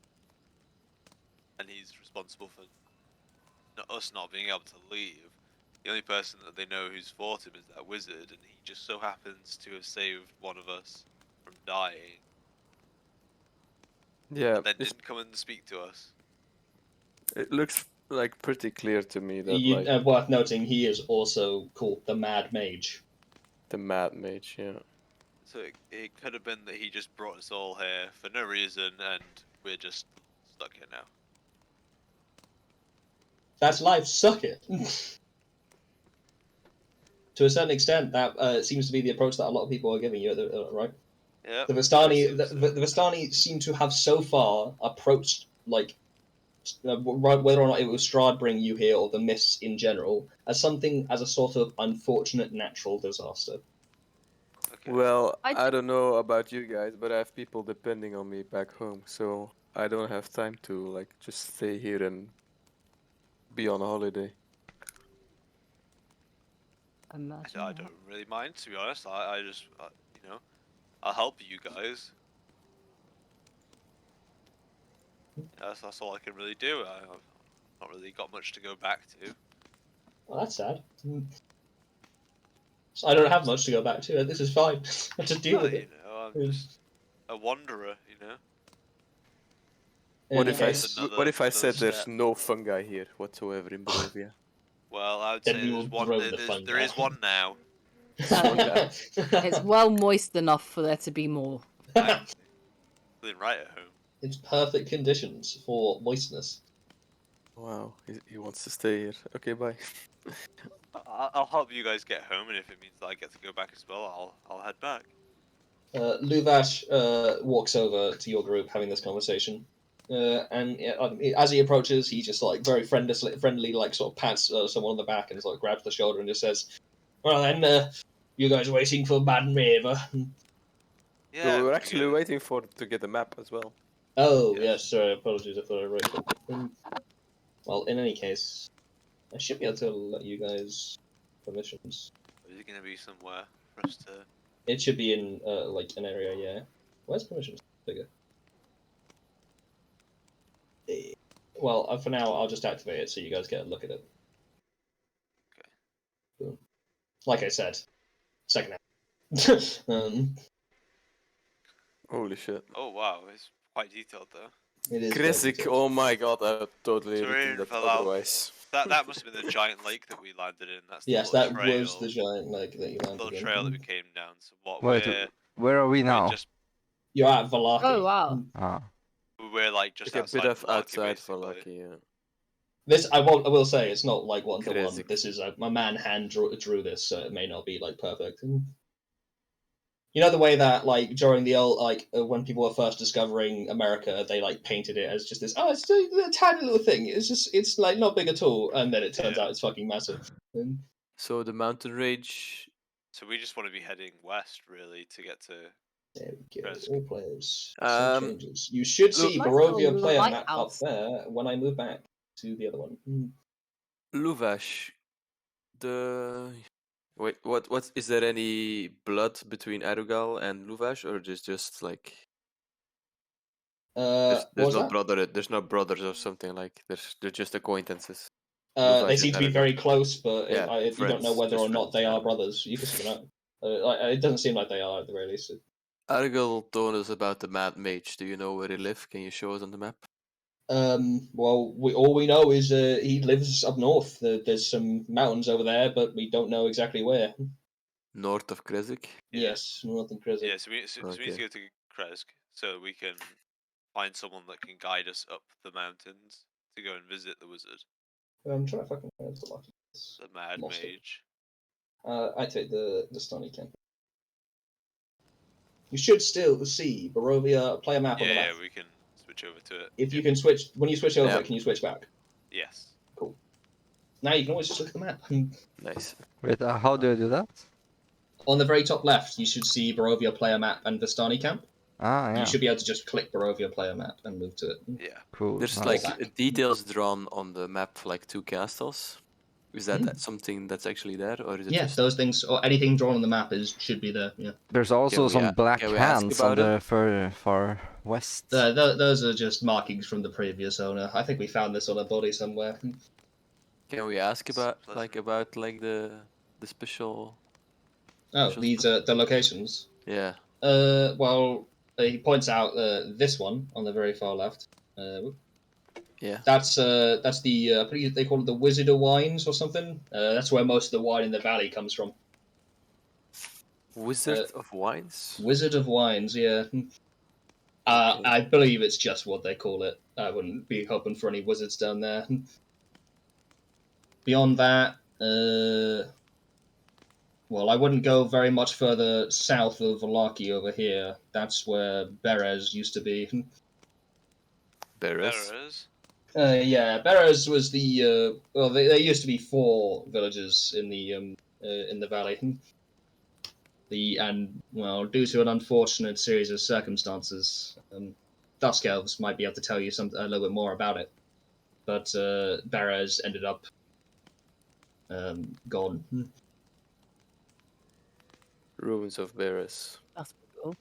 and he's responsible for us not being able to leave. The only person that they know who's fought him is that wizard, and he just so happens to have saved one of us from dying. Yeah, And then didn't come and speak to us. it looks like pretty clear to me that worth noting, he is also called the Mad Mage. the Mad Mage, yeah. So it could have been that he just brought us all here for no reason, and we're just stuck here now. That's life, suck it. To a certain extent, that seems to be the approach that a lot of people are giving you, right? Yeah. The Vistani seem to have so far approached like whether or not it was Strahd bringing you here or the mists in general, as a sort of unfortunate natural disaster. Okay. Well, I don't know about you guys, but I have people depending on me back home, so I don't have time to like just stay here and be on holiday. I don't really mind, to be honest. I just, I'll help you guys. That's all I can really do. I've not really got much to go back to. Well, that's sad. So I don't have much to go back to. This is fine. I just deal with it. I'm just a wanderer, What if I said step. there's no fungi here whatsoever in Barovia? Well, I would Then say we there's will one. grow the fungi. There is one now. It's well moist enough for there to be more. Feeling right at home. It's perfect conditions for moistness. Wow, he wants to stay here. Okay, bye. I'll help you guys get home, and if it means that I get to go back as well, I'll head back. Luvash walks over to your group having this conversation. And as he approaches, he just like very friendly, like sort of pats someone on the back and sort of grabs the shoulder and just says, "Well then, you guys waiting for Baden River?" Yeah, so we were actually waiting to get the map as well. Oh yes, sorry, apologies, I thought I wrote it. Well, in any case, I should be able to let you guys permissions. Is it going to be somewhere for us to? It should be in like an area, yeah. Where's permissions? Bigger. Well, for now, I'll just activate it so you guys get a look at it. Okay. Boom. Like I said, second half. Holy shit. Oh wow, it's quite detailed though. It is. Kresik, oh my god, I totally So written that otherwise. That must have been the giant lake that we landed in. That's the yes, little that trail. was the giant lake that you landed Little in. trail that we came down. So what? Wait, where are we now? You're at Valaki. Oh wow. We're like just like outside a bit of Valaki, outside basically. Valaki, yeah. This I will say it's not like one to one. Kresik. This is my man hand drew this, so it may not be like perfect. You know the way that like during the old when people were first discovering America, they like painted it as just this. Oh, it's a tiny little thing. It's like not big at all, and then it turns out it's fucking massive. So the mountain range. So we just want to be heading west, really, to get to. There we go. Kresik. All players. Some changes. You should see Nice Barovia little player map up lighthouse. there when I move back to the other one. Luvash. Wait, what is there any blood between Arugal and Luvash, or just like there's no brother, there's no brothers or something like they're just acquaintances. They seem to be very close, but you don't know whether or not they are brothers. You can figure it out. It doesn't seem like they are at the very least. Arugal told us about the Mad Mage. Do you know where he lives? Can you show us on the map? Well, all we know is he lives up north. There's some mountains over there, but we don't know exactly where. North of Kresik? Yes, north of Kresik. Yeah, so we need to go to Kresik so we can find someone that can guide us up the mountains to go and visit the wizard. I'm trying to fucking find the lucky. The Mad Mage. I take the stony camp. You should still see Barovia play a map on the map. Yeah, we can switch over to it. If you can switch, when you switch over, can you switch back? Yes. Cool. Now you can always just look at the map. Nice. Wait, how do I do that? On the very top left, you should see Barovia player map and Vistani camp. Yeah. You should be able to just click Barovia player map and move to it. Yeah. Cool. There's nice. like details drawn on the map for like 2 castles. Is that something that's actually there, or is it? Yeah, those things or anything drawn on the map should be there. Yeah. There's also some black hands on the far west. Those are just markings from the previous owner. I think we found this on a body somewhere. Can we ask about the special? Oh, these are the locations. Yeah. Well, he points out this one on the very far left. Yeah. That's the they call it the Wizard of Wines or something. That's where most of the wine in the valley comes from. Wizard of Wines. Wizard of Wines, yeah. I believe it's just what they call it. I wouldn't be hoping for any wizards down there. Beyond that, well, I wouldn't go very much further south of Valaki over here. That's where Berez used to be. Berez? Yeah, Barrows was the well. There used to be 4 villages in the valley. Due to an unfortunate series of circumstances, Dusk Elves might be able to tell you a little bit more about it. But Barrows ended up gone. Ruins of Barris. That's cool.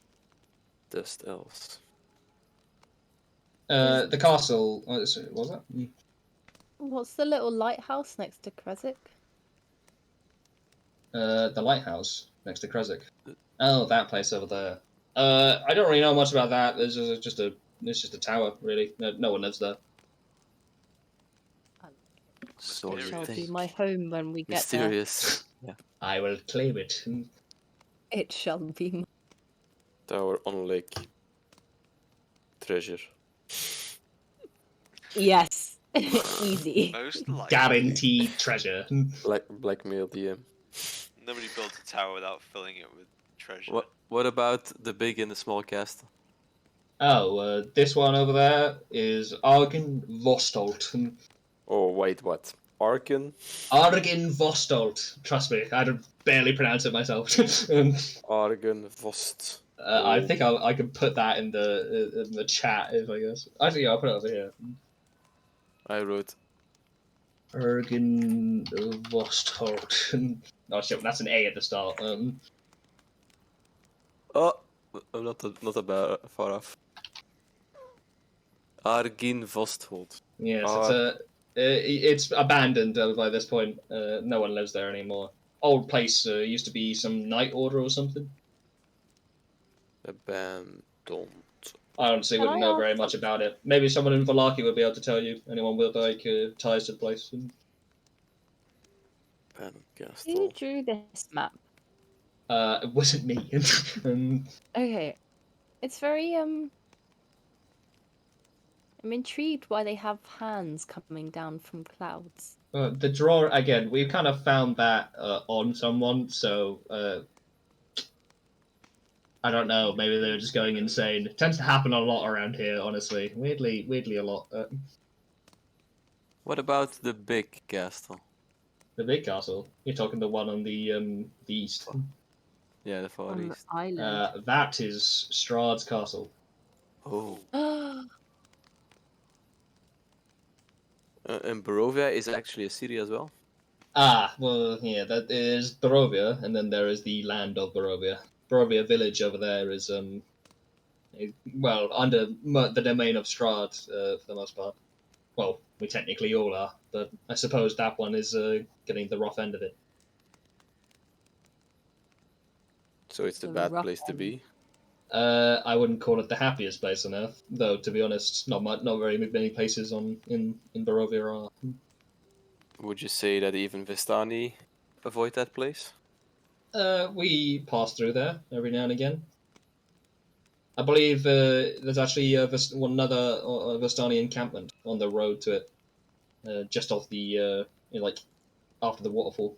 Dust elves. The castle. Was that? What's the little lighthouse next to Kresik? The lighthouse next to Kresik. Oh, that place over there. I don't really know much about that. It's just a tower, really. No one lives there. So It you shall be think. my home when we get Mysterious. Yeah. I will claim it. there. It shall be my... Tower on lake. Treasure. Yes. Easy. Most likely. Guaranteed treasure. Blackmail DM. Nobody builds a tower without filling it with treasure. What about the big and the small castle? Oh, this one over there is Argen Vostolt. Oh wait, what? Arkin? Argen Vostolt. Trust me, I don't barely pronounce it myself. Argen Vost. I think I can put that in the chat if I guess. Actually, yeah, I'll put it over here. I wrote. Argen Vostolt. Oh shit, that's an A at the start. Oh, I'm not about far off. Argin Vosthold. Yes, it's abandoned by this point. No one lives there anymore. Old place used to be some night order or something. Abandoned. I honestly wouldn't know very much about it. Maybe someone in Valaki would be able to tell you. Anyone with ties to the place. Abandoned Who castle. drew this map? It wasn't me. Okay. It's very, I'm intrigued why they have hands coming down from clouds. The draw again. We kind of found that on someone, so I don't know. Maybe they were just going insane. It tends to happen a lot around here, honestly. Weirdly a lot. What about the big castle? The big castle. You're talking the one on the east. Yeah, the far On the east. island. That is Strahd's castle. Oh. And Barovia is actually a city as well? Ah, well, yeah, that is Barovia, and then there is the land of Barovia. Barovia village over there is, under the domain of Strahd, for the most part. Well, we technically all are, but I suppose that one is getting the rough end of it. So it's the The bad rough place to end. be? I wouldn't call it the happiest place on Earth, though, to be honest, not very many places in Barovia are. Would you say that even Vistani avoid that place? We pass through there every now and again. I believe there's actually another Vistani encampment on the road to it, just off the after the waterfall.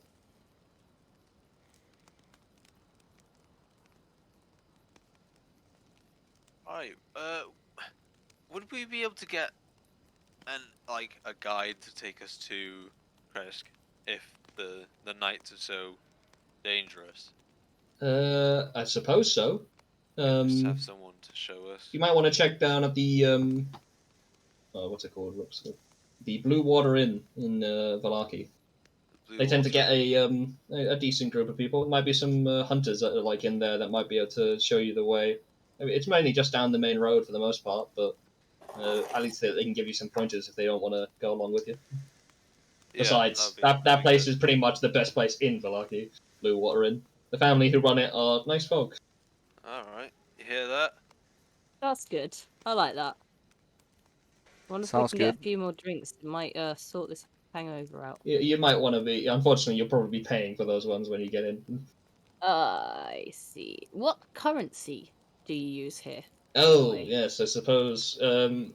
Right. Would we be able to get a guide to take us to Kresk if the nights are so dangerous? I suppose so. Just have someone to show us. You might want to check down at the what's it called? Whoops. The Blue Water Inn in Valaki. They tend to get a decent group of people. It might be some hunters that are in there that might be able to show you the way. I mean, it's mainly just down the main road for the most part, but at least they can give you some pointers if they don't want to go along with you. Besides, that place is pretty much the best place in Valaki, Blue Water Inn. The family who run it are nice folk. Alright, you hear that? That's good. I like that. I wonder if we Sounds can get good. a few more drinks. It might sort this hangover out. You might want to be. Unfortunately, you'll probably be paying for those ones when you get in. I see. What currency do you use here? Oh yes, I suppose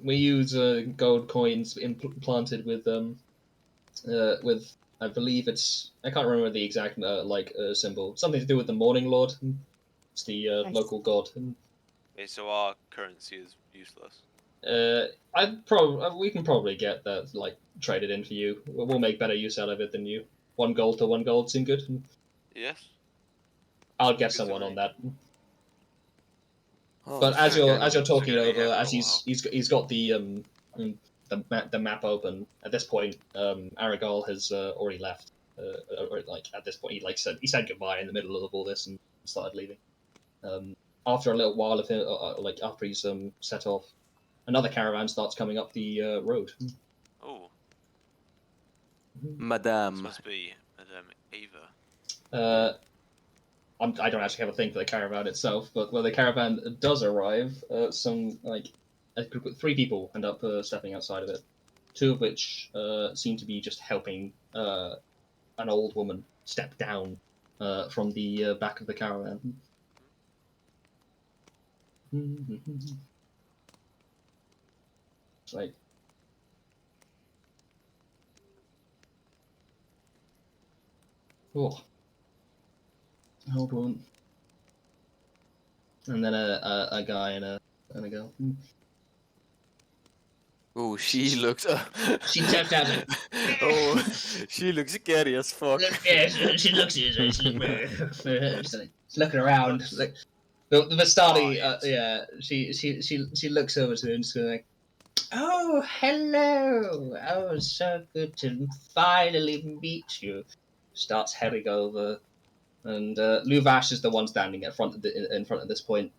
we use gold coins implanted with I believe I can't remember the exact symbol. Something to do with the Morning Lord. It's the local god. Okay, so our currency is useless. We can probably get that like traded in for you. We'll make better use out of it than you. 1 gold to 1 gold seem good. Yes. I'll Seems get good to someone on me. that. Oh, But as you're talking it Gonna be here over, for as a while. he's got the map open. At this point, Aragol has already left. Or like at this point, he said goodbye in the middle of all this and started leaving. After a little while of him, like after he's set off, another caravan starts coming up the road. Oh, this Madame. must be Madame Ava. I don't actually have a thing for the caravan itself, but when the caravan does arrive, some like a group of 3 people end up stepping outside of it. 2 of which seem to be just helping an old woman step down from the back of the caravan. It's like, oh, old woman, and then a guy and a girl. Oh, she looks. She steps out. Oh, she looks scary as fuck. Yeah, she looks at you. She's looking around. Like the Vistani, yeah. She looks over to him and she's like, "Oh, hello! Oh, so good to finally meet you." Starts heading over, and Luvash is the one standing in front of this point.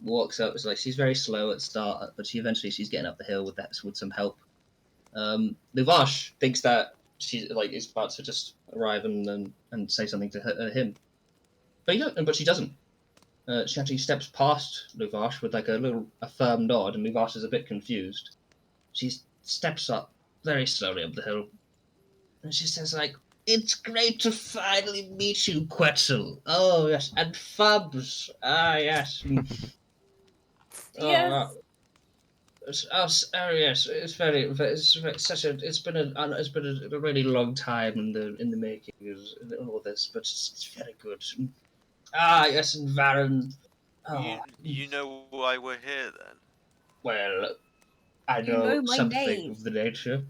Walks up. It's like she's very slow at start, but she's getting up the hill with some help. Luvash thinks that she is about to just arrive and say something to him, but she doesn't. She actually steps past Luvash with like a firm nod, and Luvash is a bit confused. She steps up very slowly up the hill, and she says like, "It's great to finally meet you, Quetzal. Oh yes, and Fubs. Ah yes. Yes. Oh yes, it's been a really long time in the making of all this, but it's very good. Ah yes, and Varen. Oh, You know why we're here then? well, I You know know my something name. of the nature.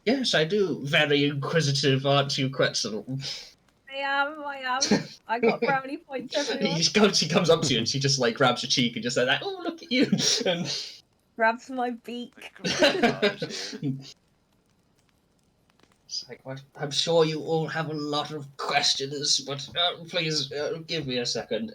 Yes, I do. Very inquisitive, aren't you, Quetzal? I am. I got brownie points, everyone. She comes up to you and she just like grabs your cheek and just says, "Oh, look at you!" And Grabs my beak. it's like, what? I'm sure you all have a lot of questions, but please give me a second.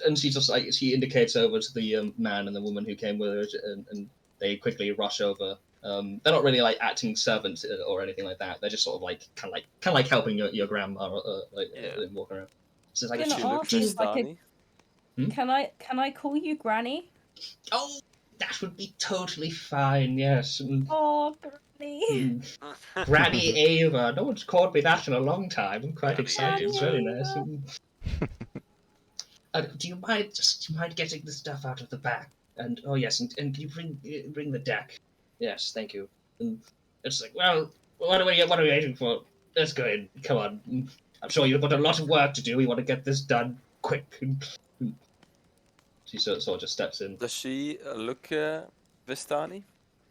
And she just she indicates over to the man and the woman who came with her, and they quickly rush over. They're not really like acting servants or anything like that. They're just sort of like kind of like helping your grandma walk around. So it's like, Can She I looks ask if I Vistani. could? Can I call you Granny? oh, that would be totally fine. Yes. Oh, Granny. Granny Ava. No one's called me that in a long time. I'm quite Granny excited. It's Ava. very nice. Do you mind getting the stuff out of the back? And oh yes, and can you bring the deck? Yes, thank you. And it's like, well, what are we waiting for? Let's go in. Come on. I'm sure you've got a lot of work to do. We want to get this done quick. She sort of just steps in. Does she look Vistani?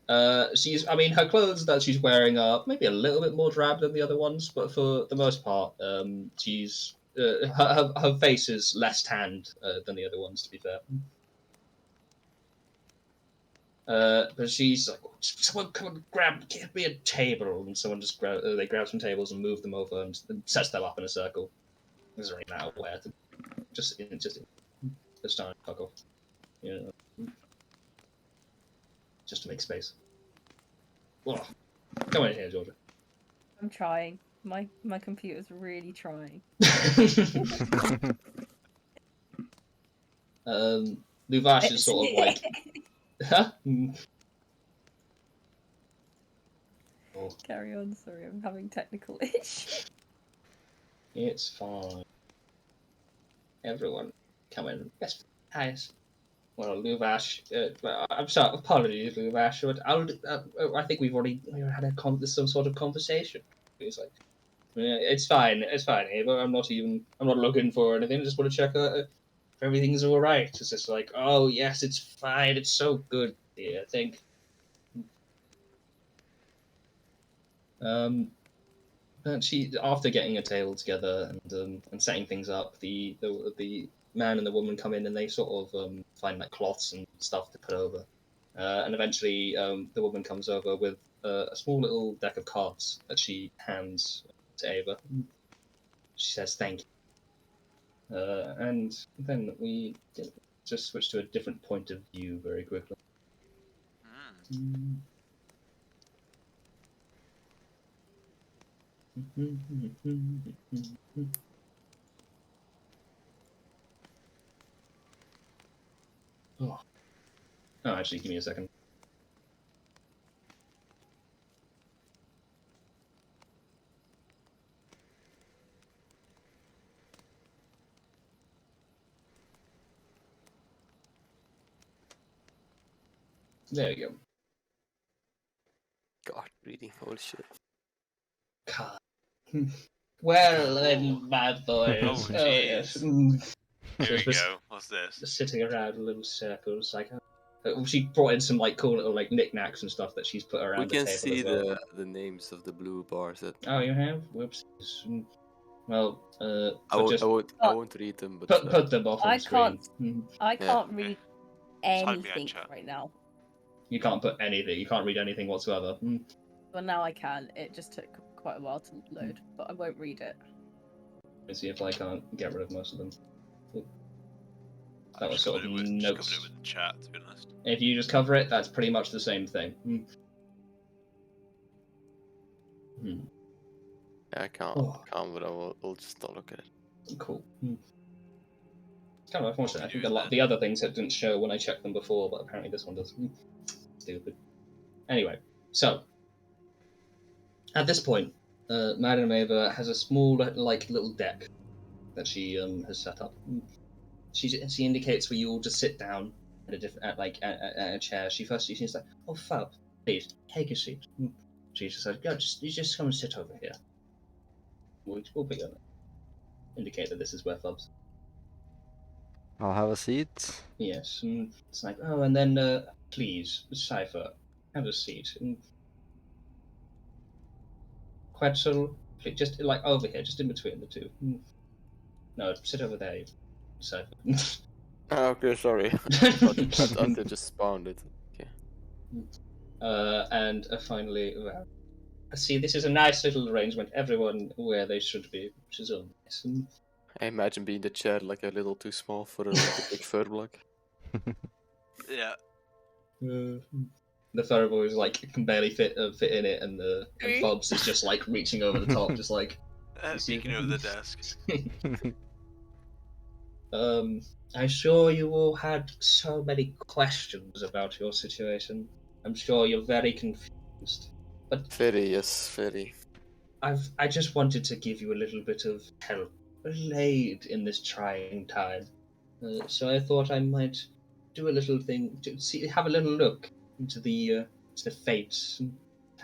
I mean, her clothes that she's wearing are maybe a little bit more drab than the other ones, but for the most part, she's her face is less tanned than the other ones, to be fair. But she's like, someone come and give me a table, and someone just they grab some tables and move them over and sets them up in a circle. It doesn't really matter where, just starting to fuck off, just to make space. Oh, come on in here, Georgia. I'm trying. My computer's really trying. Luvash is sort of like, huh? Oh, Carry on. Sorry, I'm having technical issues. it's fine. Everyone, come in. Yes, highest. Well, Luvash, I'm sorry. Apologies, Luvash. But I think we've already had some sort of conversation. He's like, yeah, it's fine, Ava. I'm not looking for anything. I just want to check if everything's all right. It's just like, oh yes, it's fine. It's so good. I think. But she, after getting a table together and setting things up, the man and the woman come in and they sort of find like cloths and stuff to put over, and eventually the woman comes over with a small little deck of cards that she hands to Ava. She says thank you, and then we just switch to a different point of view very quickly. Oh, actually, give me a second. There you God, reading, holy shit. go. Well then, bad boys. Oh, yes. Here we Just go. What's this? sitting around in little circles, like she brought in some like cool little like knickknacks and stuff that she's put around We the can table see as well. the names of the blue bars. That Oh, you have? Whoops. Well, I won't read them, but put them off on I screen. I can't read Type me in anything chat. right now. You can't put anything. You can't read anything whatsoever. Well, now I can. It just took quite a while to load, but I won't read it. Let's see if I can't get rid of most of them. I That was just sort of covered it with notes. the chat, to be honest. If you just cover it, that's pretty much the same thing. I can't, Oh. but I'll just not look at it. Cool. It's kind of unfortunate. I think Then? the other things that didn't show when I checked them before, but apparently this one does. Stupid. Anyway, so at this point, Madame Ava has a small like little deck that she has set up. She indicates where you all just sit down at at a chair. She's like, "Oh, Fab, please take a seat." She just like, "Yeah, you just come and sit over here." We'll be on it. Indicate that this is where Fub's. I'll have a seat. Yes, and it's like, oh, and then please, Cypher, have a seat. And Quetzal, just like over here, just in between the two. No, sit over there, Cypher. Okay, sorry. I thought just spawned it. Okay. And finally, well, see, this is a nice little arrangement. Everyone where they should be, which is all nice. I imagine being the chair like a little too small for like a big fur block. Yeah. The fur boys like can barely fit in it, and Fobs is just like reaching over the top, just like Peeking over the desk. I'm sure you all had so many questions about your situation. I'm sure you're very confused. But very, yes, very. I just wanted to give you a little bit of help, a little aid in this trying time. So I thought I might do a little thing to have a little look into the fates, and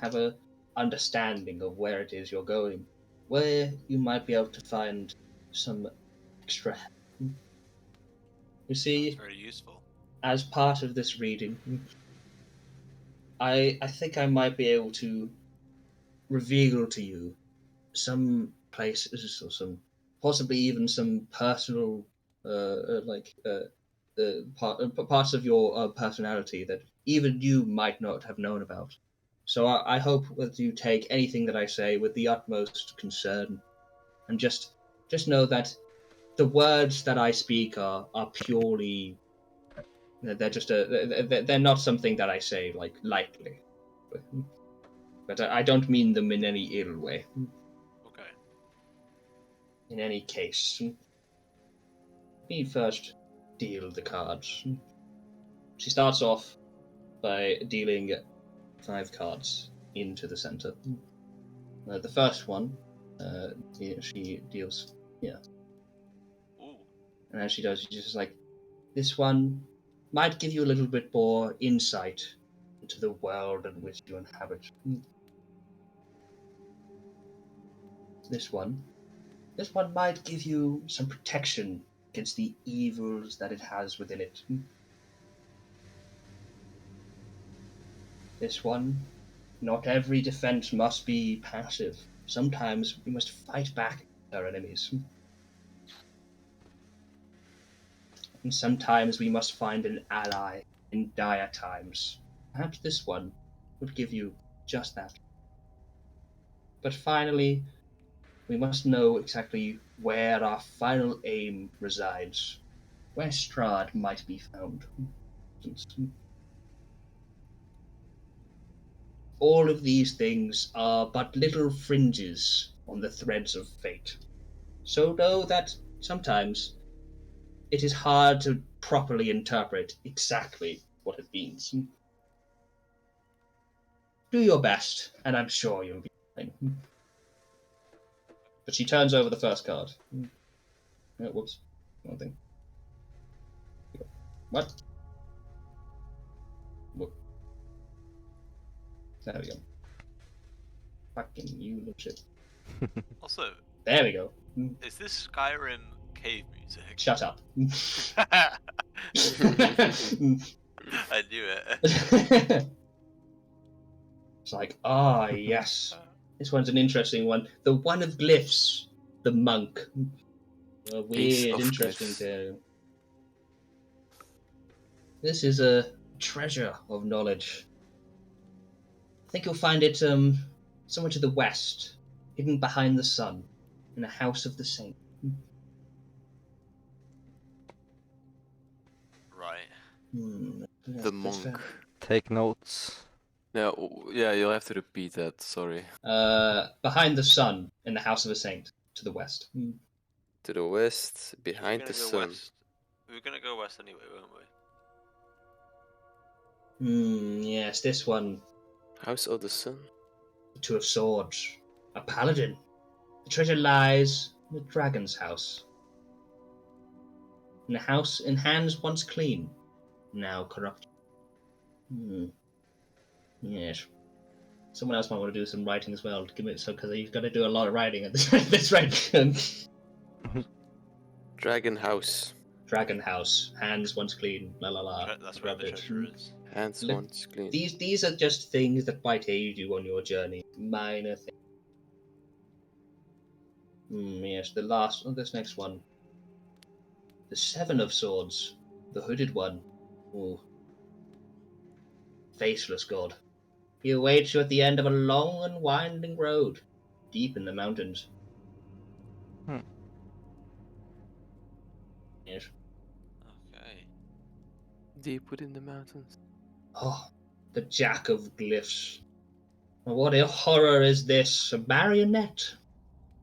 have a understanding of where it is you're going, where you might be able to find some extra help. You see, That's very useful. as part of this reading, I think I might be able to reveal to you some places or some possibly even some personal parts of your personality that even you might not have known about. So I hope that you take anything that I say with the utmost concern, and just know that the words that I speak are purely. They're just they're not something that I say like lightly, but I don't mean them in any ill way. Okay. In any case, me first deal the cards. She starts off by dealing 5 cards into the center. The first one, she deals here. Ooh. And as she does, she's just like, this one might give you a little bit more insight into the world in which you inhabit. This one might give you some protection against the evils that it has within it. this one. Not every defense must be passive. Sometimes we must fight back against our enemies. And sometimes we must find an ally in dire times. Perhaps this one would give you just that. But finally, we must know exactly where our final aim resides, where Strahd might be found. All of these things are but little fringes on the threads of fate. So know that sometimes it is hard to properly interpret exactly what it means. Do your best, and I'm sure you'll be fine. But she turns over the first card. Oh, whoops. One thing. What? Whoop. There we go. Fucking you little shit. Also, There we go. is this Skyrim cave music? Shut up. I knew it. It's like, yes. This one's an interesting one. The one of glyphs. The monk. A Ace weird, of interesting Glyphs. tale. This is a treasure of knowledge. I think you'll find it somewhere to the west, hidden behind the sun, in a house of the saint. Right. The monk. Take notes. Yeah, you'll have to repeat that. Sorry. Behind the sun, in the house of a saint, to the west. To the west, We're behind gonna the go sun. west. We were gonna go west anyway, weren't we? Yes, this one. House of the sun. The Two of Swords. A paladin. The treasure lies in the dragon's house. In a house in hands once clean, now corrupt. Yes. Someone else might want to do some writing as well. Give it so because you've got to do a lot of writing at this rate. Dragon house. Dragon house, hands once clean, la la la. That's where the treasure is. Hands Look, once clean. These are just things that might aid you on your journey. Minor things. Yes, this next one. The Seven of Swords. The hooded one. Ooh. Faceless god. He awaits you at the end of a long and winding road, deep in the mountains. Yes. Okay. Deep within the mountains. Oh, the Jack of Glyphs. What a horror is this? A marionette.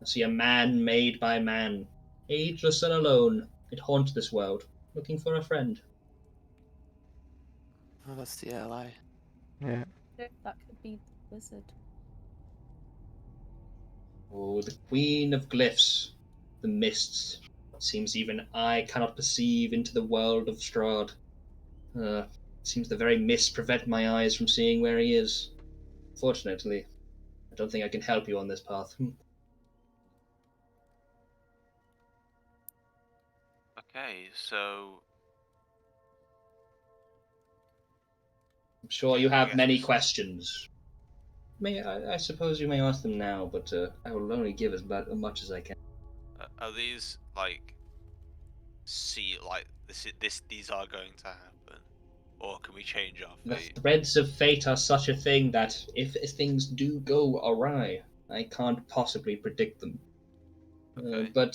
I see a man made by man, ageless and alone. It haunts this world, looking for a friend. Oh, that's the ally. Yeah. That could be the wizard. Oh, the Queen of Glyphs. The mists. Seems even I cannot perceive into the world of Strahd. Seems the very mists prevent my eyes from seeing where he is. Fortunately, I don't think I can help you on this path. Okay, so I'm sure you have guess many we'll- questions. I suppose you may ask them now, but I will only give as much as I can. are these like these are going to happen, or can we change our The fate? threads of fate are such a thing that if things do go awry, I can't possibly predict them. Okay. But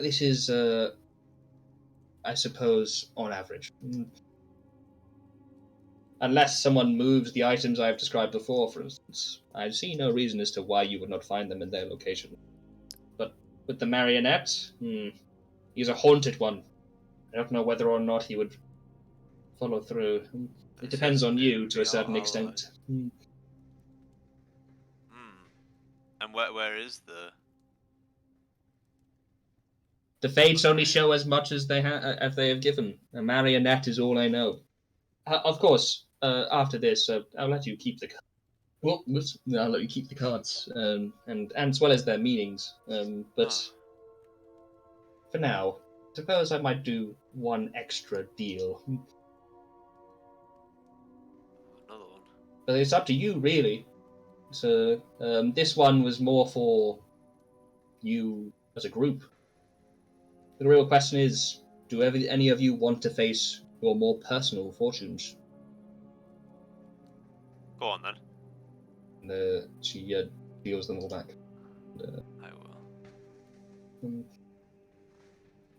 this is, I suppose, on average. Unless someone moves the items I've described before, for instance, I see no reason as to why you would not find them in their location. But with the marionette, he's a haunted one. I don't know whether or not he would follow through. It depends on you to a certain extent. And where is the? The fates only show as much as they have given. A marionette is all I know. Of course, after this, I'll let you keep the. Well, I'll let you keep the cards, and as well as their meanings. But for now, suppose I might do one extra deal. Another one. But it's up to you, really. So this one was more for you as a group. The real question is, do any of you want to face your more personal fortunes? Go on then. And she deals them all back. I will.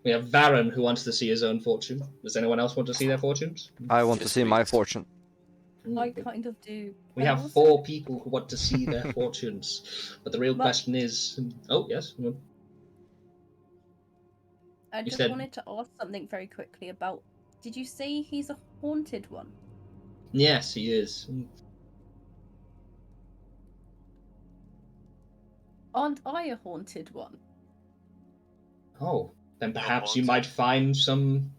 We have Varen, who wants to see his own fortune. Does anyone else want to see their fortunes? I want to Yes, see my please. fortune. I kind of do. We And have also- 4 people who want to see their fortunes. But the real But- question is... Oh, yes. I You just said- wanted to ask something very quickly about. Did you say he's a haunted one? Yes, he is. Aren't I a haunted one? Oh, then You're perhaps you haunted. might find some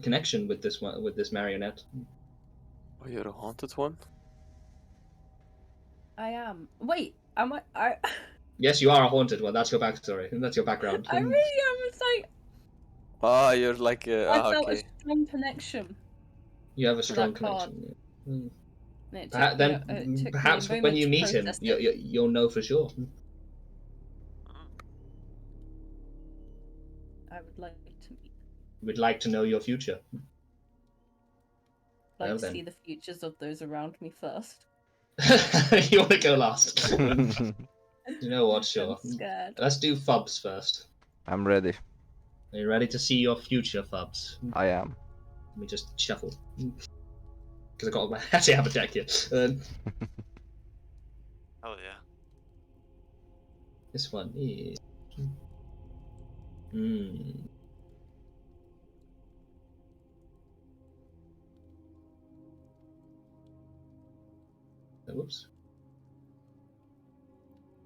connection with this one, with this marionette. Oh, you're a haunted one? I am. Wait, am I? Yes, you are a haunted one. That's your backstory. That's your background. I really am. It's like Ah, you're like I felt okay. a strong connection. You have a to strong that card. connection. Yeah. Mm. And it Perhaps, took me it took perhaps me a when moment you to meet him, process it. you'll know for sure. I would like to meet. We'd like to know your future. Like Well to then. see the futures of those around me first. You want to go last? You know what? Sure. I'm scared. Let's do Fubs first. I'm ready. Are you ready to see your future, Fubs? I am. Let me just shuffle. Because I got my actually have a deck here. Hell yeah. This one is. Hmm. Whoops.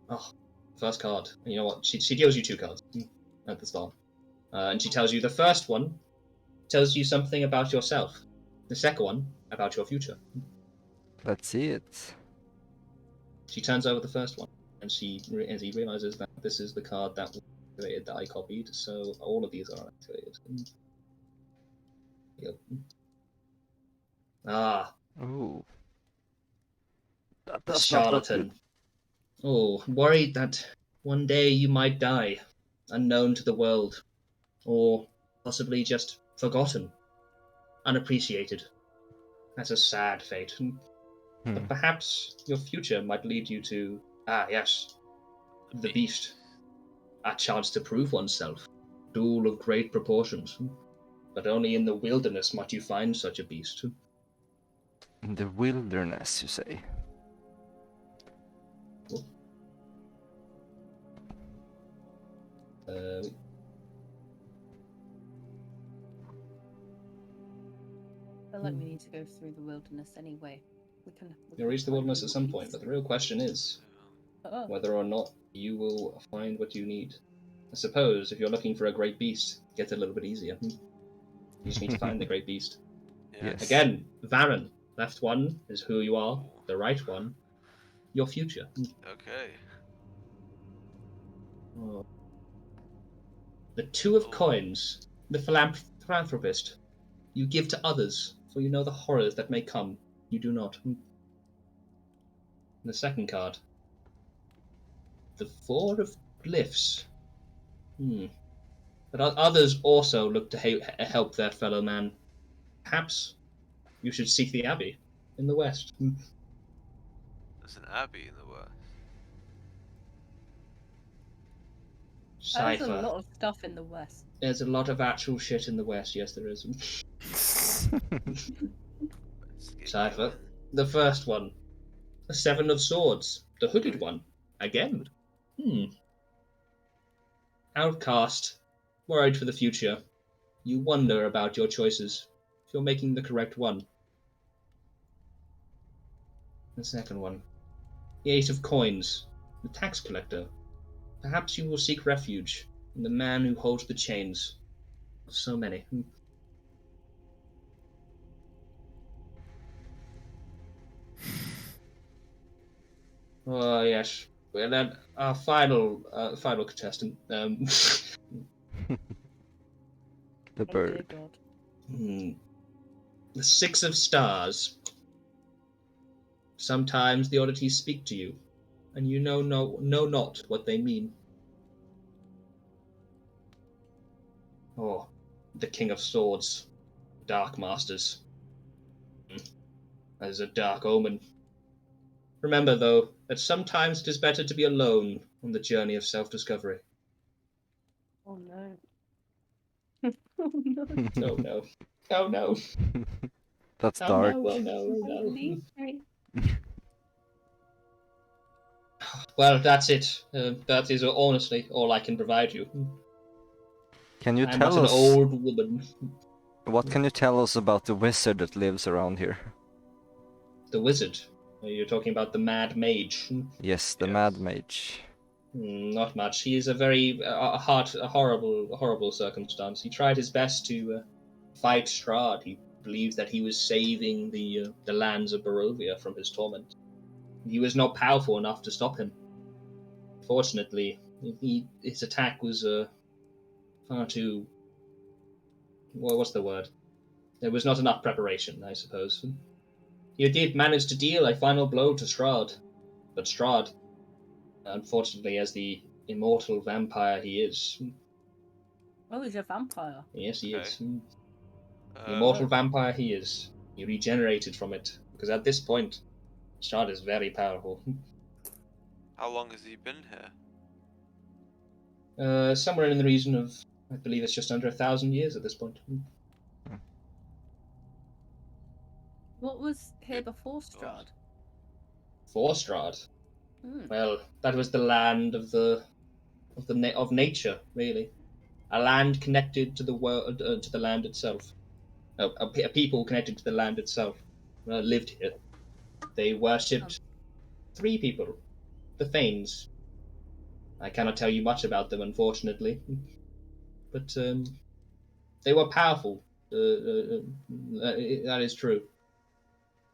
Oh, first card. You know what? She deals you 2 cards at the start. And she tells you the first one tells you something about yourself. The second one about your future. Let's see it. She turns over the first one, and he realizes that this is the card that was activated that I copied, so all of these are activated. Yep. Ah, Ooh. the That's not look charlatan. Oh, worried that one day you might die, unknown to the world, or possibly just forgotten, unappreciated. That's a sad fate. But perhaps your future might lead you to, yes, the beast. A chance to prove oneself. Duel of great proportions. But only in the wilderness might you find such a beast. In the wilderness, you say? I feel like we need to go through the wilderness anyway. We can You'll reach the find wilderness more at some beasts. point, but the real question is Oh, whether or not you will find what you need. I suppose if you're looking for a great beast, it gets a little bit easier. You just need to find the great beast. Yeah. Yes. Again, Varen. Left one is who you are. The right one, your future. Okay. Oh. The 2 of coins. The philanthropist. You give to others, for you know the horrors that may come. You do not. The second card. The 4 of glyphs. But others also look to help their fellow man. Perhaps you should seek the Abbey in the west. There's an abbey in the west. there's a Cypher. lot of stuff in the west. There's a lot of actual shit in the west. Yes, there is. Let's get Cypher. going. The first one. The 7 of swords. The hooded one. Again. Outcast. Worried for the future. You wonder about your choices. If you're making the correct one. The second one. The 8 of coins. The tax collector. Perhaps you will seek refuge in the man who holds the chains of so many. Oh yes. Well then, our final contestant. The Oh dear bird. God. The 6 of stars. Sometimes the oddities speak to you, and you know not what they mean. Oh, the King of Swords, Dark Masters. That is a dark omen. Remember, though, that sometimes it is better to be alone on the journey of self-discovery. Oh no. Oh no. Oh no. Oh no. That's Oh dark. no, oh no, oh no. Leave me. Well, that's it. That is honestly all I can provide you. Can you I'm tell but an us old woman. what can you tell us about the wizard that lives around here? The wizard. You're talking about the mad mage. Yes, the Yes. mad mage. Not much. He is a very horrible circumstance. He tried his best to fight Strahd. He believed that he was saving the lands of Barovia from his torment. He was not powerful enough to stop him. Fortunately, his attack was far too. Well, what's the word? There was not enough preparation, I suppose. He did manage to deal a final blow to Strahd, but Strahd, unfortunately, as the immortal vampire he is. Oh, he's a vampire. Yes, he is. The Uh, immortal vampire he is. He regenerated from it, because at this point, Strahd is very powerful. how long has he been here? Somewhere in the region of, I believe it's just under 1,000 years at this point. What was here Good before God. Strahd? For Strahd, Hmm. well, that was the land of nature, really. A land connected to the world, to the land itself. A people connected to the land itself lived here. They worshipped three people, the Thanes. I cannot tell you much about them, unfortunately, but they were powerful. That is true.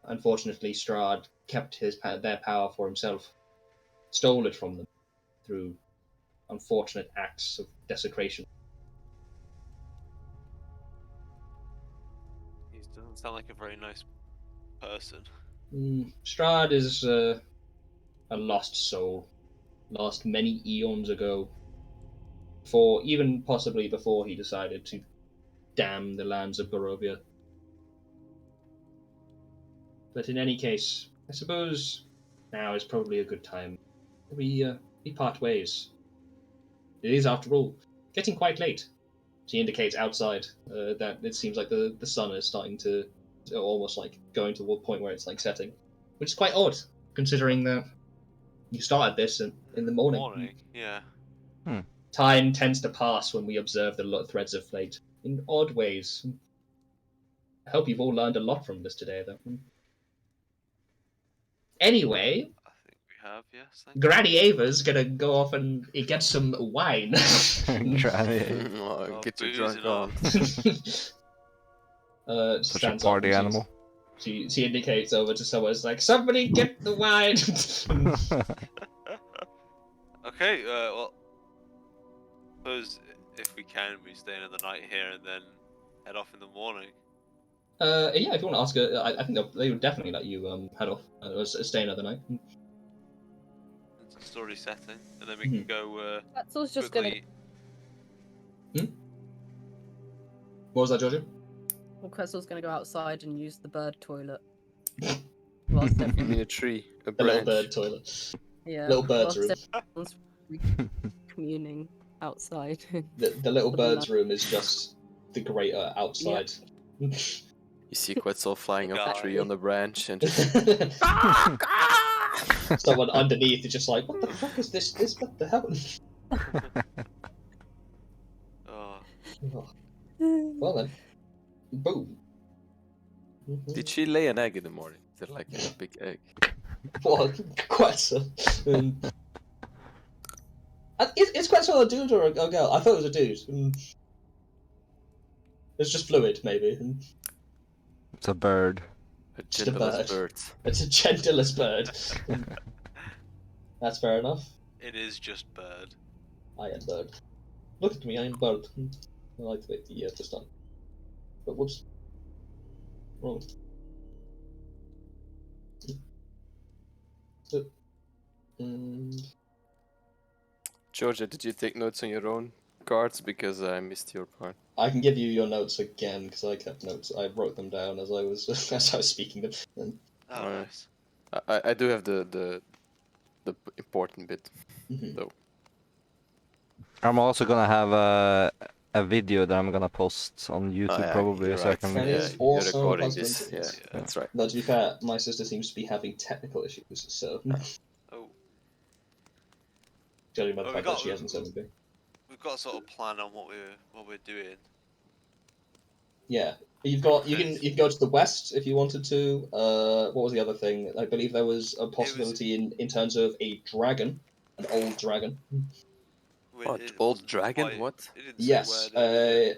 Unfortunately, Strahd kept their power for himself, stole it from them through unfortunate acts of desecration. He doesn't sound like a very nice person. Strahd is a lost soul, lost many eons ago, even possibly before he decided to damn the lands of Barovia. But in any case, I suppose now is probably a good time. We part ways. It is, after all, getting quite late. She indicates outside that it seems like the sun is starting to almost like going to a point where it's like setting, which is quite odd considering that you started this in the morning. Yeah. Time tends to pass when we observe the threads of fate in odd ways. I hope you've all learned a lot from this today, though. Anyway, I think we have, yes. Thank Granny Ava's gonna go off and get some wine. Granny. Oh, get your boozing drunk up. on. Such a Stands up party and animal. she indicates over to someone. It's like, somebody get the wine. Okay, well, suppose if we can, we stay another night here and then head off in the morning. Yeah, if you want to ask her, I think they would definitely let you head off, stay another night. It's a story setting, and then we can go That's all just quickly. What was that, Georgia? Well, Quetzal's gonna go outside and use the bird toilet. Whilst I everyone- mean a tree, a The little branch. bird toilet. yeah, Little bird's whilst room. everyone's communing outside. The little Wouldn't bird's that- room is just the greater outside. You see Quetzal flying off a Guy. tree on the branch and just Someone underneath is just like, what the fuck is this? What the hell? Oh, Well then, boom. Did she lay an egg in the morning? Is it like a big egg? What? Quetzal. Is Quetzal a dude or a girl? I thought it was a dude. It's just fluid, maybe. It's a bird. A Just a gentlest bird. bird. It's a gentlest bird. That's fair enough. it is just bird. I am bird. Look at me, I am bird. I like the way the just done. But whoops. Wrong. Georgia, did you take notes on your own cards? Because I missed your part. I can give you your notes again because I kept notes. I wrote them down as I was speaking them. Oh, nice. I do have the important bit though. I'm also gonna have a video that I'm gonna post on YouTube probably, you're so I right. can. That Yeah, is you're also a recording this. possibility. Yeah, that's right. Though to be fair, my sister seems to be having technical issues, so Oh, judging by the Well, fact that she hasn't said anything. we've got a sort of plan on what we're doing. Yeah, you can go to the west if you wanted to. What was the other thing? I believe there was a possibility in terms of a dragon, an old dragon. Old dragon? What? It didn't Yes, say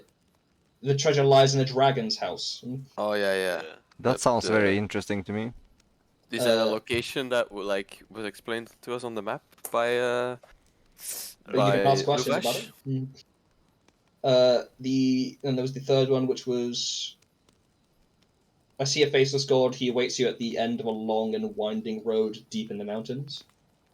the treasure lies in a dragon's house. Oh yeah. That sounds very interesting to me. Is that a location that was explained to us on the map by you can ask questions about it. And there was the third one, which was I see a faceless god. He awaits you at the end of a long and winding road deep in the mountains.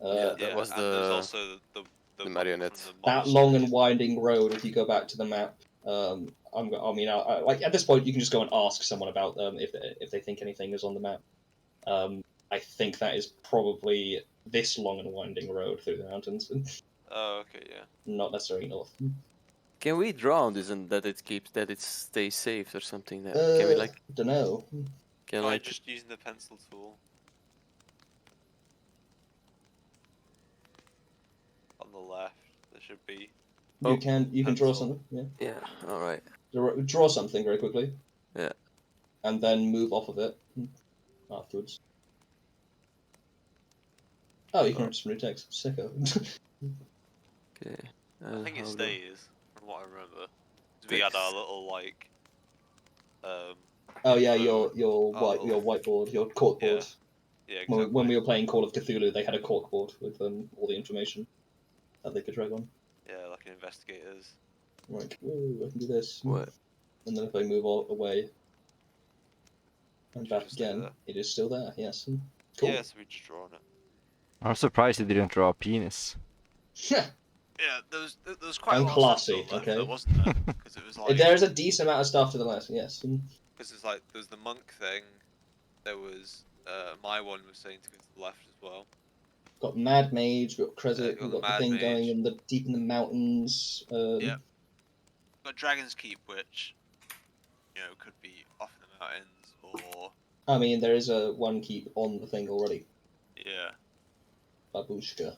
that was and there's also the marionette. That long and winding road. If you go back to the map, like at this point, you can just go and ask someone about if they think anything is on the map. I think that is probably this long and winding road through the mountains. Oh, okay, yeah. Not necessarily north. Can we draw on this and that it stays safe or something? Can we don't know. Try just using the pencil tool. On the left, there should be. You can draw something. Yeah. Yeah. All right. Draw something very quickly. Yeah. And then move off of it afterwards. Oh, you can write some new text. Sicko. Okay. I think it stays, from what I remember. We had our little Oh yeah, your whiteboard, your corkboard. Yeah, exactly. When we were playing Call of Cthulhu, they had a corkboard with all the information that they could drag on. Yeah, like an investigator's. Like, whoa, I can do this. What? And then if I move all away and back again, it is still there. Yes. Cool. Yeah, so we just draw on it. I'm surprised you didn't draw a penis. Yeah, there was quite a lot classy, of stuff okay? there, wasn't there? Because it was like There's a decent amount of stuff to the left. Yes. Because it's like there was the monk thing. There was my one was saying to go to the left as well. Got Mad Mage, we've got Crescent, we've got the Mad thing Mage. going in the deep in the mountains. Yeah. Got Dragon's Keep, which could be off in the mountains, or I mean, there is a one keep on the thing already. yeah. Babushka.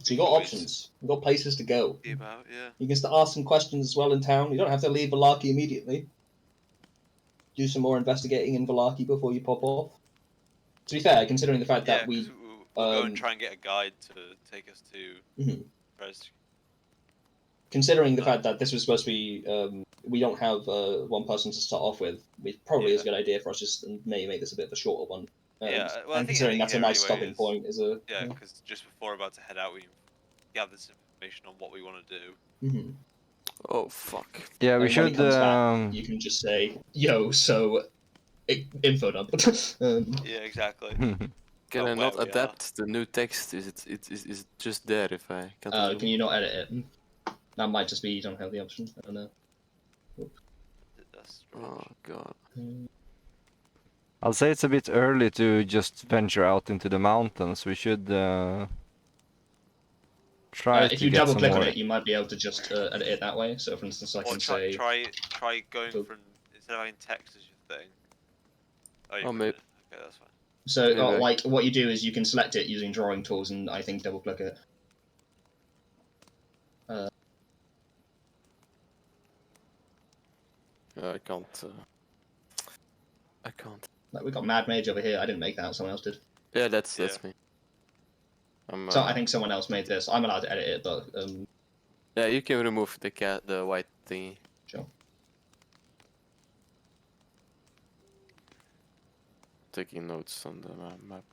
So you got options. You got places to go. About, yeah. You can start ask some questions as well in town. You don't have to leave Valaki immediately. Do some more investigating in Valaki before you pop off. To be fair, considering the fact that we'll go and try and get a guide to take us to Res. Considering the fact that this was supposed to be, we don't have one person to start off with, it probably is a good idea for us just to maybe make this a bit of a shorter one. And considering that's a nice stopping point, because just before we're about to head out, we gather some information on what we want to do. Oh fuck! Yeah, we should. Back, you can just say, "Yo, so info dump." Yeah, exactly. Can I not adapt the new text? Is it just there if I can't? Can you not edit it? That might just be you don't have the option. I don't know. Oh god. I'll say it's a bit early to just venture out into the mountains. We should try to if you get double some click more... on it, you might be able to just edit it that way. So, for instance, I can say try going from instead of having text as your thing. Oh, maybe. Okay, that's fine. So, like, what you do is you can select it using drawing tools, and I think double click it. I can't. I can't. Like, we got Mad Mage over here. I didn't make that. Someone else did. Yeah, that's me. So I think someone else made this. I'm allowed to edit it, but yeah, you can remove the white thingy. Sure. Taking notes on the map.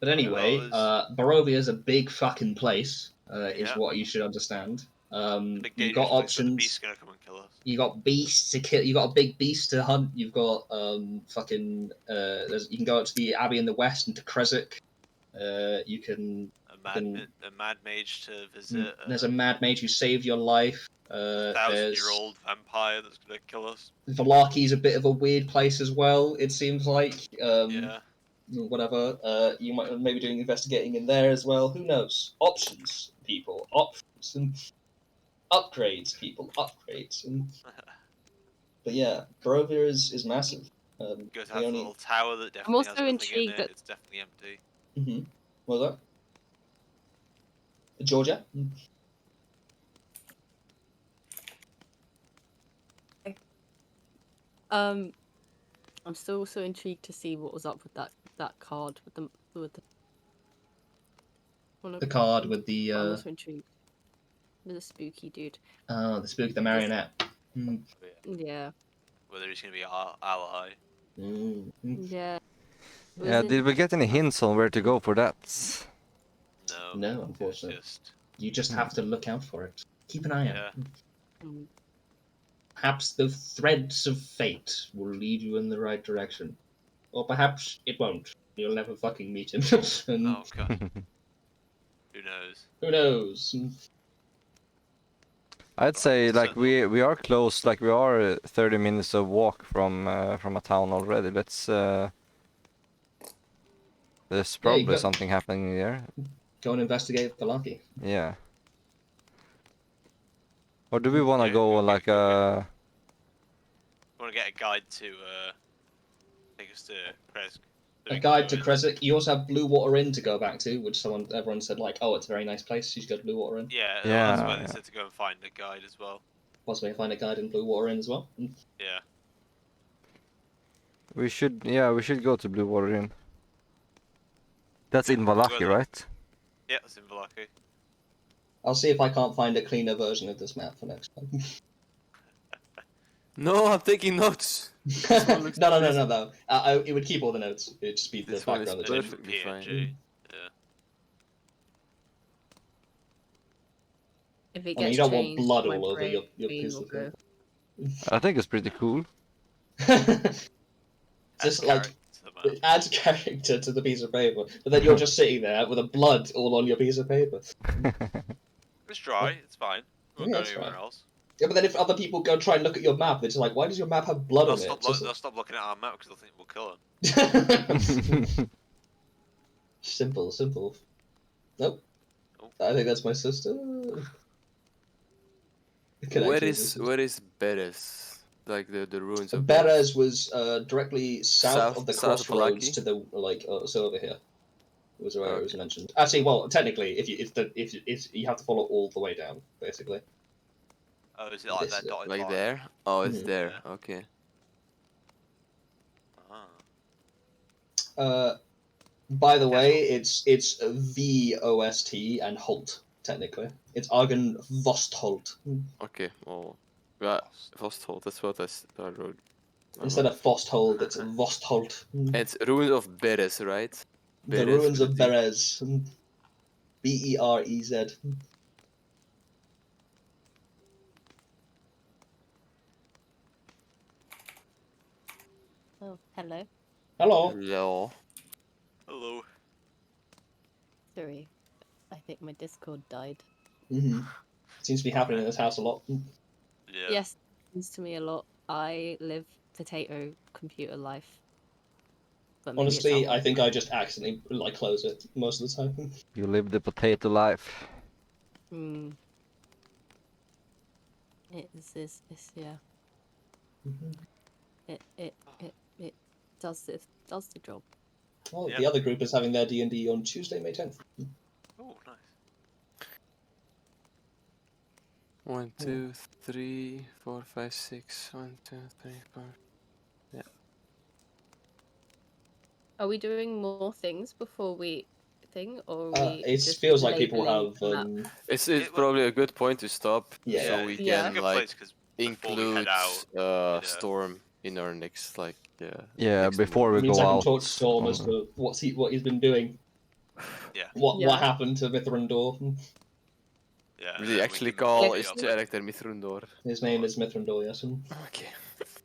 But anyway, Barovia is a big fucking place. Is what you should understand. Big You've got dangerous place where the options. beast's gonna come and kill us. You got beasts to kill. You got a big beast to hunt. You've got fucking. You can go out to the Abbey in the west and to Kresik. You can. A mad mage to visit. There's a mad mage who saved your life. A 1,000-year-old vampire that's gonna kill us. Valaki's a bit of a weird place as well. It seems like. Yeah. Whatever. You might maybe doing investigating in there as well. Who knows? Options, people. Options and upgrades, people. Upgrades. But yeah, Barovia is massive. Go to have a little tower that definitely also has nothing in intrigued it. that- It's definitely empty. Mm-hmm. What was that? Georgia? I'm still also intrigued to see what was up with that card with the The card with the I'm also intrigued. With the spooky dude. the spook, the marionette. Yeah. Whether he's gonna be our ally. Yeah. Yeah, did we get any hints on where to go for that? No, unfortunately. You just have to look out for it. Keep an eye out. Perhaps the threads of fate will lead you in the right direction. Or perhaps it won't. You'll never fucking meet him. Oh god. Who knows? Who knows? I'd say like we are close, like we are 30 minutes of walk from a town already. Let's there's probably something happening there. Go and investigate Valaki. Yeah. Or do we want to go on like a? Want to get a guide to take us to Kresk. A guide to Kresik. You also have Blue Water Inn to go back to, which everyone said like, oh, it's a very nice place. You should go to Blue Water Inn. Yeah, that's why they said to go and find a guide as well. Possibly find a guide in Blue Water Inn as well. Yeah. We should go to Blue Water Inn. That's in Valaki, right? Yeah, it's in Valaki. I'll see if I can't find a cleaner version of this map for next time. No, I'm taking notes. No. It would keep all the notes. It'd just be the background. This one is perfectly fine. Yeah. If it I mean, you gets don't want changed, blood my all over your brain piece will of go. I think it's pretty cool. Just like it adds character to the piece of paper, but then you're just sitting there with a blood all on your piece of paper. It's dry. It's fine. We'll go anywhere else. Yeah, but then if other people go try and look at your map, they're just like, why does your map have blood on it? They'll stop looking at our map because they'll think we'll kill them. Simple. Nope. I think that's my sister. Where is Beres? Like the ruins of Beres was directly south of the crossroads to the so over here. Was where it was mentioned. Actually, well, technically, if you have to follow all the way down, basically. Oh, is it like that dotted line? Like there? Oh, it's there. Okay. By the way, it's VOST and Holt, technically. It's Argon Vostholt. Okay, well, Vostholt, that's what I wrote. Instead of Vosthold, it's Vostholt. It's ruins of Beres, right? The ruins of Beres. Berez. Oh, hello. Hello. Hello. Sorry, I think my Discord died. Seems to be happening in this house a lot. Yeah. Yes, happens to me a lot. I live potato computer life. But honestly, I think I just accidentally close it most of the time. You live the potato life. It's yeah. It does the job. Well, the other group is having their D&D on Tuesday, May 10th. Oh, nice. 1, 2, 3, 4, 5, 6. 1, 2, 3, 4. Yeah. Are we doing more things before we or it feels like people have. It's probably a good point to stop, so we can include Storm in our next before we go out. Talk to Storm as to what he's been doing. Yeah. What happened to Mithrandir? Yeah. Will you we actually can call maybe his up character Mithrundor? His name is Mithrandor, yes. Okay.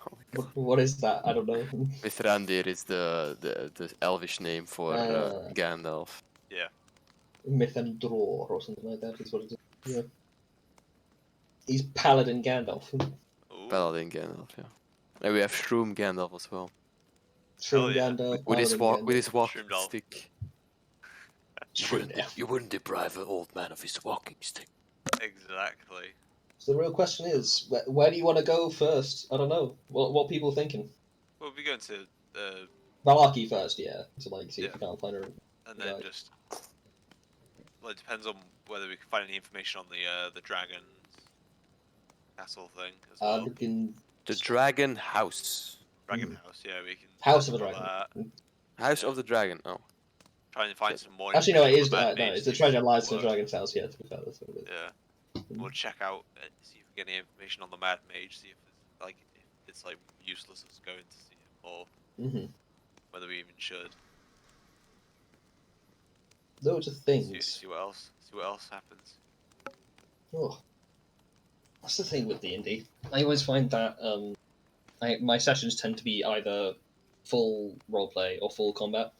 Oh my god. What is that? I don't know. Mithrandir is the elvish name for Gandalf. Yeah. Mithrandor or something like that is what it is. Yeah. He's Paladin Gandalf. Ooh. Paladin Gandalf, yeah. And we have Shroom Gandalf as well. Shroom yeah. Gandalf, With his Paladin with his walking Shroomdolf. stick. Gandalf. You wouldn't deprive an old man of his walking stick. Exactly. So the real question is, where do you want to go first? I don't know. What people thinking? We'll be going to Valaki first, yeah. To like see if Yeah. we can't find her. and then Right. just. Well, it depends on whether we can find any information on the dragon's castle thing as well. Looking The Dragon House. Dragon House, yeah, we can. House of the search for Dragon. that. House Yeah. of the Dragon, oh. Try and find some more. Actually, no, it is. information on the No, Mad it's Mage, the see if treasure lies in the works. Dragon's house. Yeah, to be fair, that's what it is. Yeah, we'll check out, see if we get any information on the Mad Mage, see if it's like useless us going to see him, or whether we even should. Those are things. See what else. See what else happens. Oh, that's the thing with D&D. I always find that my sessions tend to be either full roleplay or full combat.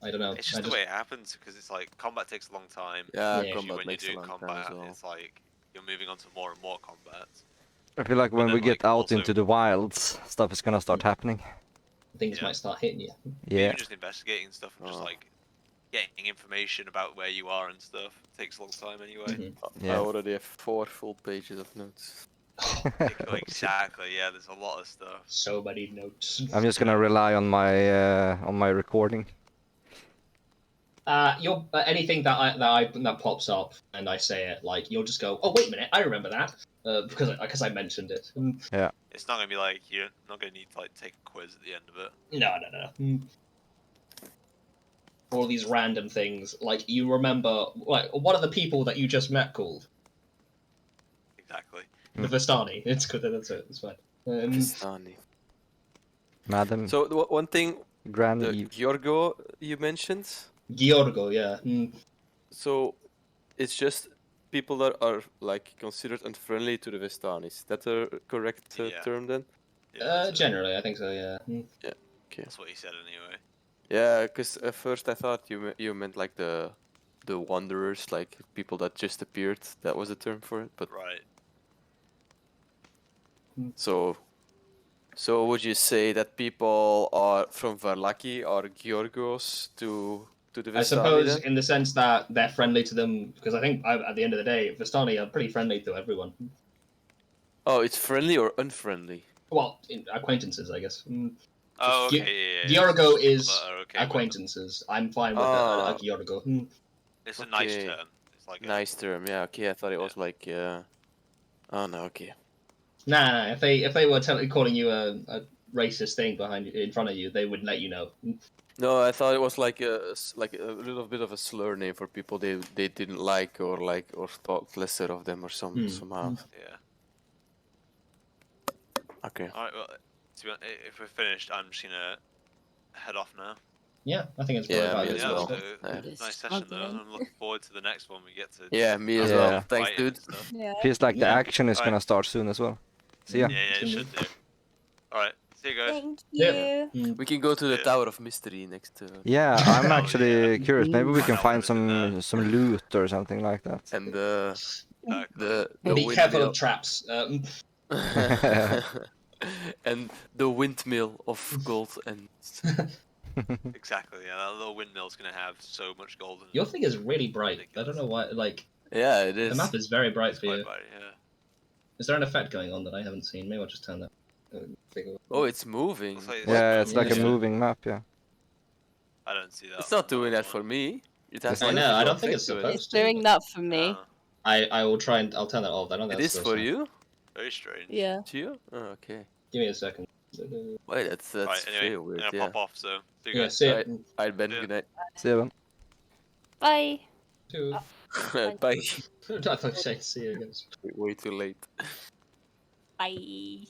I don't know. It's just the way it happens, because it's like combat takes a long time. Yeah, Yeah. combat When makes you're a doing long combat, time as well. it's like you're moving on to more and more combat. I feel like But when then, we get like, out also- into the wilds, stuff is gonna start happening. Things Yeah. might start hitting you. Yeah. Even just investigating stuff and just Oh. like getting information about where you are and stuff takes a long time anyway. I Yeah. already have 4 full pages of notes. Exactly, yeah, there's a lot of stuff. So many notes. I'm just gonna rely on my recording. You'll anything that pops up and I say it, like you'll just go, oh wait a minute, I remember that, because I mentioned it. It's not gonna be like you're not gonna need to like take a quiz at the end of it. No. All these random things, like you remember, like what are the people that you just met called? Exactly. The Vistani. It's good. That's it. It's fine. Vistani. Madam So one thing, Granny the Eve. Giorgo you mentioned. Giorgo, yeah. So it's just people that are like considered unfriendly to the Vistani. Is that a correct Yeah. term then? Yeah, that's it. Generally, I think so. Yeah. Okay. That's what he said anyway. Yeah, because at first I thought you meant like the wanderers, like people that just appeared. That was the term for it. But Right. so would you say that people are from Varlaki are Giorgos to the Vistani? I suppose then? in the sense that they're friendly to them, because I think at the end of the day, Vistani are pretty friendly to everyone. Oh, it's friendly or unfriendly? Well, acquaintances, I guess. Oh, Gi- okay, yeah. Giorgo People is that are okay with them. acquaintances. I'm fine with a Giorgo. It's a nice Okay. term. It's like Nice term. Yeah. Okay. I thought it was like. Oh no. Okay. Nah, if they were calling you a racist thing in front of you, they would let you know. No, I thought it was like a little bit of a slur name for people they didn't like or thought lesser of them or somehow. Yeah. Okay. Alright, well, if we're finished, I'm just gonna head off now. Yeah, I think it's Yeah, probably me as fine. well. So, Yeah. nice session though. I'm looking forward to the next one we get to. Yeah, me as Yeah. well. Thanks, fighting and dude. stuff. Yeah. Feels like the Yeah. action is Alright. gonna start soon as well. See ya. Yeah, it should do. Alright, see you guys. Thank Yeah. you. We can go to the Yeah. Tower of Mystery next. Yeah, I'm Oh, actually curious. Maybe we can I'll find put it in some loot or something like that. And the Be careful windmill of traps. and the windmill of gold and Exactly, yeah, that little windmill's gonna have so much gold in it. Your thing is really bright. I don't know why. Like yeah, it the is. map is very bright It's for quite you. bright, yeah. Is there an effect going on that I haven't seen? Maybe I'll just turn that. Oh, it's moving. Looks like Yeah, it's like a Yeah. moving map. Yeah. I don't see that. It's not on doing my that for one. me. It I has I like know. I visual don't think effect it's to it. supposed It's to. doing that for me. Ah, I will try and I'll turn that off. I don't think It that's is supposed for to. you. very strange. Yeah. To you? Oh, okay. Give me a second. Wait, that's Right, anyway, very I'm weird. gonna Yeah. pop off, so see you Yeah, guys. see Right. it. Alright, Ben. Yeah. Good night. See ya. Bye. Two. Bye. I thought you said see you again. Way too late. Bye.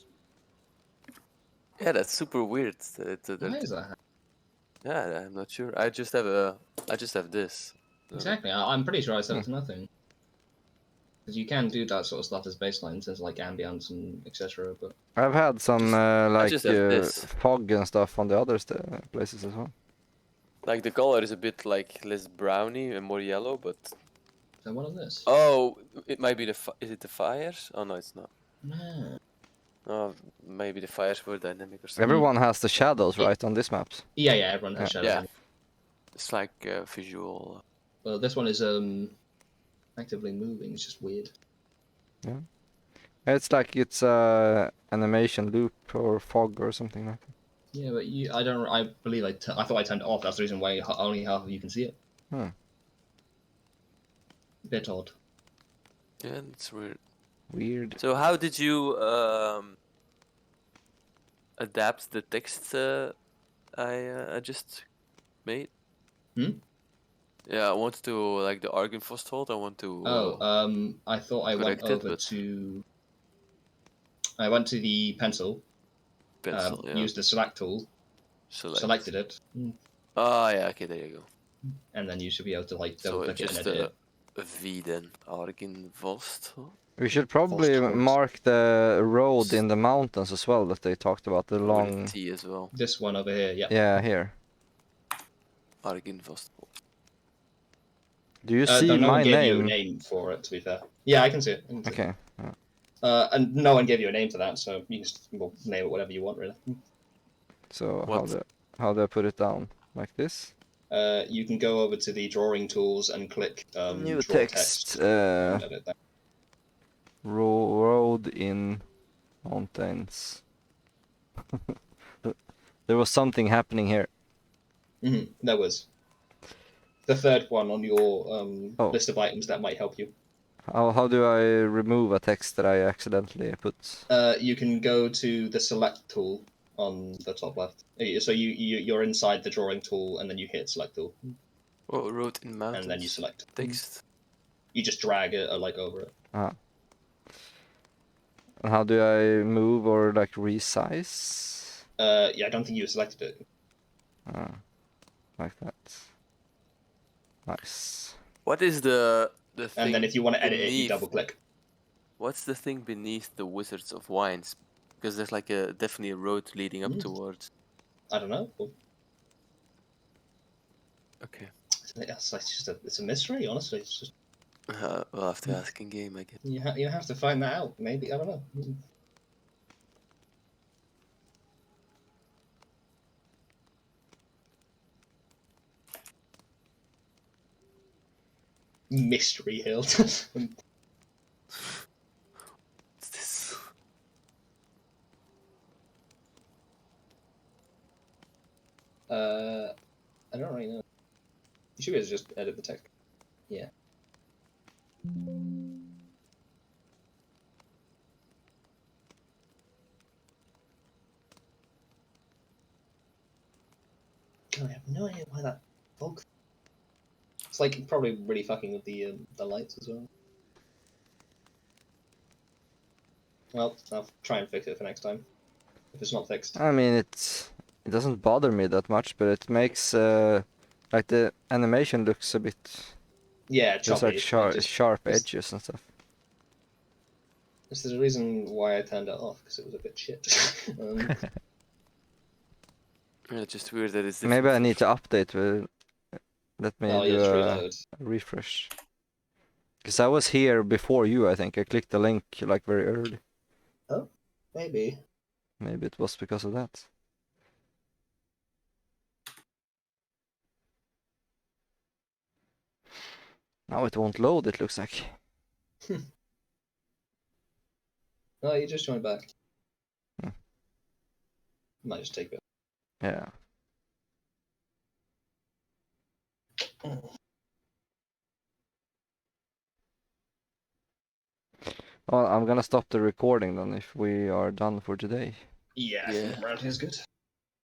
Yeah, that's super weird. Why is that? Yeah, I'm not sure. I just have this. So- Exactly. I'm pretty sure I set it to nothing. Because you can do that sort of stuff as baseline in terms of like ambience and etc. But I've had some just have this. fog and stuff on the other places as well. Like the color is a bit like less browny and more yellow, but. So what is this? Oh, it might be is it the fires? Oh no, it's not. No. Oh, maybe the fires were dynamic or something. Everyone has the shadows, right, on this maps? Yeah, everyone has shadows. Yeah. It's like visual. Well, this one is actively moving. It's just weird. Yeah. It's like it's animation loop or fog or something like that. Yeah, but I believe I thought I turned it off. That's the reason why only half of you can see it. Hmm. Bit odd. Yeah, it's weird. Weird. So how did you adapt the text I just made? Yeah, I want to like the Argenvost. I want to. I thought I went over to. I went to the pencil. Used the select tool. Selected it. Oh yeah, okay, there you go. And then you should be able to like double click it and edit it. V then Argenvost. We should probably mark the road in the mountains as well that they talked about, the long T as well. This one over here, yeah. Yeah, here. Argenvost. Do you see no my one gave name? you a name for it, to be fair. Yeah, I can see it. Okay. And no one gave you a name for that, so you can just name it whatever you want, really. So how do I put it down? Like this? You can go over to the drawing tools and click New draw text. and edit that. Road in mountains. There was something happening here. There was. The third one on your list of items that might help you. How do I remove a text that I accidentally put? You can go to the select tool on the top left. So you're inside the drawing tool, and then you hit select tool. Oh, road in mountains. And then you select text. You just drag it like over it. And how do I move or like resize? Yeah, I don't think you selected it. Like that. Nice. What is the thing? And then if you want to edit it, you beneath- double click. What's the thing beneath the Wizards of Wines? Because there's like definitely a road leading up towards. I don't know. Okay. It's a mystery, honestly. It's just We'll have to ask in game, I guess. you have to find that out. Maybe, I don't know. Mystery Hill. What's this? I don't really know. You should be able to just edit the text. Yeah. God, I have no idea why that fog. It's like probably really fucking with the lights as well. Well, I'll try and fix it for next time. If it's not fixed. I mean, it doesn't bother me that much, but it makes like the animation looks a bit. Yeah, There's choppy. like sharp edges and stuff. This is the reason why I turned it off, because it was a bit shit. Yeah, just weird that it's. Maybe I need to update. Let me do reload. a refresh. Because I was here before you, I think. I clicked the link like very early. Oh, maybe. Maybe it was because of that. Now it won't load, it looks like. No, you just joined back. Might just take it. Yeah. Well, I'm gonna stop the recording then if we are done for today. Yeah, Yeah. around here is good.